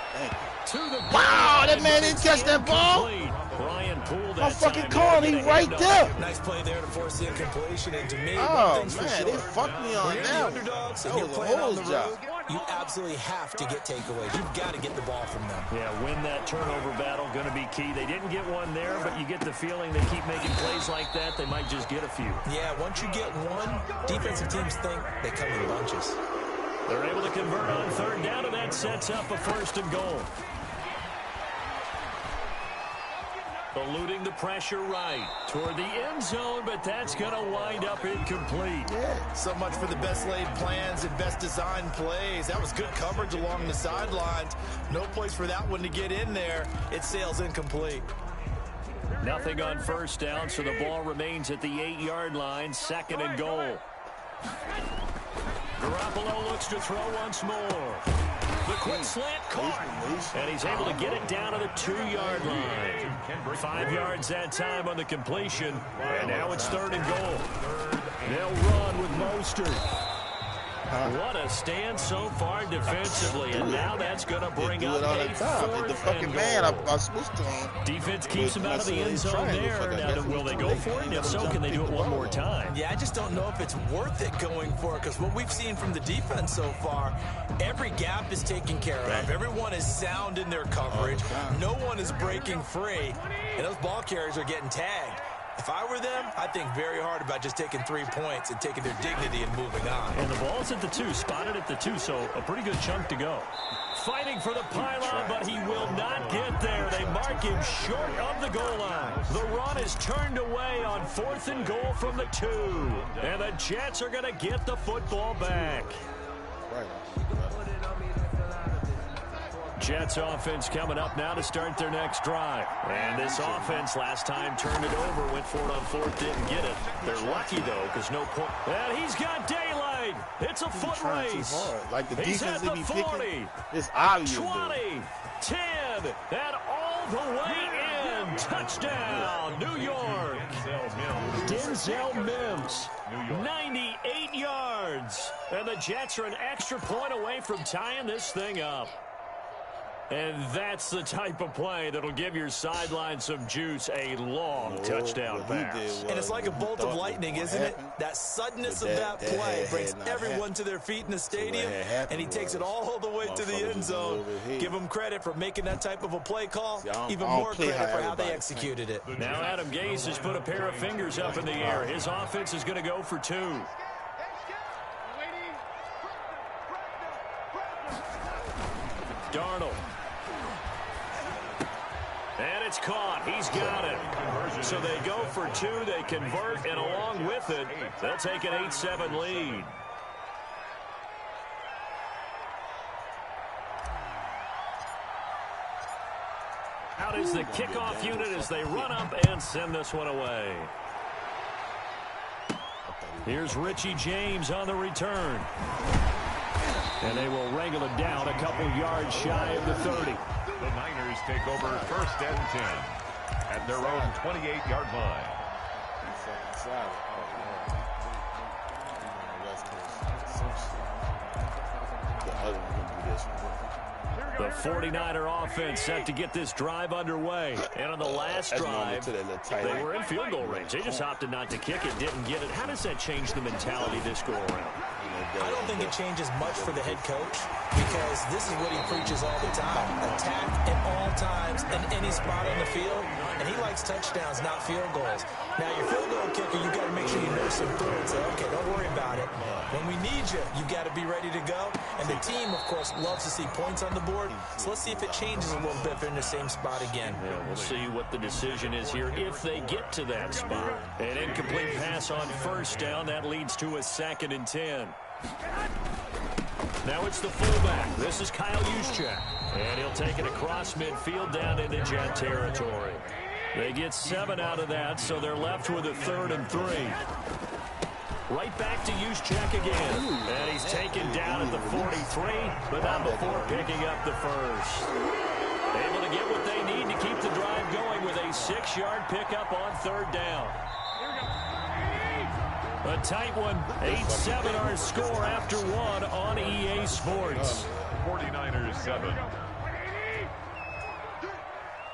S2: Wow,
S9: that man didn't catch that ball.
S2: Brian pulled that.
S9: I'm fucking calling him right there.
S4: Nice play there to force the incompletion. And to me,
S9: oh,
S4: one thing's
S9: man,
S4: for
S9: they
S4: sure.
S9: fucked me on
S4: When you're
S9: that.
S4: the underdogs and
S9: That
S4: you're
S9: was a
S4: playing on the
S9: hose
S4: road,
S9: job.
S4: you absolutely have to get takeaways. You've got to get the ball from them.
S2: Yeah, win that turnover battle, going to be key. They didn't get one there, but you get the feeling they keep making plays like that, they might just get a few.
S4: Yeah, once you get one, defensive teams think they come in bunches.
S2: They're able to convert on 3rd down, and that sets up a 1st and goal. Eluding the pressure right toward the end zone, but that's going to wind up incomplete.
S4: Yeah, so much for the best laid plans and best designed plays. That was good coverage along the sidelines. No place for that one to get in there. It sails incomplete.
S2: Nothing on 1st down, so the ball remains at the 8-yard line, 2nd and goal. Garoppolo looks to throw once more. The quick slant caught, and he's able to get it down to the 2-yard line. 5 yards that time on the completion, and now it's 3rd and goal. They'll run with Mostert. What a stand so far defensively, and now that's going to bring up a 4th and goal. Defense keeps him out of the end zone there. Now, will they go for it? If so, can they do it one more time?
S4: Yeah, I just don't know if it's worth it going for it, because what we've seen from the defense so far, every gap is taken care of. Everyone is sound in their coverage. No one is breaking free, and those ball carriers are getting tagged. If I were them, I'd think very hard about just taking 3 points and taking their dignity and moving on.
S2: And the ball's at the 2, spotted at the 2, so a pretty good chunk to go. Fighting for the pylon, but he will not get there. They mark him short of the goal line. The run is turned away on 4th and goal from the 2. And the Jets are going to get the football back. Jets offense coming up now to start their next drive. And this offense last time turned it over, went for it on 4th, didn't get it. They're lucky, though, because no point. And he's got daylight. It's a foot race.
S9: Like the
S2: He's
S9: defense
S2: at
S9: they
S2: the
S9: be
S2: 40,
S9: picking, it's obvious.
S2: 20, 10, and all the way in. Touchdown, New York. Denzel Mims, 98 yards. And the Jets are an extra point away from tying this thing up. And that's the type of play that'll give your sideline some juice, a long touchdown pass.
S4: And it's like a bolt of lightning, isn't it? That suddenness of that play brings everyone to their feet in the stadium, and he takes it all the way to the end zone. Give him credit for making that type of a play call, even more credit for how they executed it.
S2: Now Adam Gase has put a pair of fingers up in the air. His offense is going to go for 2. Darnold. And it's caught. He's got it. So they go for 2. They convert, and along with it, they'll take an 8-7 lead. Out is the kickoff unit as they run up and send this one away. Here's Richie James on the return. And they will wrangle it down a couple yards shy of the 30.
S3: The Niners take over 1st and 10 at their own 28-yard line.
S2: The 49er offense set to get this drive underway. And on the last drive, they were in field goal range. They just opted not to kick it, didn't get it. How does that change the mentality this go around?
S4: I don't think it changes much for the head coach because this is what he preaches all the time. Attack at all times in any spot on the field, and he likes touchdowns, not field goals. Now, your field goal kicker, you got to make sure you nurse him through and say, okay, don't worry about it. When we need you, you got to be ready to go. And the team, of course, loves to see points on the board. So let's see if it changes a little bit if they're in the same spot again.
S2: Yeah, we'll see what the decision is here if they get to that spot. An incomplete pass on 1st down. That leads to a 2nd and 10. Now it's the fullback. This is Kyle Juszczyk. And he'll take it across midfield down into Jet territory. They get 7 out of that, so they're left with a 3rd and 3. Right back to Juszczyk again. And he's taken down at the 43, but not before picking up the 1st. Able to get what they need to keep the drive going with a 6-yard pickup on 3rd down. A tight one. 8-7 our score after 1 on EA Sports.
S3: 49ers 7.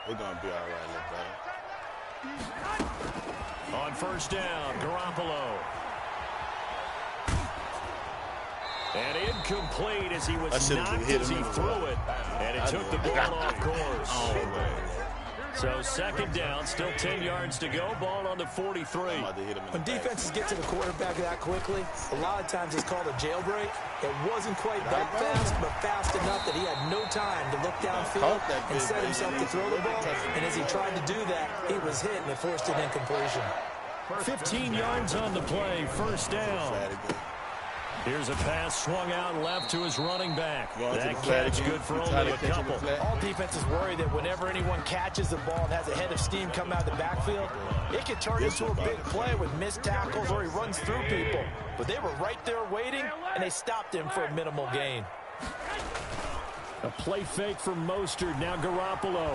S9: They're going to be all right, look better.
S2: On 1st down, Garoppolo. And incomplete as he was knocked as he threw it. And it took the ball off course. So 2nd down, still 10 yards to go. Ball on the 43.
S4: When defenses get to the quarterback that quickly, a lot of times it's called a jailbreak. It wasn't quite that fast, but fast enough that he had no time to look downfield and set himself to throw the ball. And as he tried to do that, he was hit and it forced an incompletion.
S2: 15 yards on the play, 1st down. Here's a pass swung out left to his running back. That catch good for only a couple.
S4: All defenses worry that whenever anyone catches the ball and has a head of steam come out of the backfield, it can turn into a big play with missed tackles or he runs through people. But they were right there waiting, and they stopped him for a minimal gain.
S2: A play fake from Mostert, now Garoppolo.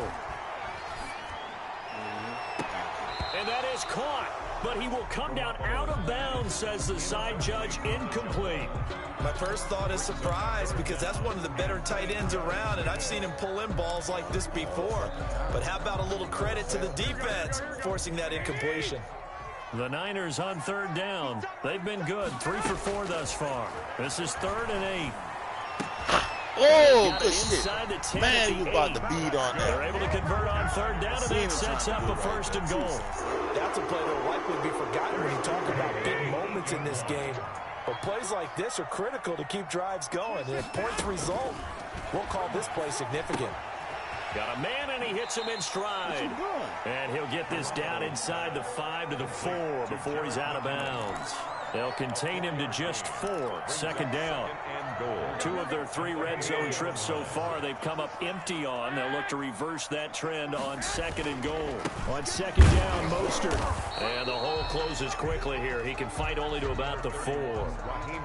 S2: And that is caught. But he will come down out of bounds, says the side judge, incomplete.
S4: My first thought is surprise because that's one of the better tight ends around, and I've seen him pull in balls like this before. But how about a little credit to the defense forcing that incompletion?
S2: The Niners on 3rd down. They've been good, 3 for 4 thus far. This is 3rd and 8.
S9: Oh, good shit. Man, you about to beat on that.
S2: They're able to convert on 3rd down, and that sets up a 1st and goal.
S4: That's a play that will likely be forgotten when you talk about big moments in this game. But plays like this are critical to keep drives going. And if points result, we'll call this play significant.
S2: Got a man, and he hits him in stride. And he'll get this down inside the 5 to the 4 before he's out of bounds. They'll contain him to just 4. 2nd down. 2 of their 3 red zone trips so far they've come up empty on. They'll look to reverse that trend on 2nd and goal. On 2nd down, Mostert. And the hole closes quickly here. He can fight only to about the 4.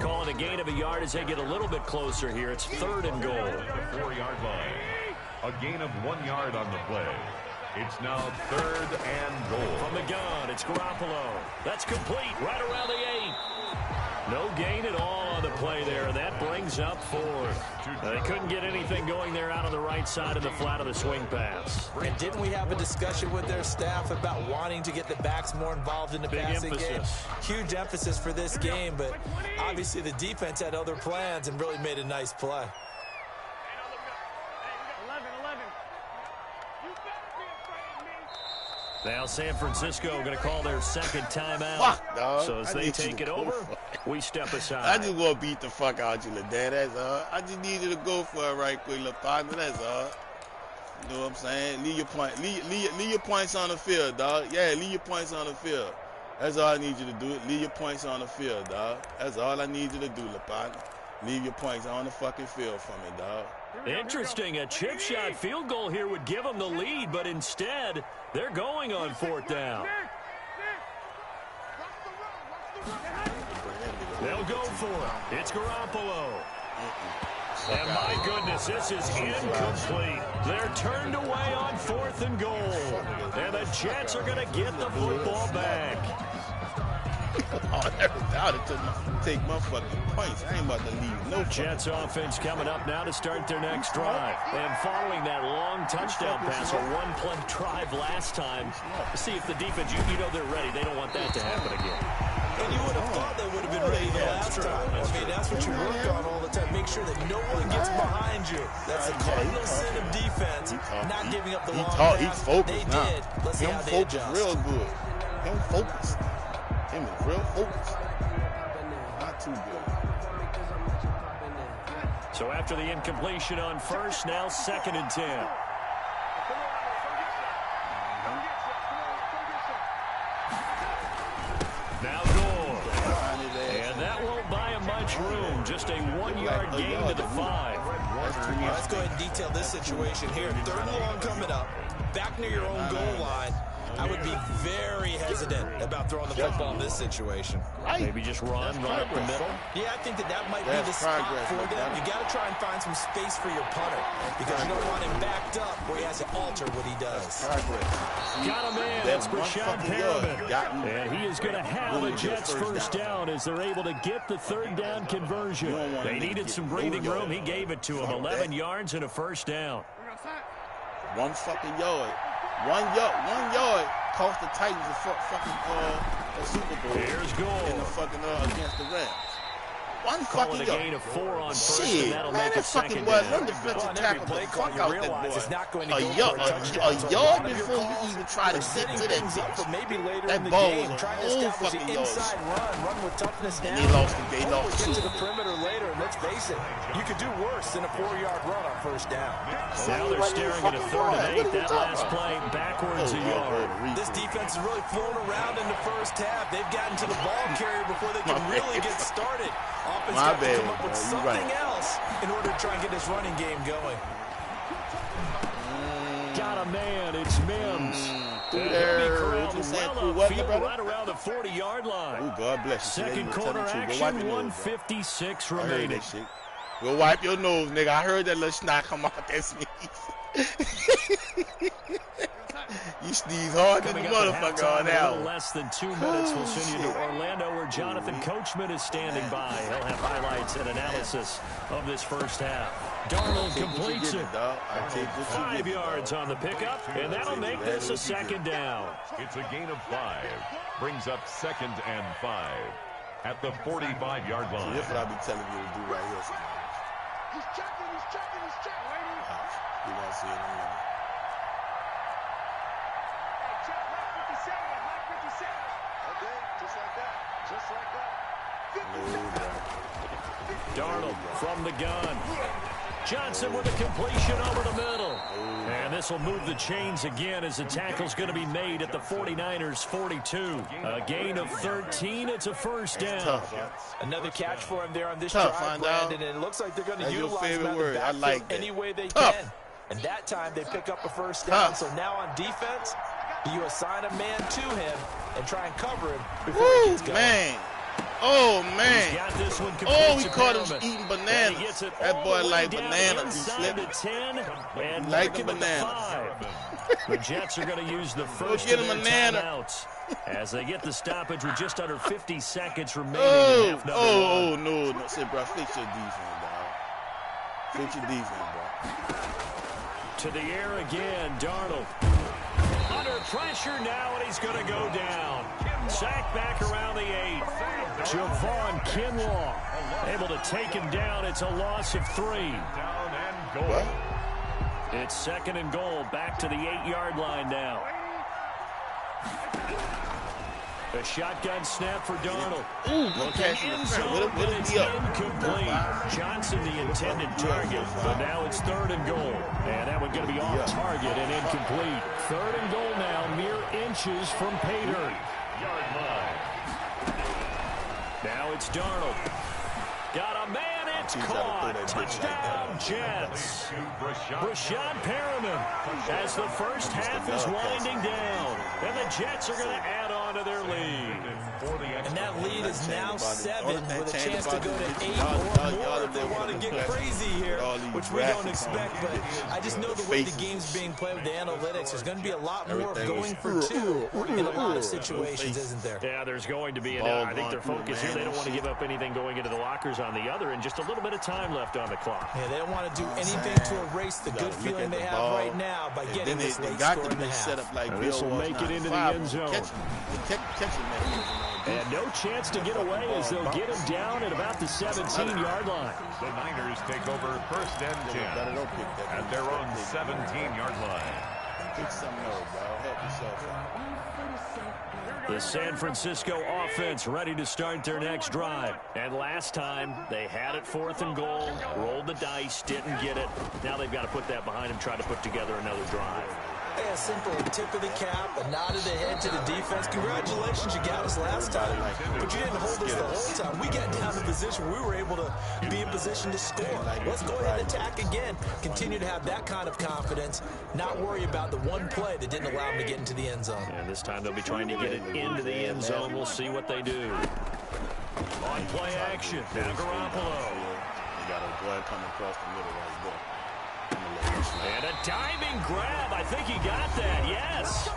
S2: Calling a gain of a yard as they get a little bit closer here. It's 3rd and goal.
S3: The 4-yard line. A gain of 1 yard on the play. It's now 3rd and goal.
S2: From the gun, it's Garoppolo. That's complete, right around the 8. No gain at all on the play there, and that brings up 4th. They couldn't get anything going there out on the right side of the flat of the swing pass.
S4: And didn't we have a discussion with their staff about wanting to get the backs more involved in the passing game? Huge emphasis for this game, but obviously the defense had other plans and really made a nice play.
S2: Now San Francisco going to call their 2nd timeout.
S9: Fuck, dog.
S2: So as they take it over, we step aside.
S9: I just want to beat the fuck out you, little dad. That's all. I just need you to go for it right quick, little partner. That's all. You know what I'm saying? Leave your points on the field, dog. Yeah, leave your points on the field. That's all I need you to do. Leave your points on the field, dog. That's all I need you to do, little partner. Leave your points on the fucking field for me, dog.
S2: Interesting. A chip shot field goal here would give them the lead, but instead, they're going on 4th down. will go for it. It's Garoppolo. And my goodness, this is incomplete. They're turned away on 4th and goal. And the Jets are going to get the football back.
S9: Oh, I never doubted to take my fucking points. I ain't about to leave no
S2: Jets offense coming up now to start their next drive. And following that long touchdown pass, a one-play drive last time, see if the defense, you know they're ready. They don't want that to happen again.
S4: And you would have thought they would have been ready the last time. I mean, that's what you work on all the time. Make sure that no one gets behind you. That's the cardinal sin of defense, not giving up the long pass.
S9: He's focused now.
S4: Let's see how they adjust.
S9: Real good. Him focused. Him is real focused. Not too good.
S2: So after the incompletion on first, now 2nd and 10. Now Gore. And that won't buy him much room. Just a 1-yard gain to the 5.
S4: Let's go ahead and detail this situation here. 3rd and long coming up. Back near your own goal line. I would be very hesitant about throwing the football in this situation.
S2: Maybe just run up the middle.
S4: Yeah, I think that might be the spot for them. You got to try and find some space for your punter because you don't want him backed up where he has to alter what he does.
S2: Got him in. That's Brashad Perriman. And he is going to have a Jets first down as they're able to get the 3rd down conversion. They needed some breathing room. He gave it to him. 11 yards and a first down.
S9: 1 fucking yard. 1 yard cost the Titans a Super Bowl.
S2: Here's goal.
S9: In the fucking against the Rams. 1
S2: Calling
S9: fucking
S2: a
S9: yard.
S2: gain of 4 on first,
S9: Shit,
S2: and that'll
S9: man,
S2: make it second
S9: was
S2: down.
S9: one defensive tackle the fuck out that boy.
S4: Not going to
S9: A yard before you even try to get to that
S4: for maybe later
S9: that
S4: in the
S9: ball
S4: game,
S9: was
S4: trying to
S9: whole
S4: establish
S9: fucking
S4: the
S9: yard.
S4: inside run with toughness now.
S9: And they lost the game.
S4: Or get to the perimeter later, and let's face it, you could do worse than a 4-yard run on first down.
S2: Now they're staring at a 3rd and 8. That last play backwards a yard.
S4: This defense has really flown around in the first half. They've gotten to the ball carrier before they can really get started. Offense got to come up with something else in order to try and get this running game going.
S2: Got a man. It's Mims. Right around the 40-yard line.
S9: Oh, God bless you.
S2: Second quarter action, 1:56 remaining.
S9: Go wipe your nose, nigga. I heard that little snot come out that sneeze. You sneeze hard than the motherfucker on that one.
S2: Less than 2 minutes will send you to Orlando, where Jonathan Coachman is standing by. He'll have highlights and analysis of this first half. Darnold completes it. 5 yards on the pickup, and that'll make this a 2nd down.
S3: It's a gain of 5. Brings up 2nd and 5 at the 45-yard line.
S9: That's what I be telling you to do right here sometimes.
S5: He's checking.
S9: You gonna see it in a minute.
S5: Okay, just like that.
S2: Darnold from the gun. Johnson with a completion over the middle. And this will move the chains again as the tackle's going to be made at the 49ers 42. A gain of 13. It's a first down.
S4: Another catch for him there on this drive, Brandon, and it looks like they're going to utilize him out of the backfield any way they can. And that time they pick up a first down. So now on defense, you assign a man to him and try and cover him before he gets going.
S9: Man. Oh, man. Oh, we caught him eating bananas. That boy like bananas. He slipped.
S2: And
S9: like the banana.
S2: The Jets are going to use the first of their timeouts as they get the stoppage with just under 50 seconds remaining in half number one.
S9: No. Say, bro, fix your defense, dog. Fix your defense, bro.
S2: To the air again, Darnold. Under pressure now, and he's going to go down. Sacked back around the 8. Javon Kinlaw able to take him down. It's a loss of 3.
S3: Down and goal.
S2: It's 2nd and goal. Back to the 8-yard line now. A shotgun snap for Darnold.
S9: Looking
S2: inside, but it's incomplete. Johnson the intended target, but now it's 3rd and goal. And that one going to be off target and incomplete. 3rd and goal now, mere inches from pay dirt.
S3: Yard line.
S2: Now it's Darnold. Got a man, it's caught. Touchdown, Jets. Brashad Perriman as the first half is winding down. And the Jets are going to add on into their lead.
S4: And that lead is now 7 with a chance to go to 8 or more if they want to get crazy here, which we don't expect. But I just know the way the game's being played with the analytics, there's going to be a lot more of going for 2 in a lot of situations, isn't there?
S2: Yeah, there's going to be. And I think their focus here, they don't want to give up anything going into the lockers on the other, and just a little bit of time left on the clock.
S4: Yeah, they don't want to do anything to erase the good feeling they have right now by getting this late score in the half.
S2: This will make it into the end zone. And no chance to get away as they'll get him down at about the 17-yard line.
S3: The Niners take over 1st and 10 at their own 17-yard line.
S9: Pick something up, bro. Help yourself out.
S2: The San Francisco offense ready to start their next drive. And last time, they had it 4th and goal, rolled the dice, didn't get it. Now they've got to put that behind them, try to put together another drive.
S4: A simple tip of the cap, a nod of the head to the defense. Congratulations, you got us last time, but you didn't hold us the whole time. We got down to position where we were able to be in position to score. Let's go ahead and attack again. Continue to have that kind of confidence, not worry about the one play that didn't allow them to get into the end zone.
S2: And this time they'll be trying to get it into the end zone. We'll see what they do. On play action, now Garoppolo.
S9: You got a boy coming across the middle right there.
S2: And a diving grab. I think he got that. Yes.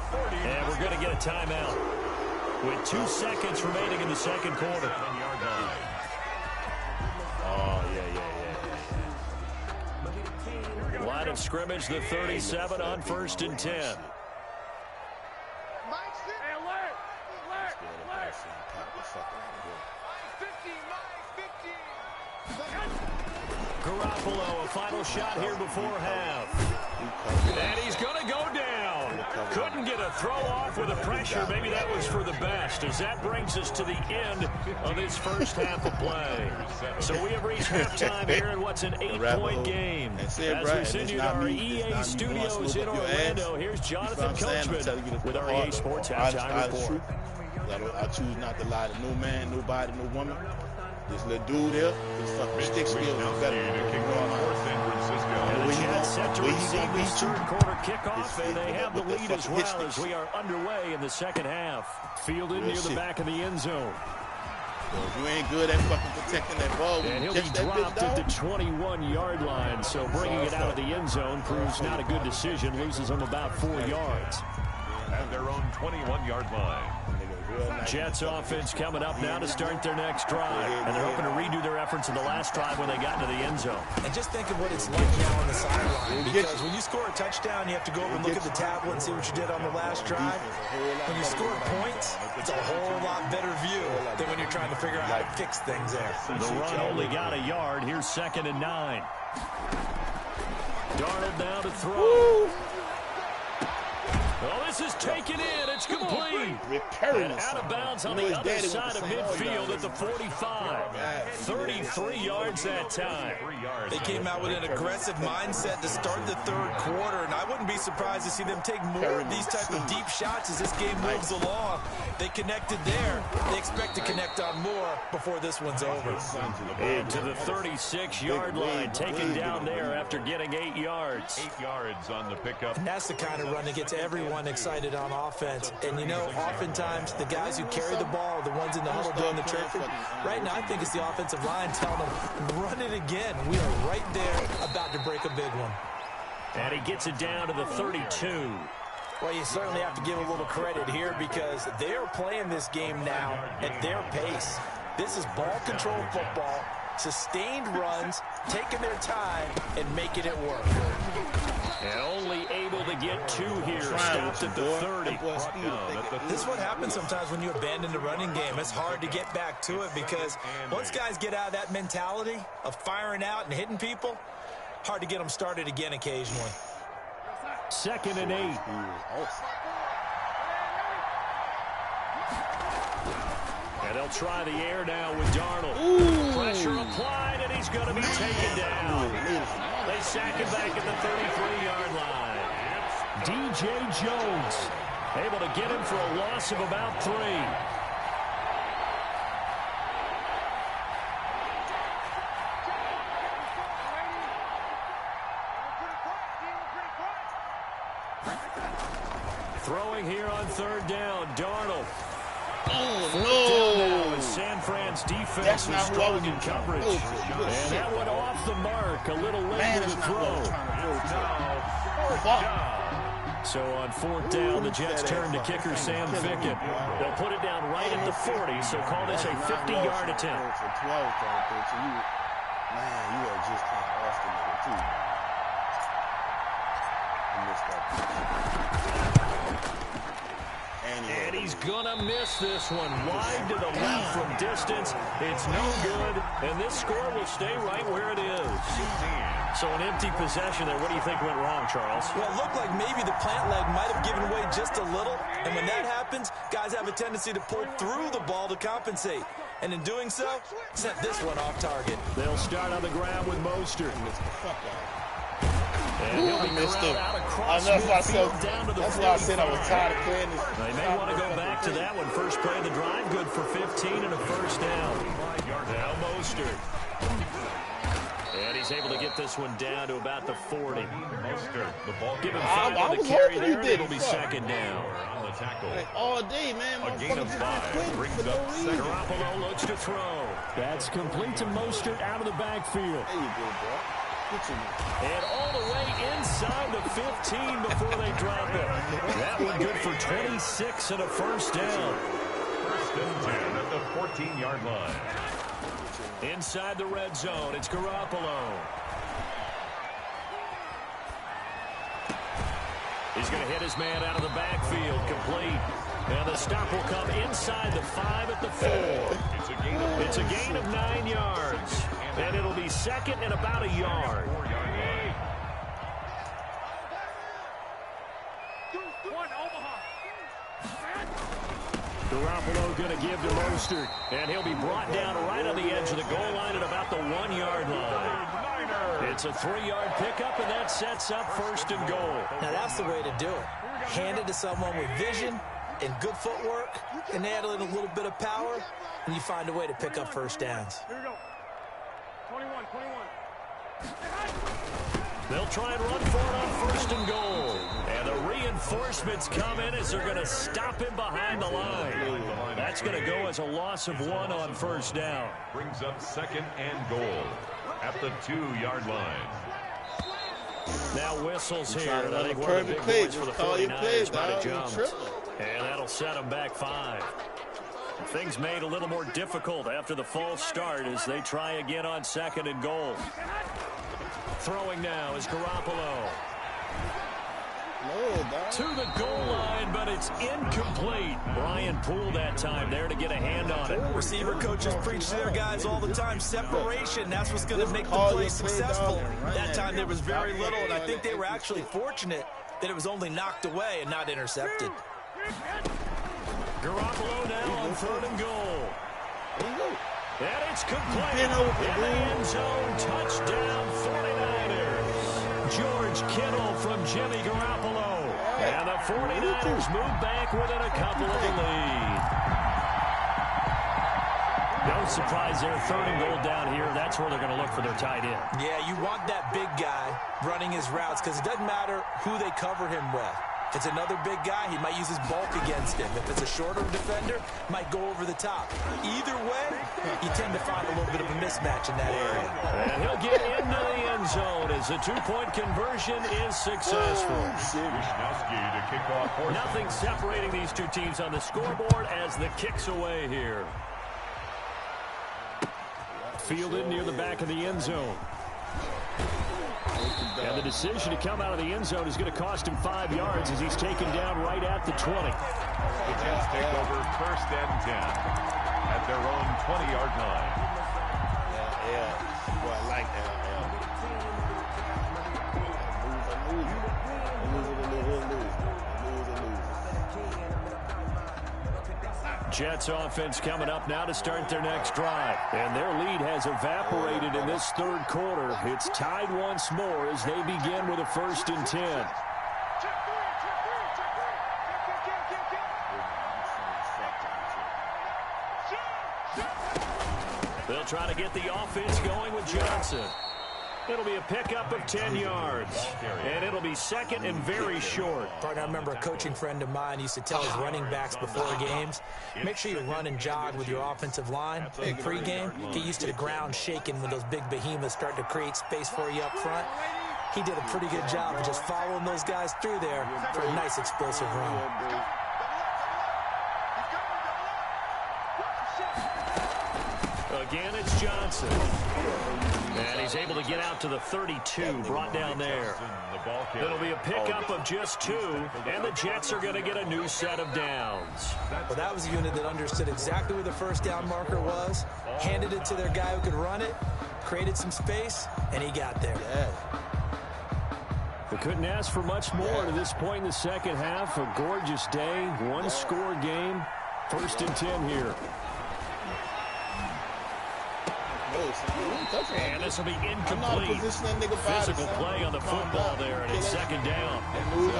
S2: And we're going to get a timeout with 2 seconds remaining in the second quarter.
S9: Oh, yeah.
S2: Line of scrimmage, the 37 on 1st and 10. Garoppolo, a final shot here before half. And he's going to go down. Couldn't get a throw off with the pressure. Maybe that was for the best, as that brings us to the end of this first half of play. So we have reached halftime here in what's an 8-point game. As we send you to our EA studios in Orlando, here's Jonathan Coachman with our EA Sports Halftime Report.
S9: I choose not to lie to no man, nobody, no woman. This little dude here, this fucking stick skills is better than
S3: to kick off for San Francisco.
S2: And the Jets set to receive this third quarter kickoff, and they have the lead as well as we are underway in the second half. Fielded near the back of the end zone.
S9: So if you ain't good at fucking protecting that ball,
S2: and he'll be dropped at the 21-yard line, so bringing it out of the end zone proves not a good decision. Loses him about 4 yards.
S3: At their own 21-yard line.
S2: Jets offense coming up now to start their next drive. And they're hoping to redo their efforts in the last drive when they got into the end zone.
S4: And just think of what it's like now on the sideline. Because when you score a touchdown, you have to go over and look at the tablet and see what you did on the last drive. When you score points, it's a whole lot better view than when you're trying to figure out how to fix things there.
S2: The run only got a yard. Here's 2nd and 9. Darnold now to throw. Oh, this is taken in. It's complete. And out of bounds on the other side of midfield at the 45. 33 yards that time.
S4: They came out with an aggressive mindset to start the third quarter, and I wouldn't be surprised to see them take more of these type of deep shots as this game moves along. They connected there. They expect to connect on more before this one's over.
S2: And to the 36-yard line, taken down there after getting 8 yards.
S3: 8 yards on the pickup.
S4: And that's the kind of run that gets everyone excited on offense. And you know, oftentimes the guys who carry the ball are the ones in the huddle doing the tripping. Right now, I think it's the offensive line telling them, run it again. We are right there about to break a big one.
S2: And he gets it down to the 32.
S4: Well, you certainly have to give a little credit here because they're playing this game now at their pace. This is ball control football, sustained runs, taking their time, and making it work.
S2: And only able to get 2 here. Stopped at the 30.
S4: This is what happens sometimes when you abandon the running game. It's hard to get back to it because once guys get out of that mentality of firing out and hitting people, hard to get them started again occasionally.
S2: 2nd and 8. And they'll try the air now with Darnold. Ooh. Pressure applied, and he's going to be taken down. They sack him back at the 33-yard line. DJ Jones able to get him for a loss of about 3. Throwing here on 3rd down, Darnold.
S9: Oh, no.
S2: San Fran's defense
S9: That's
S2: is
S9: not who I was
S2: strong in coverage. And that one off the mark. A little late to the throw. So on fourth down, the Jets turn to kicker Sam Ficken. They'll put it down right at the 40, so call this a 50-yard attempt.
S9: Man, you are just kind of off the middle, too. I missed that.
S2: And he's gonna miss this one. Wide to the left from distance. It's no good, and this score will stay right where it is. So an empty possession there. What do you think went wrong, Charles?
S4: Well, it looked like maybe the plant leg might have given way just a little, and when that happens, guys have a tendency to pull through the ball to compensate. And in doing so, sent this one off target.
S2: They'll start on the ground with Mostert.
S9: Ooh, I missed him. I know myself. That's why I said I was tired of playing this.
S2: They may want to go back to that one. First play of the drive, good for 15 and a first down. Now Mostert. And he's able to get this one down to about the 40.
S3: Mostert, the ball.
S2: Give him 5 on the carry there, and it'll be second down.
S3: On the tackle.
S9: Like all day, man.
S3: A gain of 5 brings up second.
S2: Garoppolo looks to throw. That's complete to Mostert out of the backfield.
S9: There you go, bro.
S2: And all the way inside the 15 before they drop it. That one good for 26 and a first down.
S3: First and 10 at the 14-yard line.
S2: Inside the red zone, it's Garoppolo. He's going to hit his man out of the backfield, complete. And the stop will come inside the 5 at the 4. It's a gain of 9 yards. And it'll be second and about a yard. Garoppolo going to give to Mostert. And he'll be brought down right on the edge of the goal line at about the 1-yard line. It's a 3-yard pickup, and that sets up first and goal.
S4: Now that's the way to do it. Hand it to someone with vision and good footwork, and add in a little bit of power, and you find a way to pick up first downs.
S12: Here we go. 21.
S2: They'll try and run for it on first and goal. And the reinforcements come in as they're going to stop him behind the line. That's going to go as a loss of 1 on first down.
S3: Brings up second and goal at the 2-yard line.
S2: Now whistles here. And I think one of the big boys for the 49ers might have jumped. And that'll set them back 5. Things made a little more difficult after the false start as they try again on second and goal. Throwing now is Garoppolo. To the goal line, but it's incomplete. Brian Poole that time there to get a hand on it.
S4: Receiver coaches preach to their guys all the time. Separation, that's what's going to make the play successful. That time there was very little, and I think they were actually fortunate that it was only knocked away and not intercepted.
S2: Garoppolo now on third and goal. And it's complete. In the end zone, touchdown 49ers. George Kittle from Jimmy Garoppolo. And the 49ers move back within a couple of the lead. No surprise there, third and goal down here. That's where they're going to look for their tight end.
S4: Yeah, you want that big guy running his routes because it doesn't matter who they cover him with. If it's another big guy, he might use his bulk against him. If it's a shorter defender, might go over the top. Either way, you tend to find a little bit of a mismatch in that area.
S2: And he'll get into the end zone as the two-point conversion is successful.
S3: To kick off.
S2: Nothing separating these two teams on the scoreboard as the kick's away here. Fielded near the back of the end zone. And the decision to come out of the end zone is going to cost him 5 yards as he's taken down right at the 20.
S3: The Jets take over first and 10 at their own 20-yard line.
S9: Yeah. Boy, I like that.
S2: Jets offense coming up now to start their next drive. And their lead has evaporated in this third quarter. It's tied once more as they begin with a first and 10. They'll try to get the offense going with Johnson. It'll be a pickup of 10 yards, and it'll be second and very short.
S4: Partner, I remember a coaching friend of mine used to tell his running backs before games, make sure you run and jog with your offensive line. In pregame, get used to the ground shaking when those big behemoths start to create space for you up front. He did a pretty good job of just following those guys through there for a nice explosive run.
S2: Again, it's Johnson. And he's able to get out to the 32, brought down there. It'll be a pickup of just 2, and the Jets are going to get a new set of downs.
S4: Well, that was a unit that understood exactly where the first down marker was, handed it to their guy who could run it, created some space, and he got there.
S2: They couldn't ask for much more to this point in the second half. A gorgeous day, one-score game, 1st and 10 here. And this will be incomplete. Physical play on the football there, and it's second down.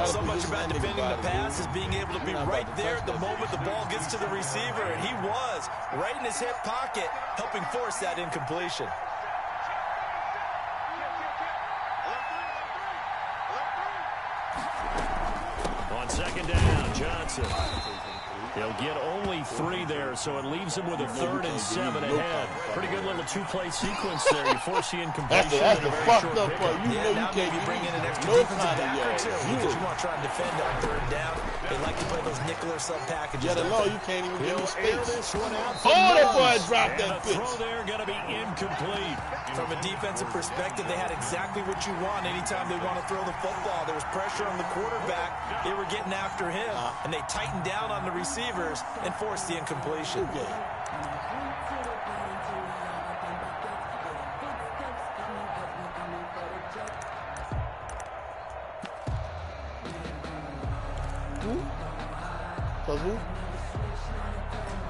S4: So much about defending the pass is being able to be right there at the moment the ball gets to the receiver, and he was right in his hip pocket, helping force that incompletion.
S2: On second down, Johnson. He'll get only 3 there, so it leaves him with a 3rd and 7 ahead. Pretty good little 2-play sequence there. You force the incompletion.
S9: That's the fucked up part. You know you can't
S4: bring in an extra defensive back or 2 because you want to try and defend on 3rd down. They like to play those nickel or sub packages.
S9: Yeah, the law, you can't even give him space.
S2: Oh,
S9: the boy dropped that pitch.
S2: The throw there going to be incomplete.
S4: From a defensive perspective, they had exactly what you want anytime they want to throw the football. There was pressure on the quarterback. They were getting after him, and they tightened down on the receivers and forced the incompletion.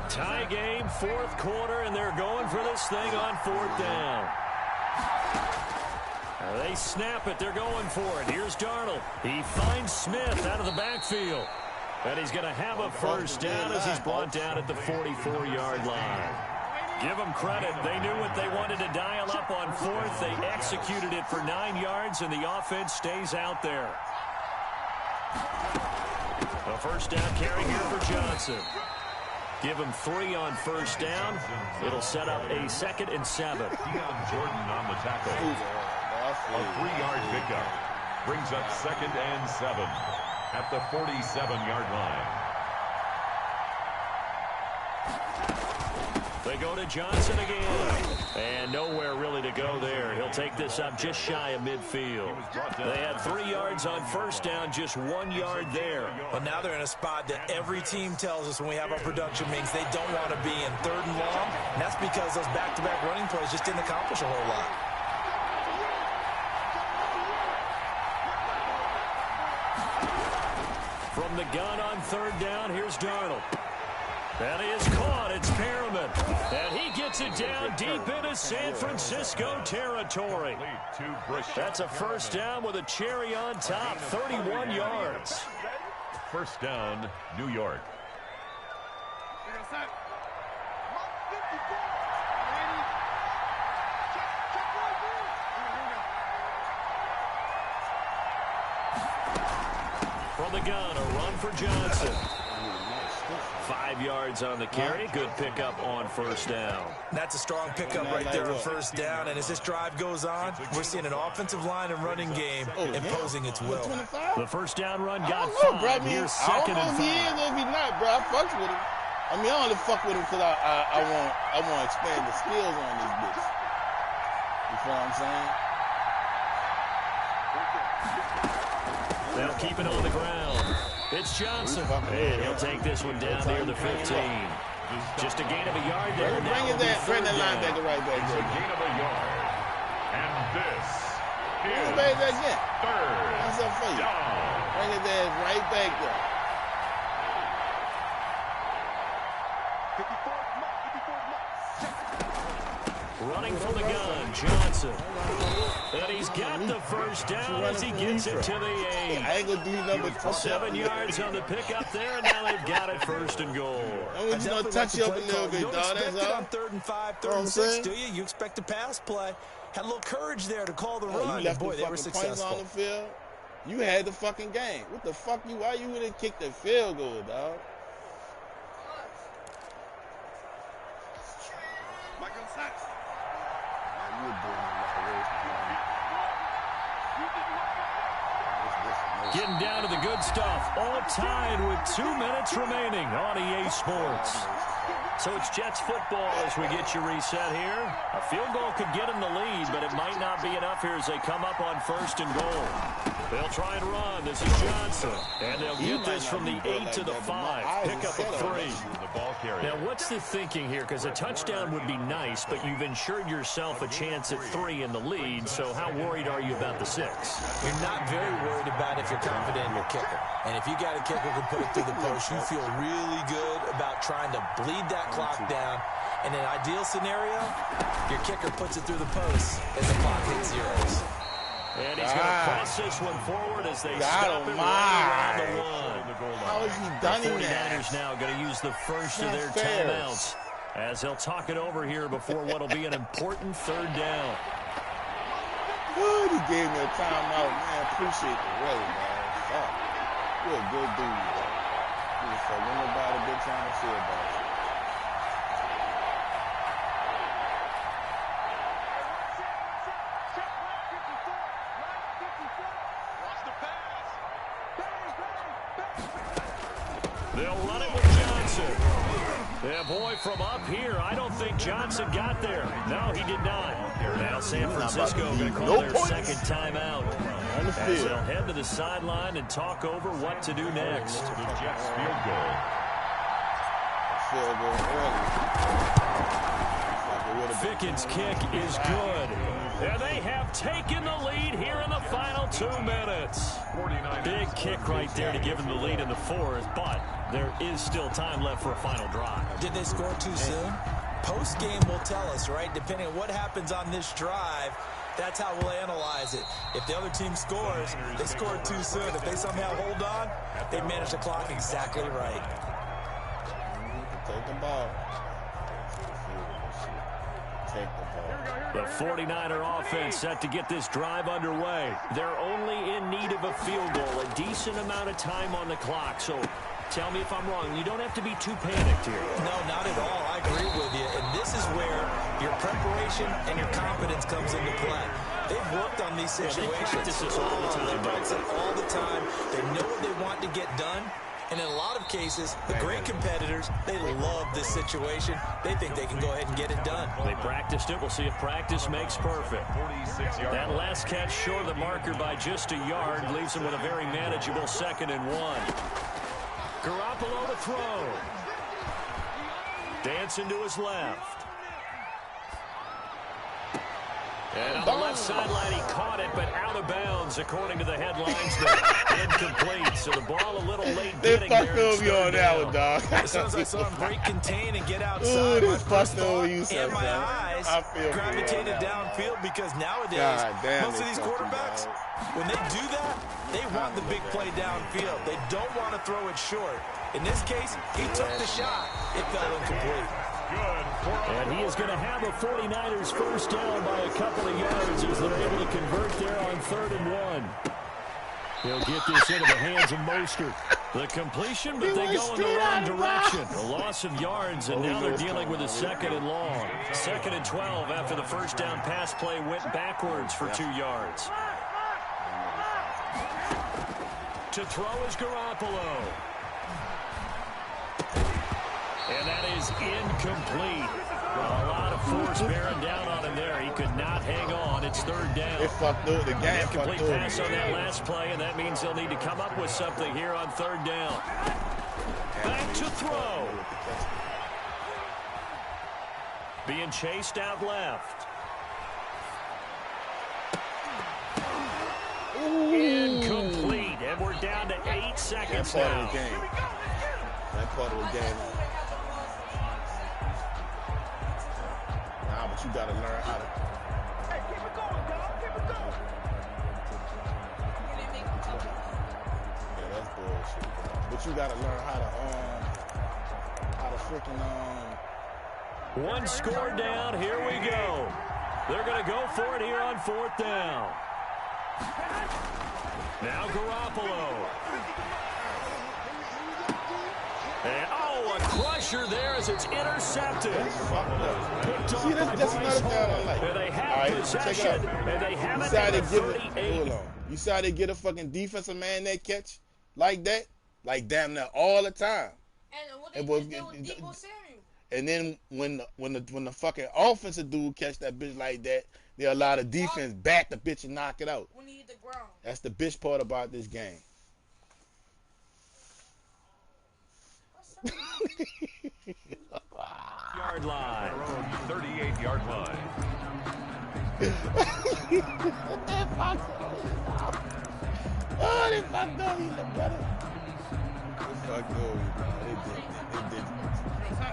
S2: Tie game, 4th quarter, and they're going for this thing on 4th down. They snap it. They're going for it. Here's Darnold. He finds Smith out of the backfield. And he's going to have a first down as he's brought down at the 44-yard line. Give them credit. They knew what they wanted to dial up on 4th. They executed it for 9 yards, and the offense stays out there. A first down carry here for Johnson. Give him 3 on first down. It'll set up a 2nd and 7.
S3: Deion Jordan on the tackle. A 3-yard pickup. Brings up 2nd and 7 at the 47-yard line.
S2: They go to Johnson again. And nowhere really to go there. He'll take this up just shy of midfield. They had 3 yards on first down, just 1 yard there.
S4: Well, now they're in a spot that every team tells us when we have our production meetings they don't want to be in 3rd and long. And that's because those back-to-back running plays just didn't accomplish a whole lot.
S2: From the gun on 3rd down, here's Darnold. And he is caught. It's Perriman. And he gets it down deep into San Francisco territory. That's a first down with a cherry on top, 31 yards.
S3: First down, New York.
S2: From the gun, a run for Johnson. 5 yards on the carry. Good pickup on first down.
S4: That's a strong pickup right there on first down. And as this drive goes on, we're seeing an offensive line and running game imposing its will.
S2: The first down run got 5. Here's 2nd and 5.
S9: He is or if he's not, bro. I fucks with him. I mean, I only fuck with him because I want to expand the skills on this bitch. You feel what I'm saying?
S2: They'll keep it on the ground. It's Johnson. And he'll take this one down near the 15. Just a gain of a yard there.
S9: Bring it that linebacker right back
S3: It's
S9: there.
S3: a gain of a yard. And this is
S9: Bring it back again.
S3: 3rd
S9: That's up for you.
S3: down.
S9: Bring it there right back there.
S5: 54
S2: Running from the gun, Johnson. And he's got the first down as he gets it to the 8.
S9: I ain't gonna do number
S2: 7 yards on the pickup there, and now they've got it 1st and goal.
S9: I'm just gonna touch you up a little bit, dog. That's all.
S4: On 3rd and 5, 3rd and 6, do you? You expect a pass play. had a little courage there to call the
S9: Hey,
S4: run.
S9: you left
S4: Boy,
S9: the
S4: they were
S9: fucking points
S4: successful.
S9: on the field. You had the fucking game. What the fuck you? Why you wouldn't kick the field goal, dog?
S5: Michael Sachs.
S9: Man, you were doing a lot of work, man.
S2: Getting down to the good stuff. All tied with 2 minutes remaining on EA Sports. So it's Jets football as we get you reset here. A field goal could get them the lead, but it might not be enough here as they come up on 1st and goal. They'll try and run. This is Johnson. And they'll get this from the 8 to the 5. Pick up a 3. Now, what's the thinking here? Because a touchdown would be nice, but you've ensured yourself a chance at 3 in the lead. So how worried are you about the 6?
S4: You're not very worried about if you're confident in your kicker. And if you got a kicker who can put it through the post, you feel really good about trying to bleed that clock down. In an ideal scenario, your kicker puts it through the post as the clock hits zeros.
S2: And he's going to press this one forward as they stop it right around the one.
S9: How has he done
S2: The
S9: that?
S2: 49ers now going to use the first of their timeouts as they'll talk it over here before what will be an important 3rd down.
S9: Good, he gave me a timeout, man. Appreciate the way, man. Fuck. You're a good dude, man. You just said, when nobody been trying to say about you.
S2: They'll run it with Johnson. Yeah, boy, from up here, I don't think Johnson got there. No, he did not. Now San Francisco going to call their second timeout. As they'll head to the sideline and talk over what to do next.
S3: The Jets field goal.
S9: Field goal early.
S2: Fickens' kick is good. And they have taken the lead here in the final 2 minutes. Big kick right there to give them the lead in the 4th, but there is still time left for a final drive.
S4: Did they score too soon? Post-game will tell us, right? Depending on what happens on this drive, that's how we'll analyze it. If the other team scores, they scored too soon. If they somehow hold on, they manage the clock exactly right.
S9: Take the ball. Take the ball.
S2: The 49er offense set to get this drive underway. They're only in need of a field goal, a decent amount of time on the clock. So tell me if I'm wrong. You don't have to be too panicked here.
S4: No, not at all. I agree with you. And this is where your preparation and your confidence comes into play. They've worked on these situations.
S2: They practice this all the time.
S4: They practice it all the time. They know what they want to get done. And in a lot of cases, the great competitors, they love this situation. They think they can go ahead and get it done.
S2: They practiced it. We'll see if practice makes perfect. That last catch short of the marker by just a yard leaves them with a very manageable 2nd and 1. Garoppolo to throw. Dancing to his left. And on the left sideline, he caught it, but out of bounds, according to the headlines. Incomplete, so the ball a little late getting there.
S9: They fucked over you on that one, dog.
S4: As soon as I saw him break contain and get outside,
S9: Ooh,
S4: my
S9: this
S4: first
S9: fucked over
S4: thought
S9: you,
S4: and my
S9: son.
S4: eyes
S9: I feel
S4: gravitated
S9: good.
S4: downfield because nowadays,
S9: damn,
S4: most of these quarterbacks, when they do that, they want the big play downfield. They don't want to throw it short. In this case, he took the shot. It fell incomplete.
S2: And he is going to have a 49ers first down by a couple of yards as they're able to convert there on 3rd and 1. He'll get this into the hands of Mostert. The completion, but they go in the wrong direction. A loss of yards, and now they're dealing with a 2nd and long. 2nd and 12 after the first down pass play went backwards for 2 yards. To throw is Garoppolo. And that is incomplete. A lot of force bearing down on him there. He could not hang on. It's 3rd down.
S9: It fucked over the game.
S2: Incomplete pass on that last play, and that means they'll need to come up with something here on 3rd down. Back to throw. Being chased out left.
S9: Ooh.
S2: Incomplete, and we're down to 8 seconds
S9: That part
S2: now.
S9: of the game. That part of the game. Nah, but you gotta learn how to.
S12: Hey, keep it going, dog. Keep it going.
S9: Yeah, that's bullshit. But you gotta learn how to freaking
S2: One score down. Here we go. They're going to go for it here on 4th down. Now Garoppolo. And, a crusher there as it's intercepted.
S9: See, that's another thing I like.
S2: And they have possession, and they have it at the 38.
S9: Hold on. You saw they get a fucking defensive man that catch like that? Like damn near all the time.
S10: And what they did with Debo Samuel.
S9: And then when the fucking offensive dude catch that bitch like that, they allow the defense back the bitch and knock it out.
S10: When he hit the ground.
S9: That's the bitch part about this game.
S2: Yard line.
S3: 38-yard line.
S9: Oh, they fucked up, you little brother. They fucked up. They did.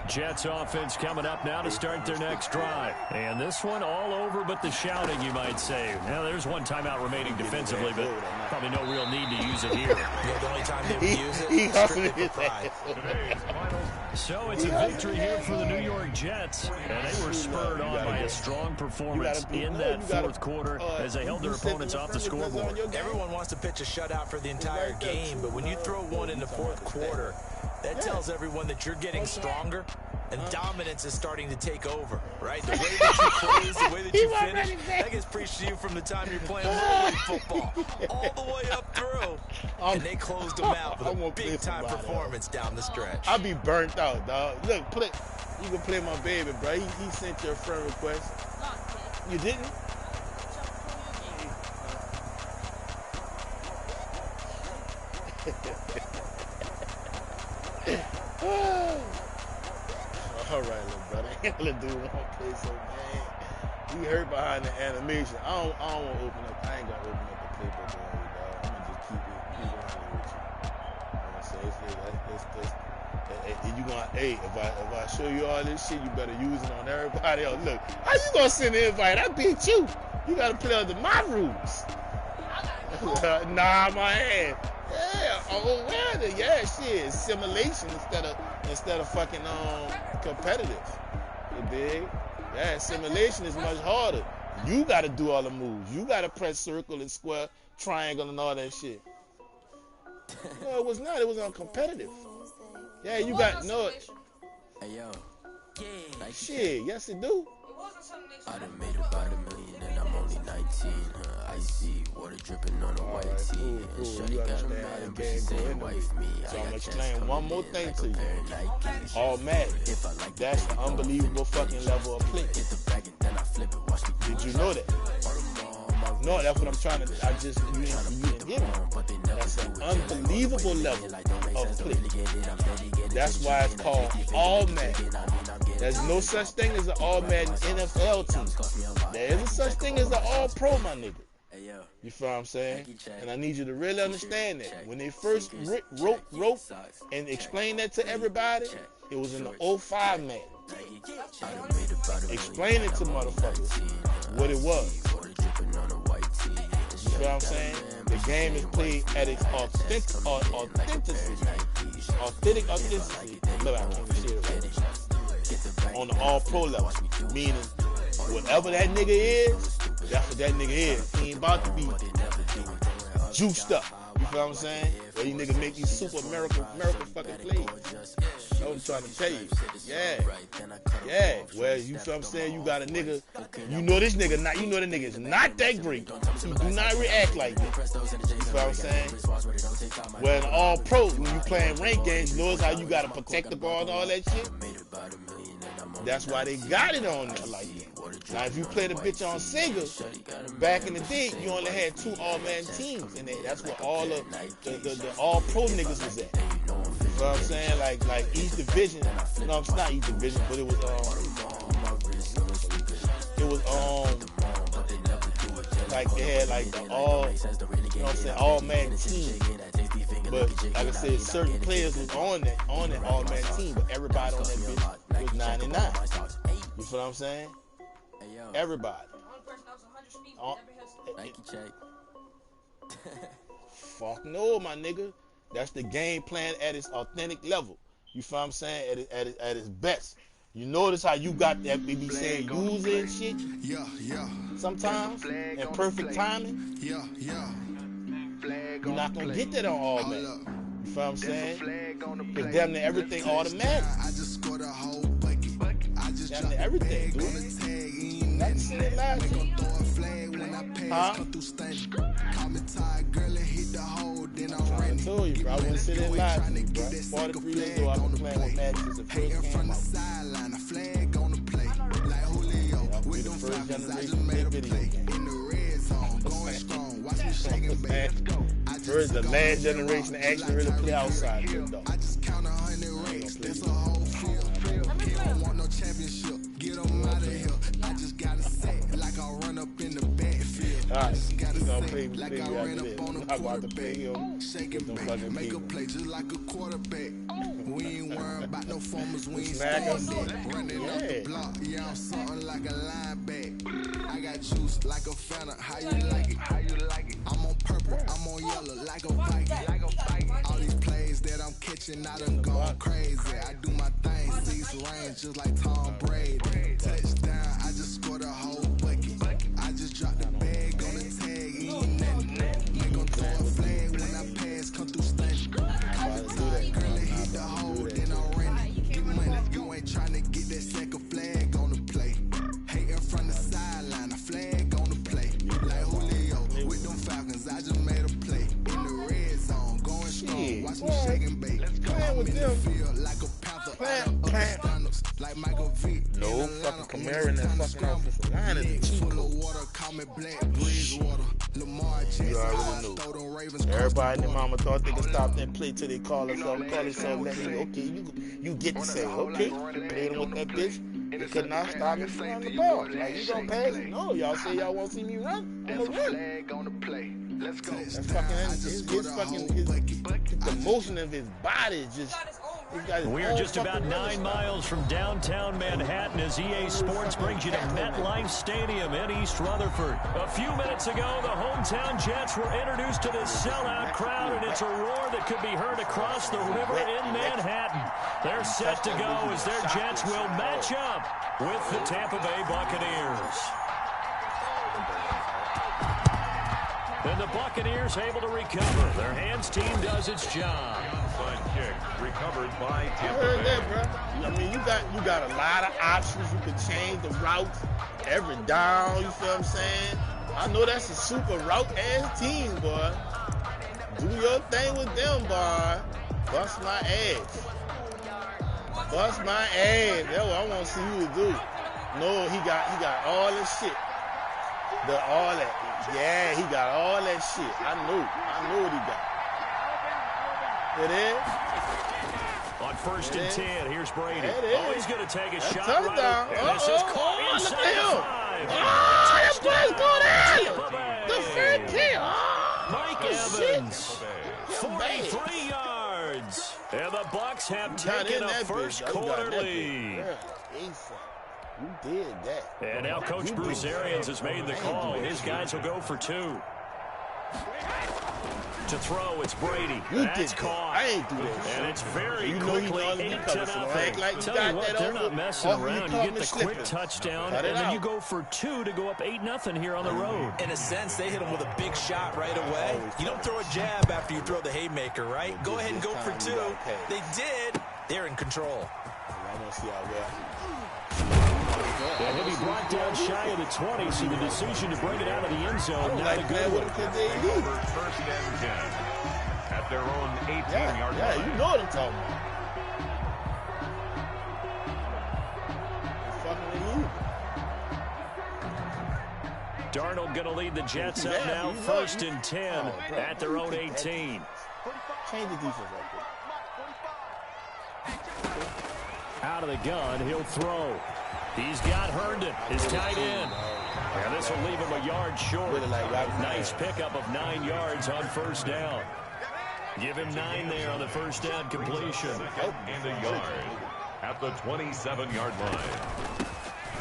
S2: Jets offense coming up now to start their next drive. And this one all over but the shouting, you might say. Now, there's one timeout remaining defensively, but probably no real need to use it here.
S4: Yeah, the only time they would use it
S9: He
S4: is
S9: hustling
S4: strictly
S9: his
S4: for pride.
S2: So it's a victory here for the New York Jets, and they were spurred on by a strong performance in that fourth quarter as they held their opponents off the scoreboard.
S4: Everyone wants to pitch a shutout for the entire game, but when you throw one in the fourth quarter, that tells everyone that you're getting stronger and dominance is starting to take over, right? The way that you close, the way that you finish, that gets preached to you from the time you're playing Little League football all the way up through. And they closed them out with a big-time performance down the stretch.
S9: I'll be burnt out, dog. Look, you can play my baby, bro. He sent you a friend request. You didn't? All right, little brother. Little dude won't play so bad. He hurt behind the animation. I don't want to open up. I ain't gonna open up the playbook for you, dog. I'm gonna just keep it honest with you. I'm gonna say you gonna if I show you all this shit, you better use it on everybody else. Look, how you gonna send an invite? I beat you. You gotta play under my rules. Nah, my hand. Yeah, yeah, shit. Simulation instead of fucking competitive. You dig? Yeah, simulation is much harder. You gotta do all the moves. You gotta press circle and square, triangle and all that shit. No, it was not. It was uncompetitive. Yeah, you got no.
S11: Hey yo.
S9: Shit, yes it do.
S11: I done made about $1 million and I'm only 19. Icy water dripping on a white tee. And shorty got a man, but she saying wife me.
S9: So I'm gonna explain one more thing to you. All mad. That's the unbelievable fucking level of play. Did you know that? No, that's what I'm trying to. You didn't get it. That's an unbelievable level of play. That's why it's called All Madden. There's no such thing as an All Madden NFL team. There isn't such thing as an All Pro, my nigga. You feel what I'm saying? And I need you to really understand that. When they first wrote and explained that to everybody, it was in the 05 Madden. Explain it to motherfuckers what it was. You feel what I'm saying? The game is played at its authenticity. Look, I can't share it right. On the all-pro level. Meaning, whatever that nigga is, that's what that nigga is. He ain't about to be juiced up. You feel what I'm saying? Where these niggas make these super American fucking plays. That's what I'm trying to tell you. Yeah. Where you feel what I'm saying? You got a nigga, you know this nigga not, you know the nigga is not that great. He do not react like that. You feel what I'm saying? Where in all pro, when you playing rank games, you notice how you gotta protect the ball and all that shit? That's why they got it on there like that. Now, if you play the bitch on single, back in the day, you only had 2 all-man teams, and that's where all the all-pro niggas was at. You know what I'm saying? Like each division. No, it's not each division, but it was like they had like the all, you know what I'm saying, all-man team. But like I said, certain players was on that all-man team, but everybody on that bitch was 99. You feel what I'm saying? Everybody. Fuck no, my nigga. That's the game plan at its authentic level. You feel what I'm saying? At its best. You notice how you got that we be saying use it and shit?
S13: Yeah.
S9: Sometimes, and perfect timing.
S13: Yeah.
S9: You're not going to get that on all man. You feel what I'm saying? Because damn near everything automatic.
S13: I just scored a whole bucket. I just
S9: damn near everything, dude. Nothing sitting last year. Huh?
S13: Call me tired, girl, and hit the hole, then I'm ready.
S9: I told you, bro. I wouldn't sit in last week, bro. 43 years old, I've been playing with Madden since the first game
S13: From the
S9: out.
S13: sideline, a flag on the play. Like Julio, with them Falcons, I just made a play. In the red zone, going strong, watch me shaking, baby.
S9: First, the last generation to actually really play outside, though.
S13: I just count 100 racks, that's a whole field. He don't want no championship, get him out of here. I just got a set, like I run up in the backfield.
S9: All right,
S13: Got a
S9: he's gonna
S13: set,
S9: play
S13: like I
S9: after
S13: ran
S9: this.
S13: up on a
S9: I'm about to play
S13: quarterback.
S9: him.
S13: Shake
S9: Get
S13: it
S9: them
S13: back,
S9: fucking
S13: make a
S9: people.
S13: play just like a quarterback. We ain't worried about no formers, we ain't
S9: Smack him.
S13: staying running up the block. Yeah, I'm something like a linebacker. I got juice like a Fanta, how you like it? I'm on purple, I'm on yellow like a Viking. All these plays that I'm catching, I done gone crazy. I do my thing, 6 range just like Tom Brady. Touchdown, I just scored a whole bucket. I just dropped the bag on the tag, ain't nothing. They gon' throw a flag when I pass, come through stunning. Girl, and hit the hole, then I'm running. Get money, you ain't tryna get that second flag on the play. Hating from the sideline, a flag on the play. Like Julio, with them Falcons, I just made a play. In the red zone, going strong, watch me shaking bait. I'm in the field like a panther, like Michael Vick.
S9: No fucking Camaro in that fucking offensive line is a cheat
S13: Full of
S9: code.
S13: water, call me Black Bridgewater. Lamar Jackson,
S9: You already
S13: throw them
S9: know.
S13: Ravens.
S9: Everybody and their mama thought they could stop that play till they call themselves, let me, okay, you get to say, okay, you played them with that bitch, you could not stop me from running the ball. Like, you gonna pass it? No, y'all say y'all won't see me run, I'm gonna run.
S13: Let's go.
S9: That's fucking, his the motion of his body is just, he's got his
S2: We're
S9: whole
S2: just about
S9: fucking
S2: 9 miles from downtown Manhattan as EA Sports brings you to MetLife Stadium in East Rutherford. A few minutes ago, the hometown Jets were introduced to this sellout crowd, and it's a roar that could be heard across the river in Manhattan. They're set to go as their Jets will match up with the Tampa Bay Buccaneers. And the Buccaneers able to recover. Their hands team does its job.
S3: Onside kick recovered by
S9: I
S3: Tampa
S9: heard
S3: Bay.
S9: that, bro. I mean, you got a lot of options. You can change the routes every down. You feel what I'm saying? I know that's a super route ass team, boy. Do your thing with them, boy. Bust my ass. Bust my ass. That's what I want to see you do. No, he got all this shit. All that. Yeah, he got all that shit. I knew what he got. It is.
S2: On first and 10, here's Brady.
S9: Oh,
S2: he's going to take a shot
S9: touchdown.
S2: right. And this is caught inside the 5.
S9: That boy's going in. The first kill.
S2: Mike Evans, 43 yards. And the Bucs have taken a first quarter lead.
S9: You did that.
S2: And now Coach Bruce Arians has made the call. His guys will go for 2. To throw, it's Brady. That's caught.
S9: I ain't do that.
S2: And it's very
S9: you
S2: quickly 8-0.
S9: Like
S2: Tell you what, they're not messing around. You get the quick touchdown, and then you go for 2 to go up 8-0 here on the road.
S4: In a sense, they hit him with a big shot right away. You don't throw a jab after you throw the haymaker, right? Go ahead and go for 2. They did. They're in control.
S9: I don't see how well.
S2: And he'll be brought down shy of the 20, so the decision to bring it out of the end zone, not a good one.
S3: First and 10 at their own 18-yard line.
S9: Yeah, you know what I'm talking about.
S2: Darnold going to lead the Jets up now, first and 10 at their own 18.
S9: Change the defense right there.
S2: Out of the gun, he'll throw. He's got Herndon, his tight end. And this will leave him a yard short. Nice pickup of 9 yards on first down. Give him 9 there on the first down completion.
S3: And a yard at the 27-yard line.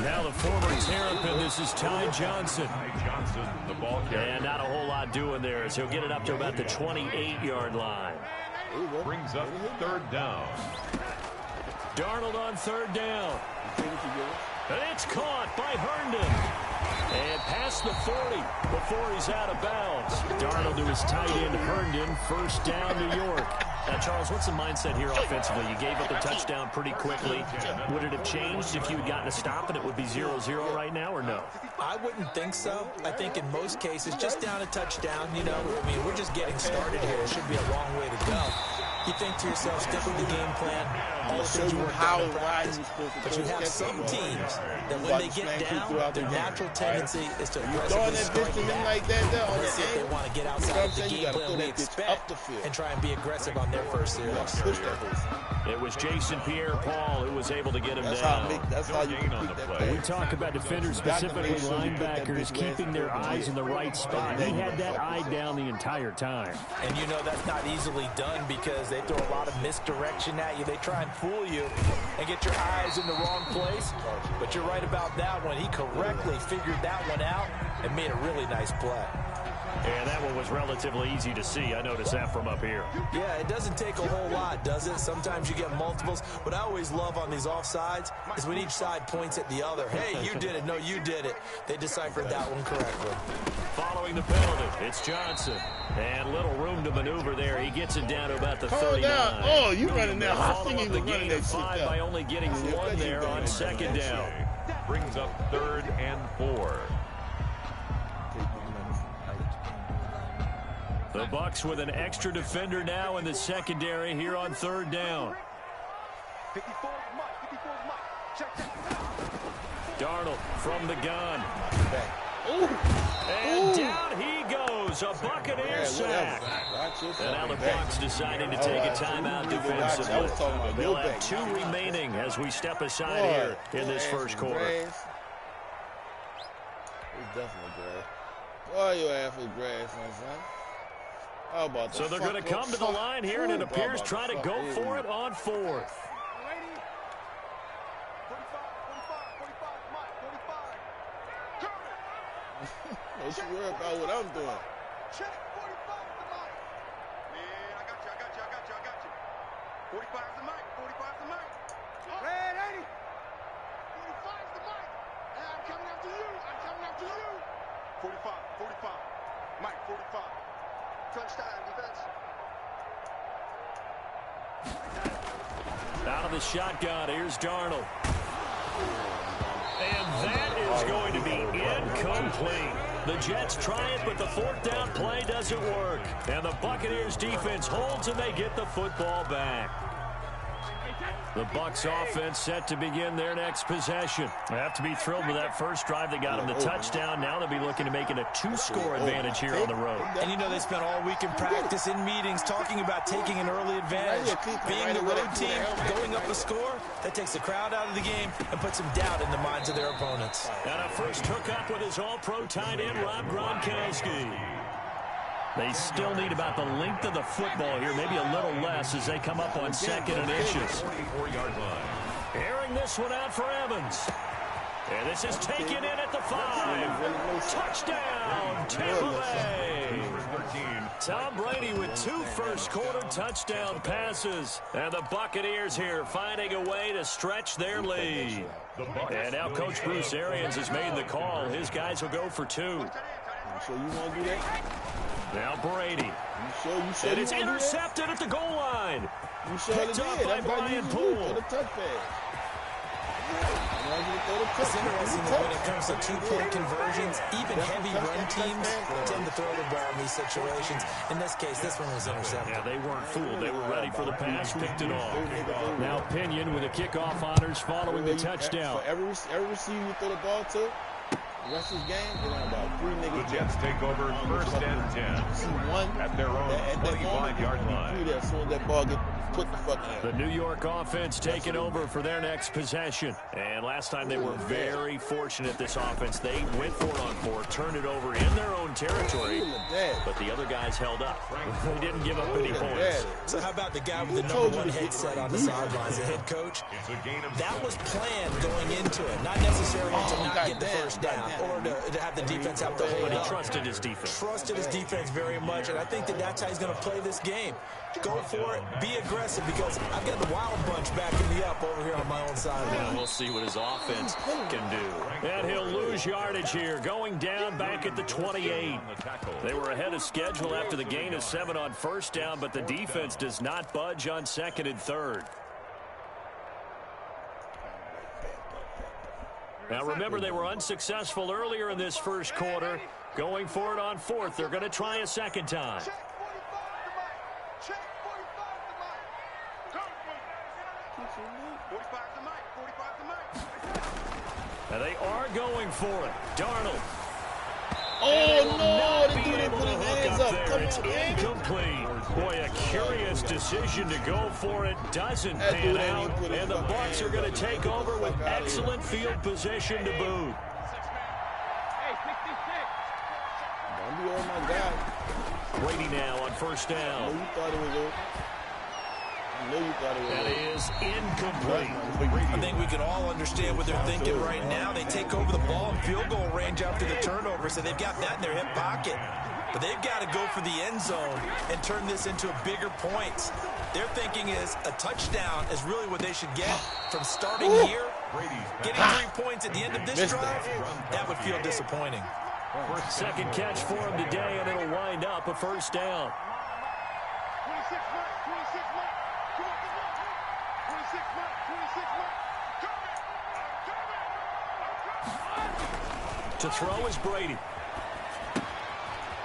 S2: Now the former Terrapin, this is Ty Johnson.
S3: Ty Johnson, the ball carrier.
S2: And not a whole lot doing there, as he'll get it up to about the 28-yard line.
S3: Brings up third down.
S2: Darnold on third down. And it's caught by Herndon. And past the 40 before he's out of bounds. Darnold to his tight end, Herndon. First down, New York. Now, Charles, what's the mindset here offensively? You gave up the touchdown pretty quickly. Would it have changed if you had gotten a stop and it would be 0-0 right now, or no?
S4: I wouldn't think so. I think in most cases, just down a touchdown, you know, I mean, we're just getting started here. It should be a long way to go. You think to yourself, stick with the game plan, all the things you worked on in practice. But you have some teams that when they get down, their natural tendency is to aggressively strike back. Let's see if they want to get outside of the game plan we expect and try and be aggressive on their first series.
S2: It was Jason Pierre-Paul who was able to get him down.
S9: That's how you
S2: on the play. We talk about defenders, specifically linebackers, keeping their eyes in the right spot. He had that eye down the entire time.
S4: And you know that's not easily done because they throw a lot of misdirection at you. They try and fool you and get your eyes in the wrong place. But you're right about that one. He correctly figured that one out and made a really nice play.
S2: And that one was relatively easy to see. I noticed that from up here.
S4: Yeah, it doesn't take a whole lot, does it? Sometimes you get multiples. What I always love on these offsides is when each side points at the other. Hey, you did it. No, you did it. They deciphered that one correctly.
S2: Following the penalty, it's Johnson. And little room to maneuver there. He gets it down to about the 39.
S9: Down. Oh, you running now. I
S2: Follow up the gain of 5 by only getting one there on second down.
S3: Brings up 3rd and 4.
S2: The Bucs with an extra defender now in the secondary here on 3rd down. Darnold from the gun. And down he goes. A Buccaneer sack. And now the Bucs deciding to take a timeout defensively. They'll have 2 remaining as we step aside here in this first quarter.
S9: It's definitely grass. Boy, your ass was grass, my son.
S2: So they're going to come to the line here, and it appears trying to go for it on 4th.
S9: Don't you worry about what I'm doing.
S5: Check 45 is the mic. Man, I got you. 45 is the mic. 45 is the mic. Red 80. 45 is the mic. And I'm coming after you. 45. Mike, 45. Touchdown, defense.
S2: Out of the shotgun, here's Darnold. And that is going to be incomplete. The Jets try it, but the 4th down play doesn't work. And the Buccaneers defense holds and they get the football back. The Bucs offense set to begin their next possession. They have to be thrilled with that first drive. They got them the touchdown. Now they'll be looking to make it a 2-score advantage here on the road.
S4: And you know they spent all week in practice, in meetings, talking about taking an early advantage. Being the road team, going up a score, that takes the crowd out of the game and puts some doubt in the minds of their opponents.
S2: And a first hookup with his all-pro tight end, Rob Gronkowski. They still need about the length of the football here, maybe a little less as they come up on 2nd and inches.
S3: 44-yard line.
S2: Airing this one out for Evans. And this is taken in at the 5. Touchdown, Tampa Bay. Tom Brady with 2 first-quarter touchdown passes. And the Buccaneers here finding a way to stretch their lead. And now Coach Bruce Arians has made the call. His guys will go for 2.
S9: So you want to do that?
S2: Now Brady.
S9: And
S2: it's intercepted at the goal line.
S9: Picked
S2: up by Brian Poole.
S4: It's interesting that when it comes to 2-point conversions, even heavy run teams tend to throw the ball in these situations. In this case, this one was intercepted.
S2: Yeah, they weren't fooled. They were ready for the pass, picked it off. Now Pinion with the kickoff honors following the touchdown.
S9: For every receiver you throw the ball to, the rest of this game, they're on about 3 niggas.
S3: The Jets take over 1st and 10
S9: See one
S3: at their own 25-yard line.
S9: As soon as that ball gets put the fuck in.
S2: The New York offense taking over for their next possession. And last time they were very fortunate, this offense. They went for it on 4, turned it over in their own territory, but the other guys held up. They didn't give up any points.
S4: So how about the guy with the #1 headset on the sidelines, the head coach? That was planned going into it, not necessarily to not get the first down. order to have the defense have to hold
S2: But he
S4: up.
S2: trusted his defense.
S4: Trusted his defense very much, and I think that's how he's going to play this game. Go for it. Be aggressive, because I've got the wild bunch backing me up over here on my own side.
S2: And we'll see what his offense can do. And he'll lose yardage here, going down back at the 28. They were ahead of schedule after the gain of 7 on first down, but the defense does not budge on second and third. Now remember, they were unsuccessful earlier in this first quarter. Going for it on fourth. They're going to try a second time. And they are going for it. Darnold.
S9: Oh, no, the dude didn't put his hands up. Come
S2: It's
S9: on, man.
S2: incomplete. Boy, a curious decision to go for it. Doesn't pan out. And the Bucs are going to take over with excellent field position to boot.
S9: Don't be over my guy.
S2: Brady now on first
S9: I know
S2: down.
S9: you thought it was over. I know you thought it was
S2: That
S9: over.
S2: is incomplete.
S4: I think we can all understand what they're thinking right now. They take over the ball in field goal range after the turnover, so they've got that in their hip pocket. But they've got to go for the end zone and turn this into a bigger point. Their thinking is a touchdown is really what they should get from starting here. Getting 3 points at the end of this drive, that would feel disappointing.
S2: Second catch for him today, and it'll wind up a first down.
S5: 26 Mike, 26 Mike. Come on, come on. 26 Mike, 26 Mike.
S2: To throw is Brady.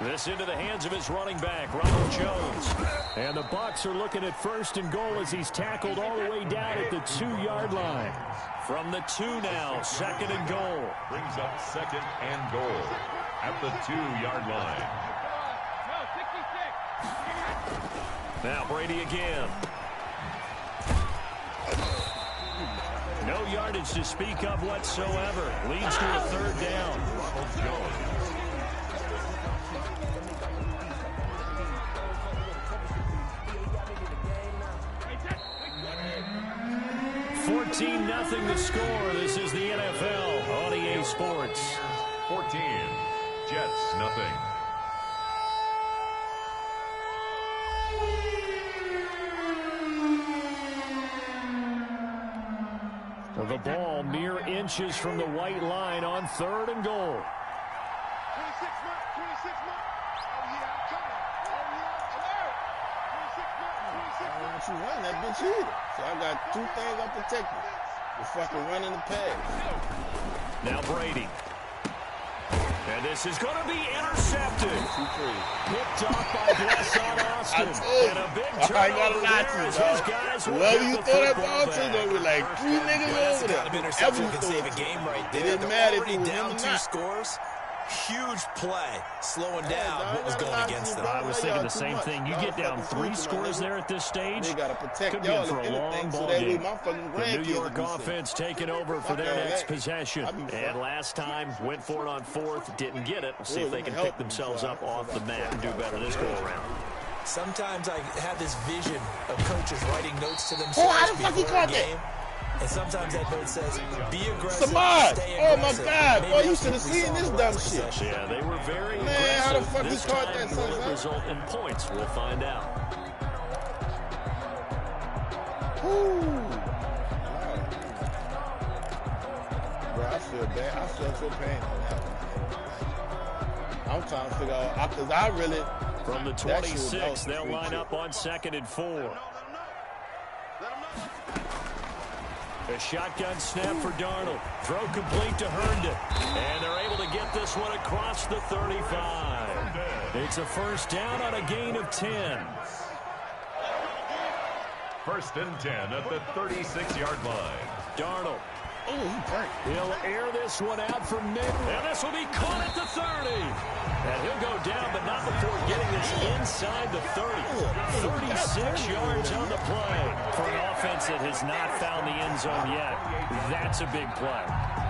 S2: This into the hands of his running back, Ronald Jones. And the Bucs are looking at first and goal as he's tackled all the way down at the 2-yard line. From the 2 now, second and goal.
S3: Brings up second and goal at the 2-yard line.
S2: Now Brady again. No yardage to speak of whatsoever. Leads to a third down.
S3: Ronald Jones.
S2: 14-0 the score. This is the NFL on EA Sports.
S3: 14, Jets, nothing.
S2: The ball mere inches from the white line on third and goal.
S5: 26 Mike, 26 Mike. Oh, yeah, I'm coming. Oh, yeah, alert. 26 Mike, 26
S9: I don't
S5: Mike.
S9: want you running that bitch either. So I got 2 things I'm protecting. The fucking running the pass.
S2: Now Brady. And this is going to be intercepted. Picked off by Blesson Austin. And a big turnover there as his guys will
S9: whoever
S2: get
S9: you
S2: the
S9: throw that
S2: football
S9: ball to,
S2: back.
S9: there'll be like 3 niggas
S4: That's
S9: over
S4: the
S9: there.
S4: kind of
S9: Whoever
S4: interception
S9: you
S4: that can
S9: throw
S4: save
S9: it
S4: a
S9: to.
S4: game right
S9: It
S4: there.
S9: didn't
S4: They're
S9: matter if
S4: already
S9: it was
S4: down
S9: him or
S4: 2
S9: not.
S4: scores. Huge play, slowing down
S9: dog,
S4: what was
S9: I gotta
S4: going
S9: lie to
S4: against
S9: you,
S4: them.
S9: bro.
S2: I was
S9: Y'all
S2: thinking the
S9: too
S2: same
S9: much.
S2: thing. You
S9: Y'all
S2: get down
S9: fucking
S2: 3
S9: stupid, my
S2: scores
S9: nigga.
S2: there at this stage.
S9: They gotta protect
S2: Could be in
S9: y'all
S2: for
S9: if
S2: a long
S9: anything, so
S2: ball
S9: that way
S2: game.
S9: my fucking
S2: The New
S9: grandkids
S2: York
S9: will be safe.
S2: offense taking over for
S9: Fuck
S2: their
S9: all
S2: next
S9: that.
S2: possession.
S9: I be
S2: And
S9: fucked.
S2: last time, went for it on fourth, didn't get it. See if they can pick themselves up off the mat and do better this go-around.
S4: Sometimes I have this vision of coaches writing notes to themselves
S9: Oh, how the fuck he
S4: before a
S9: caught that?
S4: game. And sometimes that note says, be aggressive,
S9: Samad!
S4: stay
S9: Oh, my
S4: aggressive.
S9: God.
S4: Maybe
S9: Boy, you
S4: that's
S9: should have
S4: what we
S9: seen
S4: saw
S9: this
S4: in the
S9: dumb
S4: last
S9: shit.
S4: possession.
S2: Yeah, they were very
S9: Man,
S2: aggressive.
S9: how the fuck he
S2: This
S9: caught
S2: time,
S9: that,
S2: will it
S9: son?
S2: result in points? We'll find out.
S9: Woo. Bro, I feel bad. I feel so pain on that one. I'm trying to figure out, because I really...
S2: From the
S9: that shit was
S2: 26, they'll
S9: free
S2: line
S9: shit.
S2: up on second and 4. A shotgun snap for Darnold. Throw complete to Herndon. And they're able to get this one across the 35. It's a first down on a gain of 10.
S3: First and 10 at the 36-yard line.
S2: Darnold.
S9: Oh, he burnt.
S2: He'll air this one out for mid. And this will be caught at the 30. And he'll go down, but not before getting this inside the 30. 36 yards on the play. For an offense that has not found the end zone yet, that's a big play.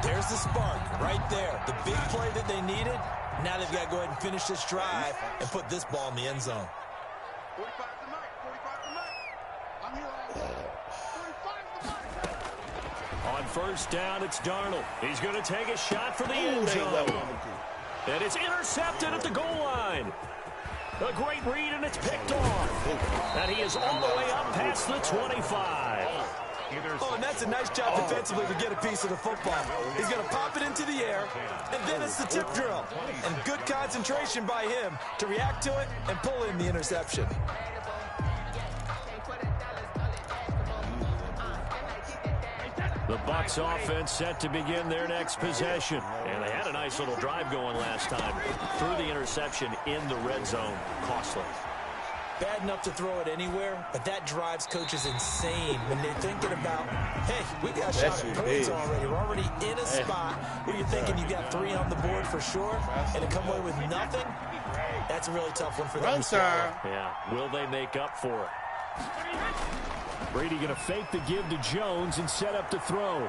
S4: There's the spark right there. The big play that they needed. Now they've got to go ahead and finish this drive and put this ball in the end zone.
S5: 45 to Mike, 45 to Mike. I'm here all day. 45 to Mike.
S2: On first down, it's Darnold. He's going to take a shot for the end zone. And it's intercepted at the goal line. A great read, and it's picked off. And he is all the way up past the 25.
S4: Oh, and that's a nice job defensively to get a piece of the football. He's going to pop it into the air, and then it's the tip drill. And good concentration by him to react to it and pull in the interception.
S2: The Bucs offense set to begin their next possession. And they had a nice little drive going last time. Threw the interception in the red zone. Costly.
S4: Bad enough to throw it anywhere, but that drives coaches insane when they're thinking about, hey, we got shot at points already. We're already in a spot where you're thinking you got 3 on the board for sure, and to come away with nothing, that's a really tough one for them to swallow.
S2: Yeah, will they make up for it? Brady going to fake the give to Jones and set up to throw.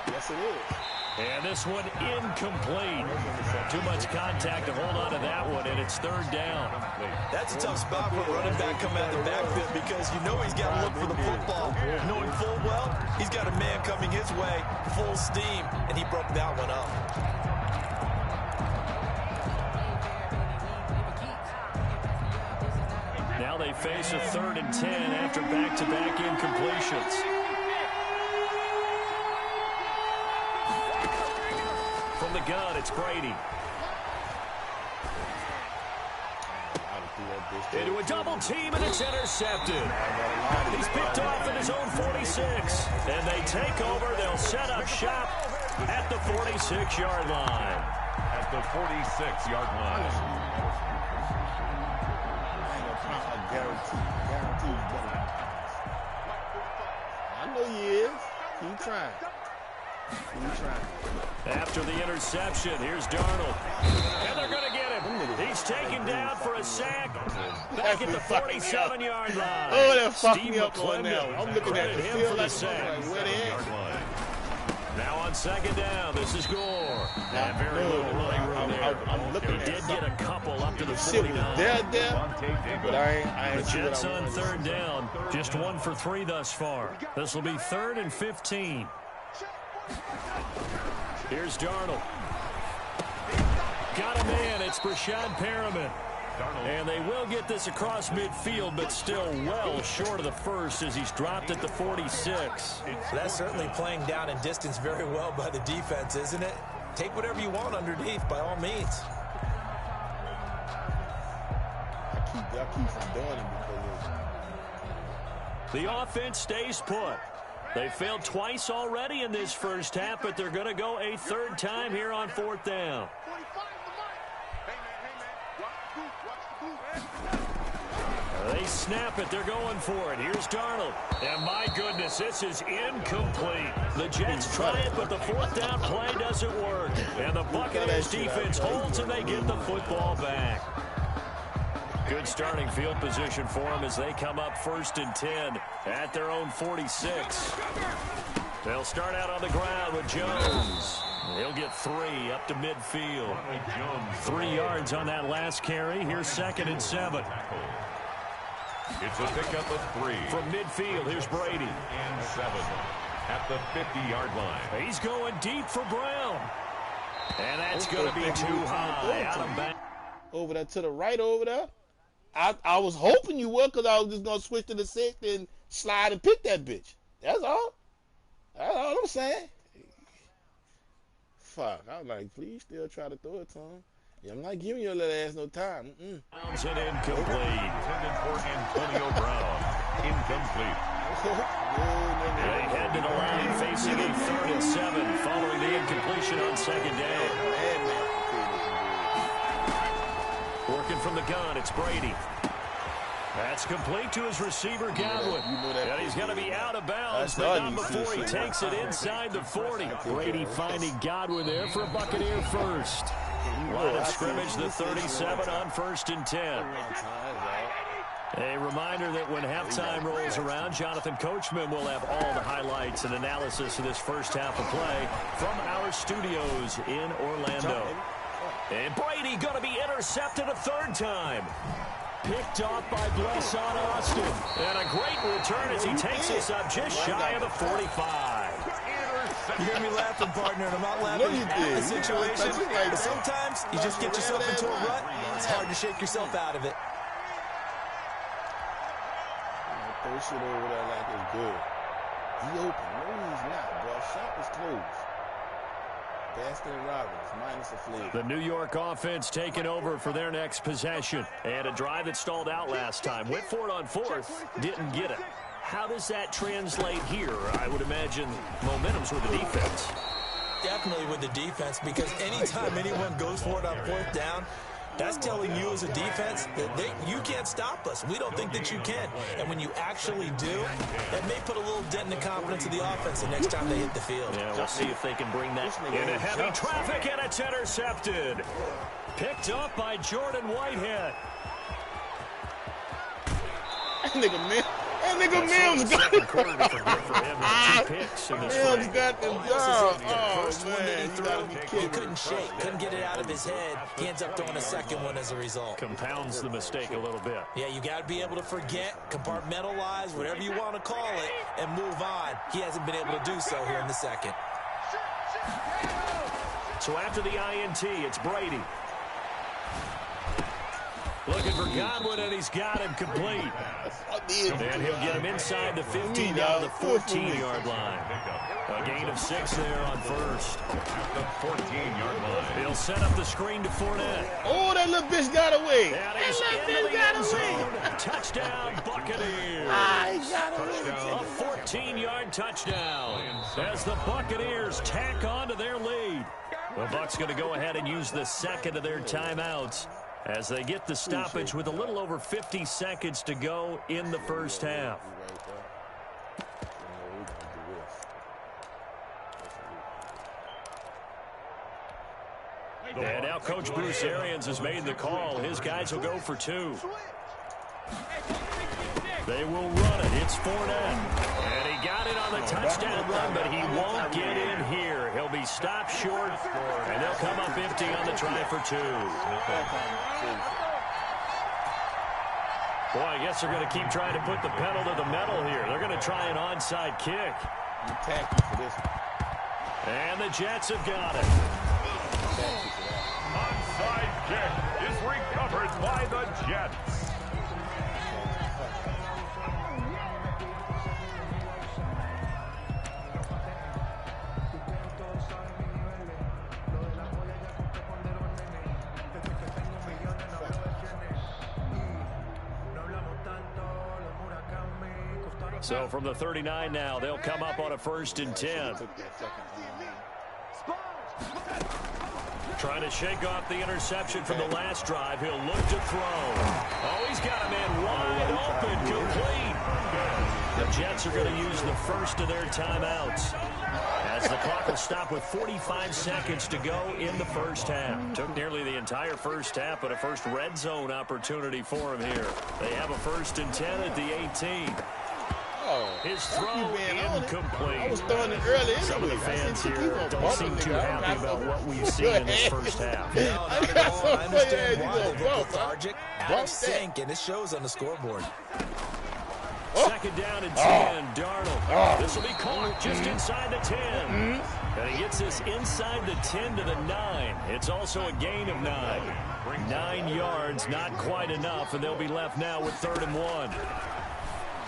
S9: Yes, it is.
S2: And this one incomplete. Too much contact to hold on to that one, and it's third down.
S4: That's a tough spot for a running back coming out of the backfield because you know he's got to look for the football. Knowing full well, he's got a man coming his way, full steam, and he broke that one up.
S2: Now they face a 3rd and 10 after back-to-back incompletions. From the gun, it's Brady. Into a double team, and it's intercepted. He's picked off at his own 46. And they take over. They'll set up shop at the 46-yard line.
S3: At the 46-yard line.
S9: I know he is. Keep trying.
S2: After the interception, here's Darnold. And they're going to get him. He's taken down for a sack. Back at the 47-yard line.
S9: Oh, that fucked
S2: Steve
S9: me up on that one. I'm looking at him for the sack. Where they at?
S2: Now on second down, this is Gore. And very little running room there.
S9: I'm looking at
S2: he did get a couple up to the
S9: shit
S2: 49.
S9: there, but I ain't
S2: The Jets on third down. Just 1 for 3 thus far. This will be 3rd and 15. Here's Darnold. Got a man. It's Brashad Perriman. And they will get this across midfield, but still well short of the first as he's dropped at the 46.
S4: That's certainly playing down in distance very well by the defense, isn't it? Take whatever you want underneath, by all means.
S9: I keep from doing it because
S2: the offense stays put. They failed twice already in this first half, but they're going to go a 3rd time here on 4th down. They snap it. They're going for it. Here's Darnold. And my goodness, this is incomplete. The Jets try it, but the 4th down play doesn't work. And the Buccaneers defense holds, and they get the football back. Good starting field position for them as they come up 1st and 10 at their own 46. They'll start out on the ground with Jones. He'll get 3 up to midfield. 3 yards on that last carry. Here's 2nd and 7.
S3: It's a pickup of 3.
S2: From midfield, here's Brady.
S3: And 7 at the 50-yard line.
S2: He's going deep for Brown. And that's going to be too high. Out of bounds.
S9: over there to the right over there. I was hoping you would, because I was just going to switch to the 6th and slide and pick that bitch. That's all. That's all I'm saying. Fuck. I was like, please still try to throw it to him. Yeah, I'm not giving your little ass no time.
S2: Bounds and incomplete.
S3: Intended for Antonio Brown. Incomplete.
S2: They head to the line facing a 3rd and 7 following the incompletion on 2nd down. Working from the gun, it's Brady. That's complete to his receiver, Godwin. And he's going to be out of bounds, but not before he takes it inside the 40. Brady finding Godwin there for a Buccaneer first. Line of scrimmage, the 37 on 1st and 10. A reminder that when halftime rolls around, Jonathan Coachman will have all the highlights and analysis of this first half of play from our studios in Orlando. And Brady going to be intercepted a 3rd time. Picked off by Bless on Austin. And a great return as he takes us up just shy of the 45.
S4: You hear me laughing, partner, and I'm not laughing at the situation. But sometimes you just get yourself into a rut. It's hard to shake yourself out of it.
S9: Throw shit over there like it's good. He open. No, he's not, bro. Shop is closed. Baskin Robbins, minus a flag.
S2: The New York offense taking over for their next possession. And a drive that stalled out last time. Went for it on fourth, didn't get it. How does that translate here? I would imagine momentum's with the defense.
S4: Definitely with the defense, because anytime anyone goes for it on fourth down, that's telling you as a defense that you can't stop us. We don't think that you can. And when you actually do, that may put a little dent in the confidence of the offense the next time they hit the field.
S2: Yeah, we'll see if they can bring that into heavy traffic, and it's intercepted. Picked up by Jordan Whitehead.
S9: That nigga Mims got it. Mims got the job.
S4: First one that he threw, he couldn't shake, couldn't get it out of his head. He ends up throwing a second one as a result.
S2: Compounds the mistake a little bit.
S4: Yeah, you got to be able to forget, compartmentalize, whatever you want to call it, and move on. He hasn't been able to do so here in the second.
S2: So after the INT, it's Brady. Looking for Godwin, and he's got him complete. And he'll get him inside the 15 down to the 14-yard line. A gain of 6 there on first.
S3: The 14-yard line.
S2: He'll set up the screen to Fournette.
S9: Oh, that little bitch got away.
S2: That little bitch got away. Touchdown, Buccaneers.
S9: He got away.
S2: A 14-yard touchdown as the Buccaneers tack on to their lead. The Bucs going to go ahead and use the second of their timeouts as they get the stoppage with a little over 50 seconds to go in the first half. And now Coach Bruce Arians has made the call. His guys will go for 2. They will run it. It's Fournette. And he got it on the touchdown run, but he won't get in here. He'll be stopped short, and they'll come up empty on the try for 2. Boy, I guess they're going to keep trying to put the pedal to the metal here. They're going to try an onside kick. And the Jets have got it.
S3: Onside kick is recovered by the Jets.
S2: So from the 39 now, they'll come up on a 1st and 10. Trying to shake off the interception from the last drive. He'll look to throw. Oh, he's got a man wide open, complete. The Jets are going to use the first of their timeouts as the clock will stop with 45 seconds to go in the first half. Took nearly the entire first half, but a first red zone opportunity for him here. They have a 1st and 10 at the 18. His throw incomplete.
S9: I was throwing it early anyway.
S2: Some of the fans here don't seem too happy about what we've seen in this first half.
S4: No, not at all. I understand why they get lethargic, out of sync, and it shows on the scoreboard.
S2: Second down and 10, Darnold. This will be caught just inside the 10. And he gets this inside the 10 to the 9. It's also a gain of 9. 9 yards, not quite enough, and they'll be left now with 3rd and 1.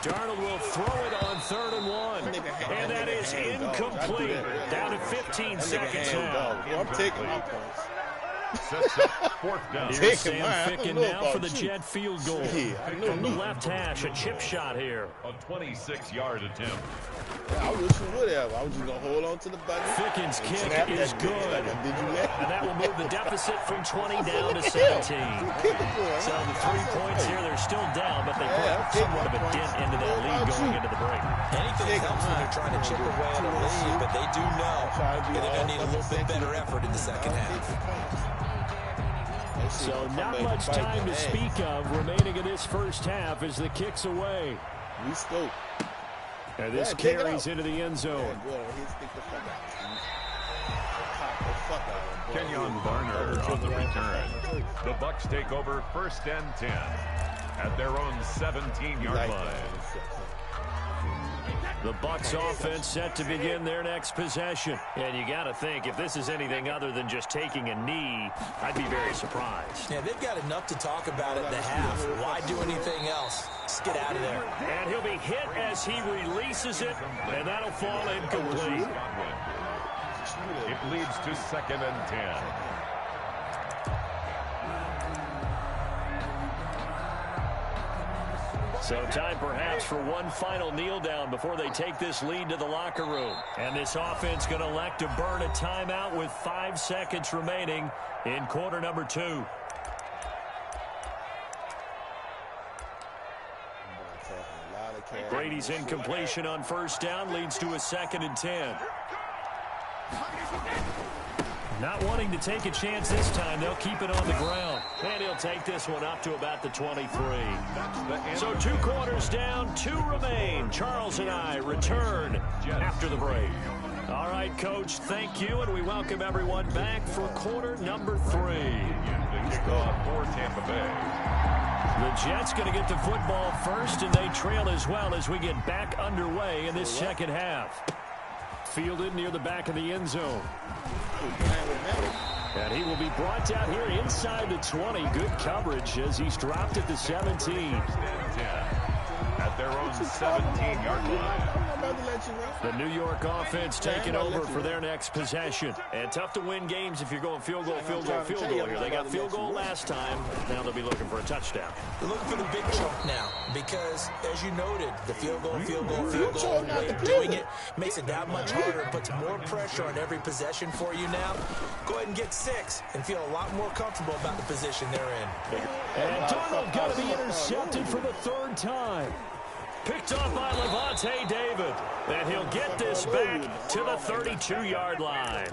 S2: Darnold will throw it on 3rd and 1. And that is incomplete. Down to 15 seconds now.
S9: I'm taking my points.
S3: Sets up 4th down.
S2: Here's Sam Ficken now for the Jet field goal. From the left hash, a chip shot here.
S3: A 26-yard attempt.
S9: I wish you would have. I was just going to hold on to the button.
S2: Ficken's kick is good. And that will move the deficit from 20 down to 17. So the 3 points here, they're still down, but they put somewhat of a dent into that lead going into the break.
S4: Anything helps when they're trying to chip away at a lead, but they do know that they're going to need a little bit better effort in the second half.
S2: So not much time to speak of remaining in this first half as the kick's away.
S9: We scope.
S2: And this carries into the end zone.
S3: Kenyon Barner on the return. The Bucs take over 1st and 10. at their own 17-yard line.
S2: The Bucs offense set to begin their next possession. And you got to think, if this is anything other than just taking a knee, I'd be very surprised.
S4: Yeah, they've got enough to talk about at the half. Why do anything else? Just get out of there.
S2: And he'll be hit as he releases it, and that'll fall incomplete.
S3: It leads to 2nd and 10.
S2: So time perhaps for one final kneel down before they take this lead to the locker room. And this offense going to elect to burn a timeout with 5 seconds remaining in quarter number 2. Brady's incompletion on first down leads to a 2nd and 10. Not wanting to take a chance this time, they'll keep it on the ground. And he'll take this one up to about the 23. So 2 quarters down, 2 remain. Charles and I return after the break. All right, Coach, thank you, and we welcome everyone back for quarter number 3.
S3: Kickoff for Tampa Bay.
S2: The Jets going to get the football first, and they trail as well as we get back underway in this second half. Fielded near the back of the end zone. And he will be brought down here inside the 20. Good coverage as he's dropped at the 17.
S3: At their own 17-yard line.
S2: The New York offense taking over for their next possession. And tough to win games if you're going field goal here. They got field goal last time. Now they'll be looking for a touchdown.
S4: They're looking for the big chunk now because, as you noted, the field goal way of doing it makes it that much harder and puts more pressure on every possession for you now. Go ahead and get 6 and feel a lot more comfortable about the position they're in.
S2: And Darnold got to be intercepted for the 3rd time. Picked off by Levante David. And he'll get this back to the 32-yard line.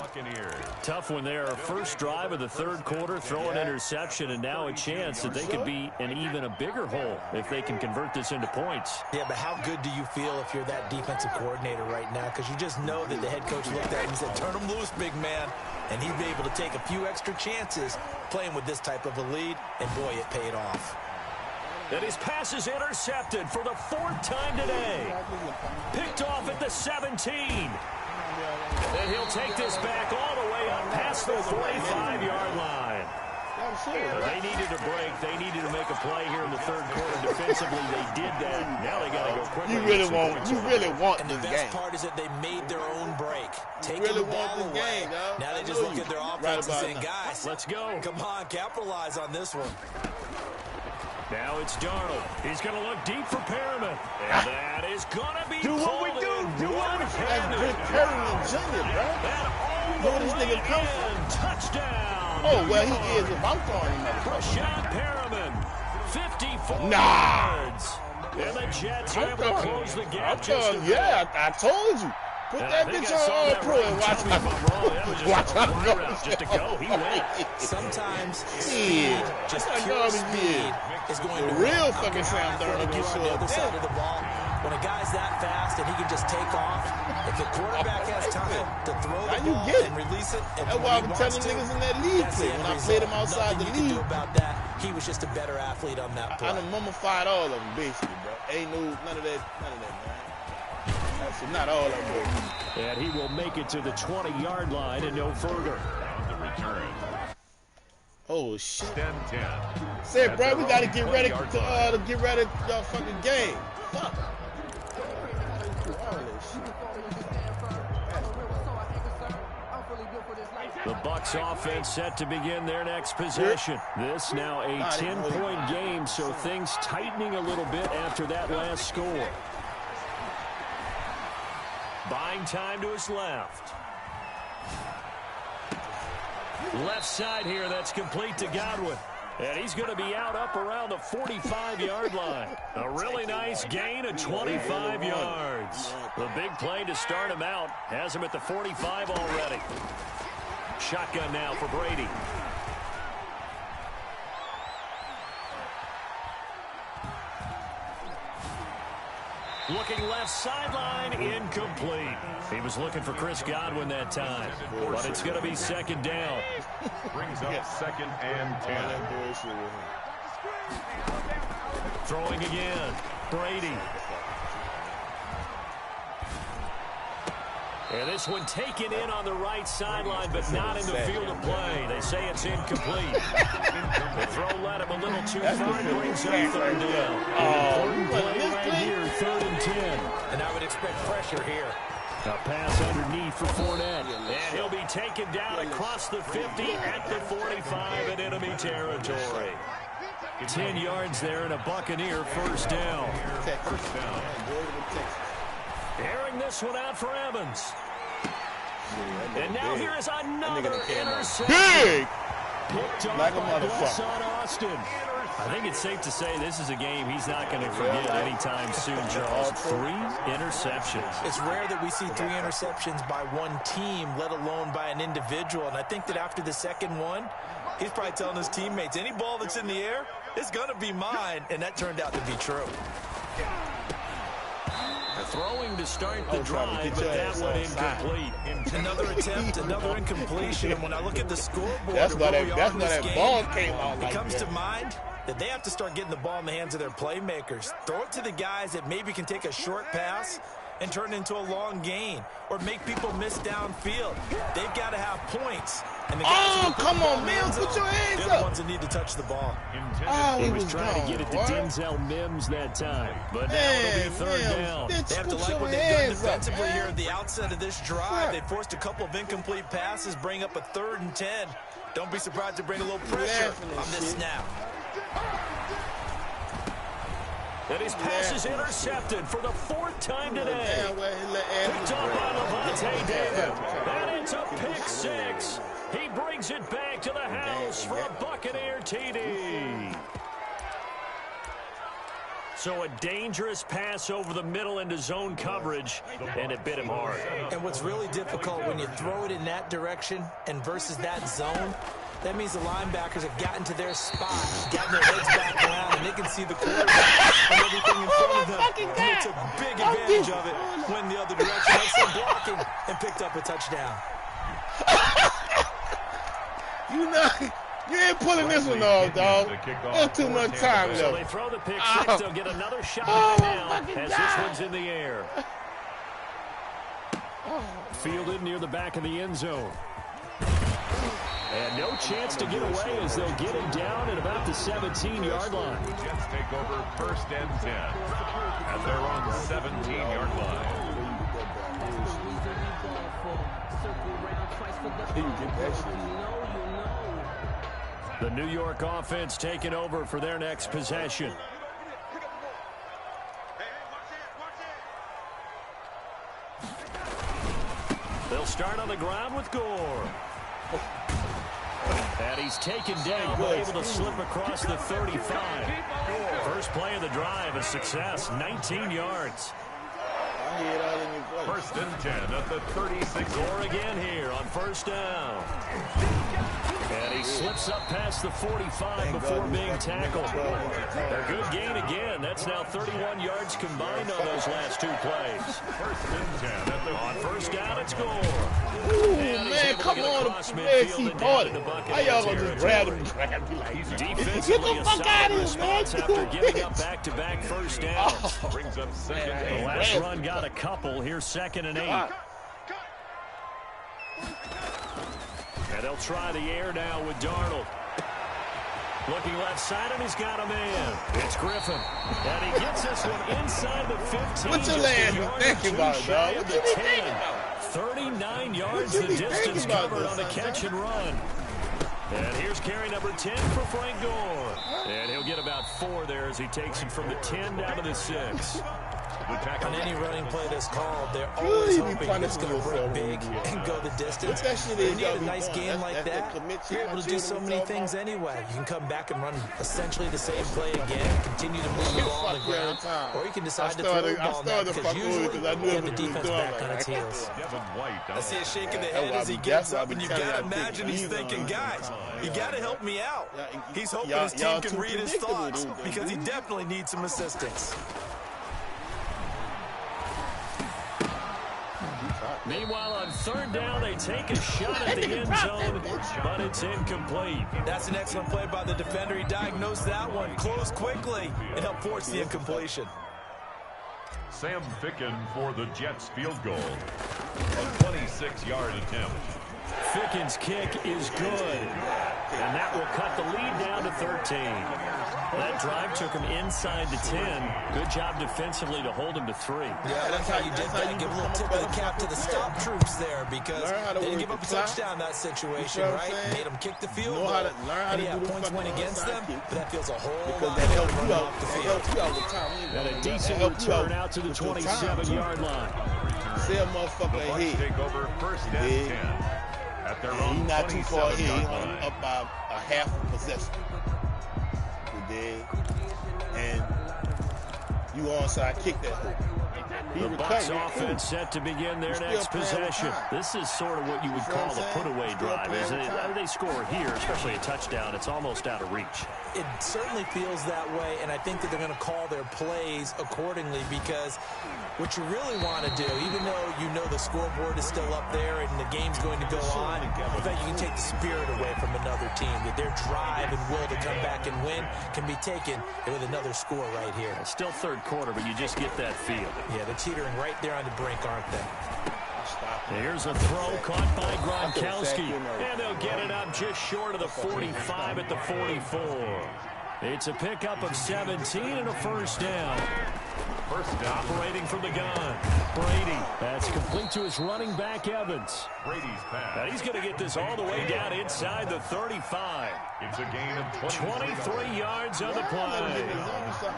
S2: Tough one there. First drive of the 3rd quarter, throw an interception, and now a chance that they could be in even a bigger hole if they can convert this into points.
S4: Yeah, but how good do you feel if you're that defensive coordinator right now? Because you just know that the head coach looked at him and said, turn him loose, big man. And he'd be able to take a few extra chances playing with this type of a lead, and boy, it paid off.
S2: And his pass is intercepted for the 4th time today. Picked off at the 17. And he'll take this back all the way up past the 45-yard line. They needed a break. They needed to make a play here in the 3rd quarter. Defensively, they did that. Now they got to go quickly.
S9: You really want this game.
S4: And the best part is that they made their own break. Taking the ball away. Now they just look at their offense and saying, guys,
S2: let's go.
S4: Come on, capitalize on this one.
S2: Now it's Darnold. He's going to look deep for Perriman. And that is going to be
S9: do what we do. Do what we do. That's Rick Perriman Jr., bro. Where this nigga come from?
S2: Touchdown.
S9: Oh, well, he is if I'm throwing him up.
S2: Rashad Perriman, 54 yards. And the Jets are able to close the gap just a bit.
S9: Yeah, I told you. Put that bitch on all pro and watch me. Watch him go.
S2: Just to go. He went.
S4: Sometimes speed, just pure speed, is going to
S9: real fucking Sam Darnold
S4: get on the other side of the ball. When a guy's that fast and he can just take off, if the quarterback has time to throw the ball and release it,
S9: that's why I'm telling niggas in that league play when I played him outside the league.
S4: About that, he was just a better athlete on that play.
S9: I done mummified all of them basically, bro. Ain't none of that, man. Not all of them.
S2: And he will make it to the 20-yard line and no further.
S3: The return.
S9: Oh shit!
S3: 10-10.
S9: Say, bro, we gotta get ready to get ready to the fucking game. Fuck.
S2: The Bucs offense set to begin their next possession. This now a 10-point game, so things tightening a little bit after that last score. Buying time to his left. Left side here, that's complete to Godwin. And he's going to be out up around the 45-yard line. A really nice gain of 25 yards. The big play to start him out has him at the 45 already. Shotgun now for Brady. Looking left sideline, incomplete. He was looking for Chris Godwin that time, but it's going to be 2nd down.
S3: Brings up 2nd and 10.
S2: Throwing again. Brady. And this one taken in on the right sideline, but not in the field of play. They say it's incomplete. The throw led him a little too far. Brings up third down. Important play right here, 3rd and 10.
S4: And I would expect pressure here.
S2: A pass underneath for Fournette. And he'll be taken down across the 50 at the 45 in enemy territory. 10 yards there and a Buccaneer first down. Airing this one out for Evans. And now here is another interception.
S9: Big!
S2: Picked off
S9: Like a
S2: by
S9: motherfucker.
S2: Austin. I think it's safe to say this is a game he's not going to forget anytime soon, Charles. 3 interceptions.
S4: It's rare that we see 3 interceptions by one team, let alone by an individual. And I think that after the second one, he's probably telling his teammates, any ball that's in the air, it's going to be mine. And that turned out to be true.
S2: Throwing to start the drive, but that one incomplete.
S4: Another attempt, another incompletion. And when I look at the scoreboard,
S9: that's why that ball came out
S4: it
S9: like
S4: comes
S9: that.
S4: to mind that they have to start getting the ball in the hands of their playmakers. Throw it to the guys that maybe can take a short pass and turn it into a long gain, or make people miss downfield. They've got to have points. And the guys
S9: come on, man, put your hands
S4: up. They're the ones that need to touch the ball.
S2: He was trying to get it to Denzel Mims that time, but now it'll be third down.
S4: They have to like what they've done defensively here at the outset of this drive. They forced a couple of incomplete passes, bring up a 3rd and 10. Don't be surprised to bring a little pressure on this snap.
S2: And his pass is intercepted for the 4th time today. Picked up by Levante David. And it's a pick 6. He brings it back to the house for a Buccaneer TD. So a dangerous pass over the middle into zone coverage, and it bit him hard.
S4: And what's really difficult when you throw it in that direction and versus that zone, that means the linebackers have gotten to their spot, gotten their heads back around, and they can see the quarterback and everything in front of them. And they took big advantage of it, went the other direction, had some blocking, and picked up a touchdown.
S9: You ain't pulling this one off, dog. There's too much time left.
S2: So they throw the pick 6. They'll get another shot at it now as this one's in the air. Fielded near the back of the end zone. And no chance to get away as they'll get him down at about the 17-yard line.
S3: The Jets take over 1st and 10 at their own 17-yard line.
S2: The New York offense taking over for their next possession. They'll start on the ground with Gore. And he's taken down, but able to slip across the 35. First play of the drive, a success, 19 yards.
S3: 1st and 10 at the 36.
S2: Gore again here on first down. And he slips up past the 45 before being tackled. A good gain again. That's now 31 yards combined on those last 2 plays.
S3: 1st and 10 at the
S2: on first down, it's Gore.
S9: Ooh, man, come on, man, see party. How y'all gonna just grab him?
S2: Get the fuck out of here, man. After giving up back-to-back first downs.
S3: Brings up 2nd.
S2: The last run got a couple. Here's 2nd and 8. And they'll try the air now with Darnold. Looking left side, and he's got a man. It's Griffin. And he gets this one inside the 15.
S9: What's your last thinking about it, dog? What you be thinking about?
S2: 39 yards the distance covered on the catch and run. And here's carry number 10 for Frank Gore. And he'll get about 4 there as he takes it from the 10 down to the 6.
S4: On any running play that's called, they're always hoping it's going to break big and go the distance. When you have a nice game like that, you're able to do so many things anyway. You can come back and run essentially the same play again, continue to move the ball on the ground, or you can decide to throw the ball now because usually you have the defense back on its heels. I see a shake of the head as he gets up, and you got to imagine he's thinking, guys, you got to help me out. He's hoping his team can read his thoughts because he definitely needs some assistance.
S2: Meanwhile, on third down, they take a shot at the end zone, but it's incomplete.
S4: That's an excellent play by the defender. He diagnosed that one, closed quickly, and helped force the incompletion.
S3: Sam Ficken for the Jets field goal. A 26-yard attempt.
S2: Ficken's kick is good, and that will cut the lead down to 13. That drive took him inside the 10. Good job defensively to hold him to 3.
S4: Yeah, that's how you did that. Give a little tip of the cap to the stop troops there because they didn't give up a touchdown in that situation, right? Made them kick the field goal. And yeah, points went against them, but that feels a whole lot better running off the field.
S2: And a decent return out to the 27-yard line.
S9: See a motherfucker ahead.
S3: Take over first and 10 at their own 27-yard line.
S9: He's not too far ahead. He's up by a half a possession. And you onside kick that hook.
S2: The Bucs offense set to begin their next possession. This is sort of what you would call a put-away drive. They score here, especially a touchdown, it's almost out of reach.
S4: It certainly feels that way, and I think that they're going to call their plays accordingly because what you really want to do, even though you know the scoreboard is still up there and the game's going to go on, in fact, you can take the spirit away from another team, that their drive and will to come back and win can be taken with another score right here.
S2: It's still third quarter, but you just get that feel.
S4: Yeah, they're teetering right there on the brink, aren't they?
S2: Here's a throw caught by Gronkowski, and they'll get it up just short of the 45 at the 44. It's a pickup of 17 and a first down. Operating from the gun, Brady. That's complete to his running back, Evans.
S3: Brady's pass.
S2: And he's going to get this all the way down inside the 35.
S3: It's a gain of
S2: 23 yards on the play.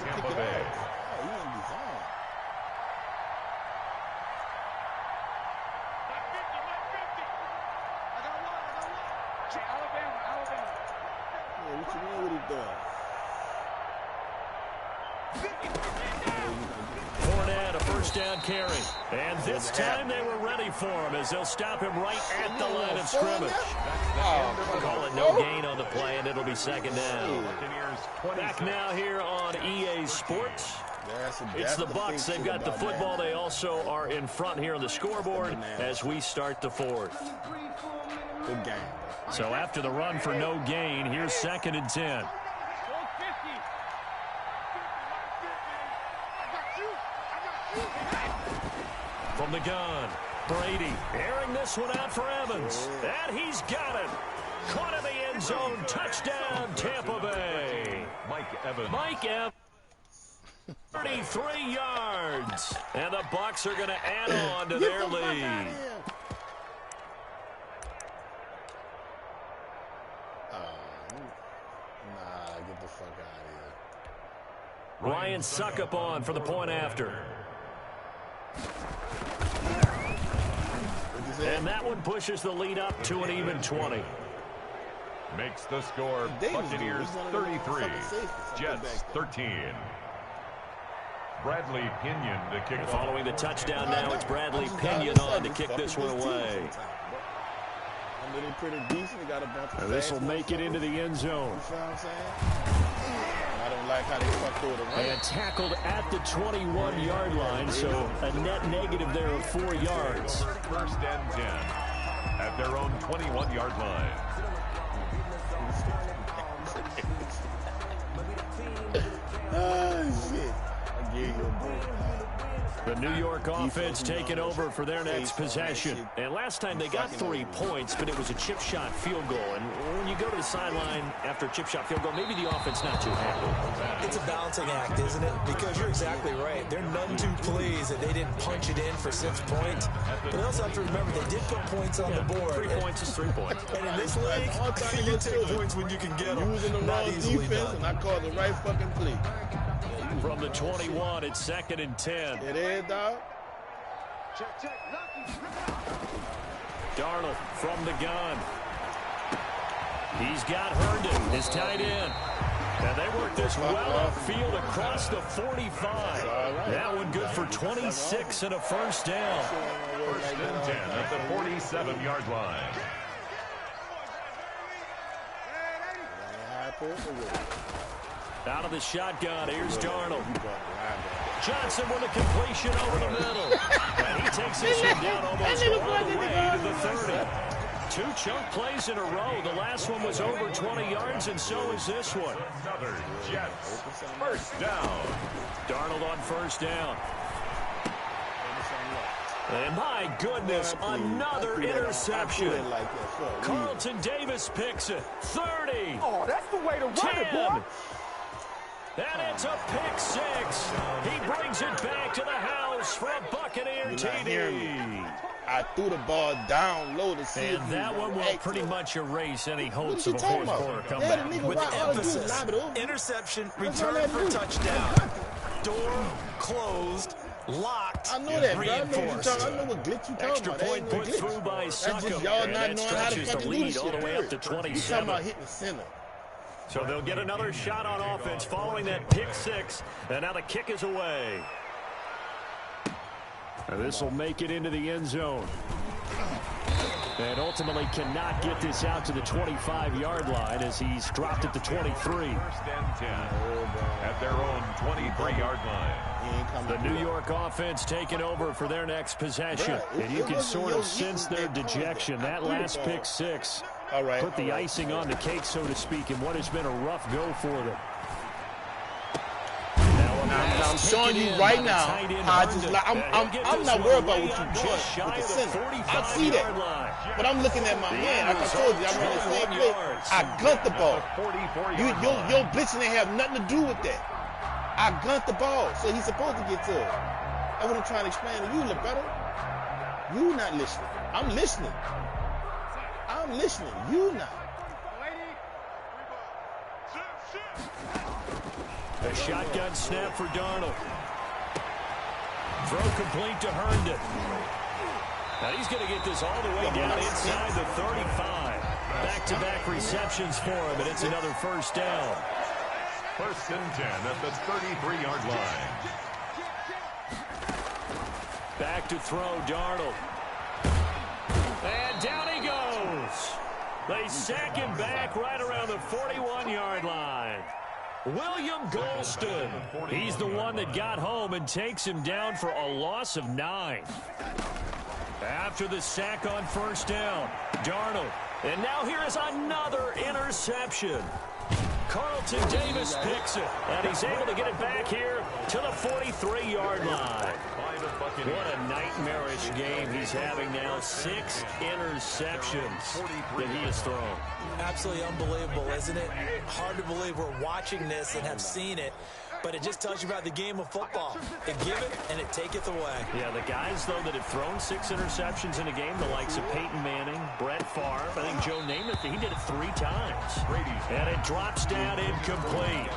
S3: Tampa Bay.
S9: What you mean, what he doing?
S2: Fournette, a first down carry. And this time they were ready for him as they'll stop him right at the line of scrimmage. Call it no gain on the play, and it'll be second down. Back now here on EA Sports. It's the Bucs. They've got the football. They also are in front here on the scoreboard as we start the fourth.
S9: Good game.
S2: So after the run for no gain, here's second and 10. From the gun, Brady airing this one out for Evans. And he's got it. Caught in the end zone. Touchdown, Tampa Bay.
S3: Mike Evans.
S2: 33 yards. And the Bucs are going to add on to their lead.
S9: Get the fuck out of here.
S2: Ryan Suckup on for the point after. And that one pushes the lead up to an even 20.
S3: Makes the score Buccaneers 33, Jets 13. Bradley Pinion to kick off.
S2: Following the touchdown now, it's Bradley Pinion on to kick this one away.
S9: Pretty decent. Got a bunch of
S2: this will make it into the end zone.
S9: You know what I'm saying? I don't like how they fucked over the run.
S2: And tackled at the 21-yard line, so a net negative there of 4 yards.
S3: First and 10 at their own 21-yard line.
S9: Oh, shit. I gave you a break.
S2: The New York offense taking over for their next possession. And last time they got 3 points, but it was a chip shot field goal. And when you go to the sideline after a chip shot field goal, maybe the offense not too happy.
S4: It's a balancing act, isn't it? Because you're exactly right. They're none too pleased that they didn't punch it in for 6 points. But they also have to remember they did put points on the board.
S2: 3 points is 3 points.
S4: And in this league, you take points when you can get them.
S9: Using the wrong defense, and I called the right fucking play.
S2: From the 21, it's second and 10.
S9: It is, dog.
S2: Darnold from the gun. He's got Herndon, his tight end. And they work this well upfield across the 45. That one good for 26 and a first down.
S3: First and 10 at the 47-yard line.
S2: Out of the shotgun, here's Darnold. Johnson with a completion over the middle. And he takes this one down almost all the way to the 30. 2 chunk plays in a row. The last one was over 20 yards, and so is this one.
S3: Another Jets first down.
S2: Darnold on first down. And my goodness, another interception. Carlton Davis picks it. 30.
S12: Oh, that's the way to run
S2: 10.
S12: it, boy.
S2: And it's a pick 6. He brings it back to the house for a Buccaneer TD.
S9: I threw the ball down low to see
S2: and that one will pretty much erase any hopes of a fourth quarter comeback.
S4: With emphasis, interception, return for touchdown. Door closed, locked,
S9: I know that, bro.
S4: reinforced.
S9: I know what glitch you talking
S2: Extra
S9: about.
S2: point put through by Suckum.
S9: Y'all
S2: and
S9: not
S2: that
S9: knowing how to
S2: stretches the
S9: fucking do
S2: lead
S9: this
S2: all the
S9: shit,
S2: way up to
S9: You talking
S2: 27.
S9: about hitting center.
S2: So they'll get another shot on offense following that pick 6. And now the kick is away. And this will make it into the end zone. And ultimately cannot get this out to the 25-yard line as he's dropped at the 23.
S3: First and 10 at their own 23-yard line.
S2: The New York offense taking over for their next possession. And you can sort of sense their dejection. That last pick 6 put the icing on the cake, so to speak, in what has been a rough go for them.
S9: I'm showing you right now how I'm not worried about what you're doing with the center. I see that. But I'm looking at my man. Like I told you, I'm running the same play. I gunt the ball. Your blitzing ain't have nothing to do with that. I gunt the ball, so he's supposed to get to it. That's what I'm trying to explain to you, LeBron. You not listening. I'm listening. I'm listening. You not.
S2: A shotgun snap for Darnold. Throw complete to Herndon. Now he's going to get this all the way down inside the 35. Back-to-back receptions for him, and it's another first down.
S3: First and 10 at the 33-yard line.
S2: Back to throw, Darnold. And down he goes. They sack him back right around the 41-yard line. William Golston. He's the one that got home and takes him down for a loss of 9. After the sack on first down, Darnold. And now here is another interception. Carlton Davis picks it, and he's able to get it back here to the 43-yard line. What a nightmarish game he's having now. 6 interceptions that he has thrown.
S4: Absolutely unbelievable, isn't it? Hard to believe we're watching this and have seen it, but it just tells you about the game of football. It giveth and it taketh away.
S2: Yeah, the guys, though, that have thrown 6 interceptions in a game, the likes of Peyton Manning, Brett Favre, I think Joe Namath, he did it 3 times. And it drops down incomplete.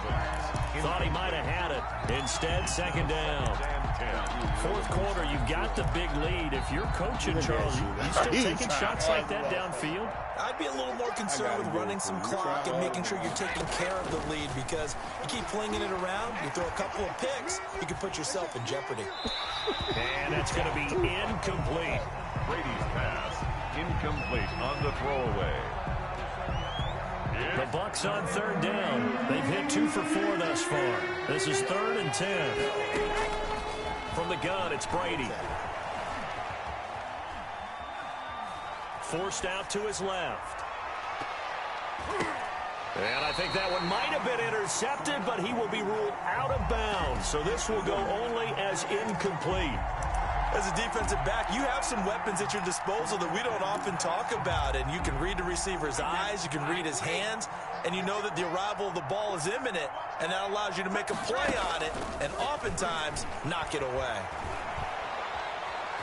S2: Thought he might have had it. Instead, second down. Fourth quarter, you've got the big lead. If you're coaching, Charles, you still taking shots like that downfield?
S4: I'd be a little more concerned with running some clock and making sure you're taking care of the lead, because you keep flinging it around, you throw a couple of picks, you can put yourself in jeopardy.
S2: And that's going to be incomplete.
S3: Brady's pass, incomplete on the throwaway.
S2: The Bucs on third down. They've hit 2 for 4 thus far. This is 3rd and 10. From the gun, it's Brady. Forced out to his left. And I think that one might have been intercepted, but he will be ruled out of bounds. So this will go only as incomplete.
S4: As a defensive back, you have some weapons at your disposal that we don't often talk about. And you can read the receiver's eyes, you can read his hands, and you know that the arrival of the ball is imminent. And that allows you to make a play on it and oftentimes knock it away.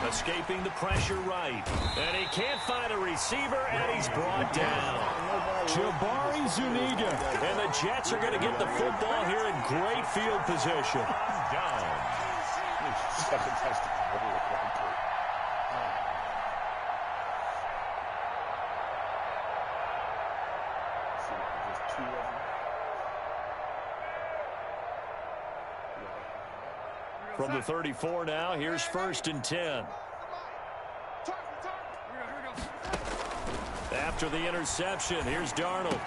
S2: Escaping the pressure right. And he can't find a receiver, and he's brought down. Jabari Zuniga. And the Jets are going to get the football here in great field position.
S3: Down.
S2: From the 34 now, here's 1st and 10. After the interception, here's Darnold.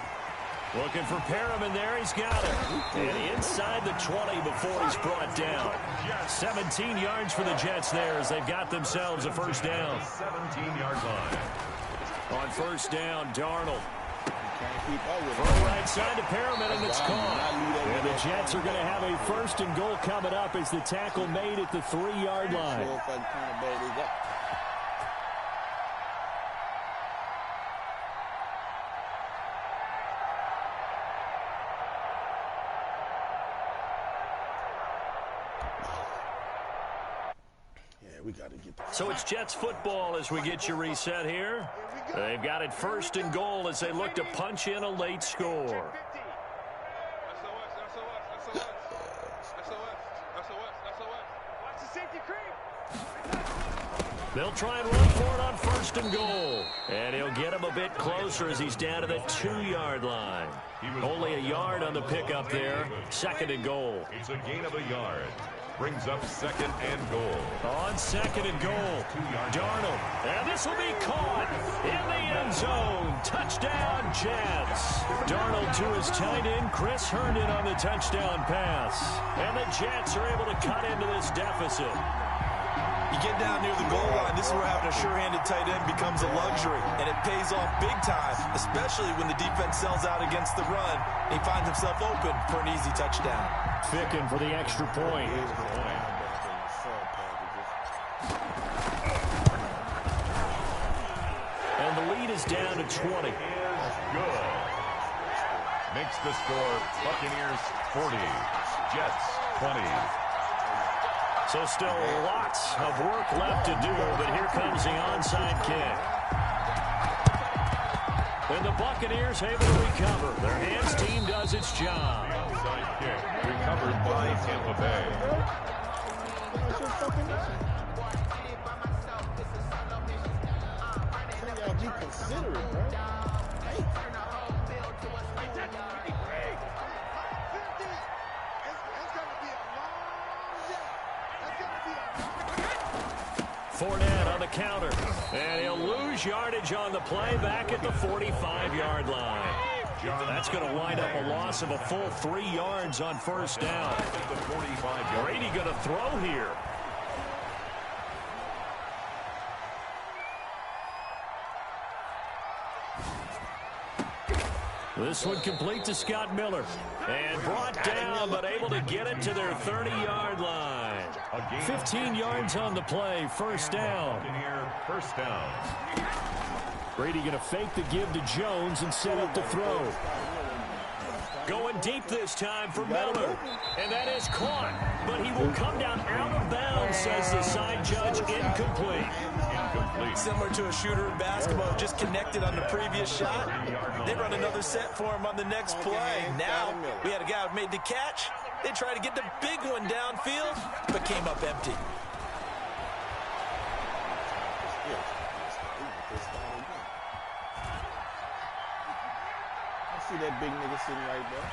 S2: Looking for Perriman there. He's got it. And inside the 20 before he's brought down. 17 yards for the Jets there as they've got themselves a first down.
S3: 17-yard line.
S2: On first down, Darnold. Throw right side to Perriman, and it's caught. And the Jets are going to have a first and goal coming up as the tackle made at the 3-yard line. So it's Jets football as we get you reset here. They've got it first and goal as they look to punch in a late score. They'll try and run for it on first and goal. And he'll get him a bit closer as he's down to the 2-yard line. Only a yard on the pickup there. Second and goal.
S3: It's a gain of a yard. Brings up second and goal.
S2: On second and goal, Darnold. And this will be caught in the end zone. Touchdown, Jets. Darnold to his tight end, Chris Herndon on the touchdown pass. And the Jets are able to cut into this deficit.
S4: You get down near the goal line, this is where having a sure-handed tight end becomes a luxury, and it pays off big time, especially when the defense sells out against the run, and he finds himself open for an easy touchdown.
S2: Ficken for the extra point. And the lead is down to 20.
S3: Good. Makes the score Buccaneers 40, Jets 20.
S2: So still lots of work left to do, but here comes the onside kick. And the Buccaneers able to recover. Their hands team does its job.
S3: Onside kick recovered by Tampa Bay.
S9: Be considerate, bro.
S2: Fournette on the counter. And he'll lose yardage on the play back at the 45-yard line. That's going to wind up a loss of a full 3 yards on first down. Brady going to throw here. This one complete to Scott Miller. And brought down, but able to get it to their 30-yard line. 15 yards on the play, first down.
S3: First down.
S2: Brady going to fake the give to Jones and set up to throw. Going deep this time for Miller. And that is caught. But he will come down out of bounds, says the side judge. Incomplete.
S4: Similar to a shooter in basketball, just connected on the previous shot. They run another set for him on the next play. Now, we had a guy who made the catch. They tried to get the big one downfield, but came up empty.
S9: I see that big nigga sitting right there.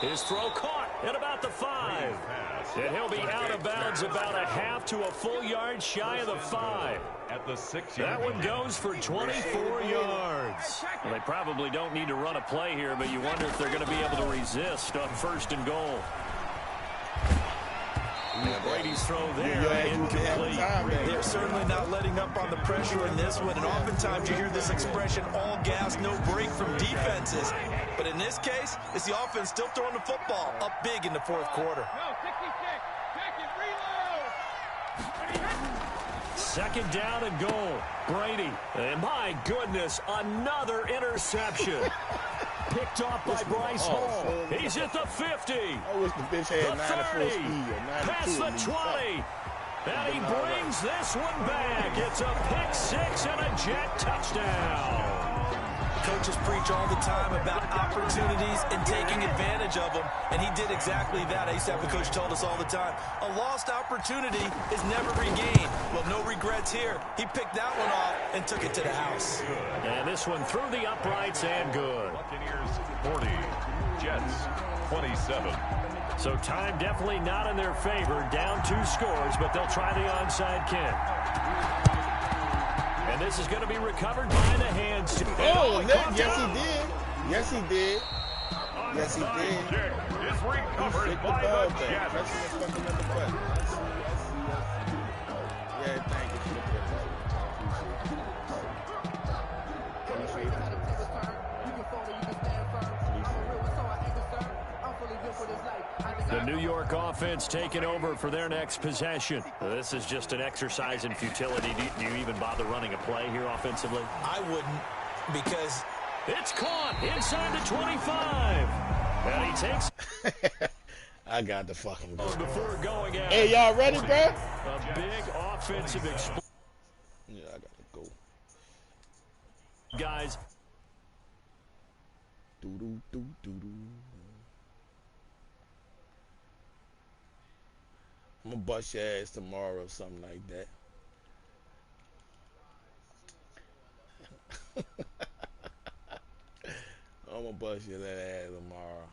S2: His throw caught at about the 5. And he'll be out of bounds about a half to a full yard shy of the 5.
S3: At the 6
S2: that one goes for 24 yards. Well, they probably don't need to run a play here, but you wonder if they're going to be able to resist on first and goal. And Brady's throw there, incomplete.
S4: They're certainly not letting up on the pressure in this one, and oftentimes you hear this expression, all gas, no break from defenses. But in this case, it's the offense still throwing the football up big in the fourth quarter.
S2: Second down and goal. Brady. And my goodness, another interception. Picked off by Bryce Hall. He's at the 50.
S9: I wish the bitch had 94 speed.
S2: Past the 20. And he brings this one back. It's a pick 6 and a Jet touchdown.
S4: Coaches preach all the time about opportunities and taking advantage of them, and he did exactly that. I used to have a coach told us all the time, a lost opportunity is never regained. Well, no regrets here. He picked that one off and took it to the house.
S2: And this one through the uprights and good.
S3: Buccaneers 40, Jets 27.
S2: So time definitely not in their favor. Down 2 scores, but they'll try the onside kick. And this is going to be recovered by the hands.
S9: Oh, yes, he did. Yes, he did. Yes, he did.
S3: Kick is recovered by the Jets.
S9: Pressing the fucking other button. Yeah, thank you.
S2: The New York offense taking over for their next possession. This is just an exercise in futility. Do you even bother running a play here offensively?
S4: I wouldn't, because
S2: it's caught inside the 25. And he takes.
S9: I got the fucking goal.
S2: Before going out.
S9: Hey, y'all ready, bro?
S2: A big offensive explosion.
S9: Yeah, I got to go.
S2: Guys.
S9: I'm gonna bust your ass tomorrow or something like that. I'm gonna bust your ass tomorrow.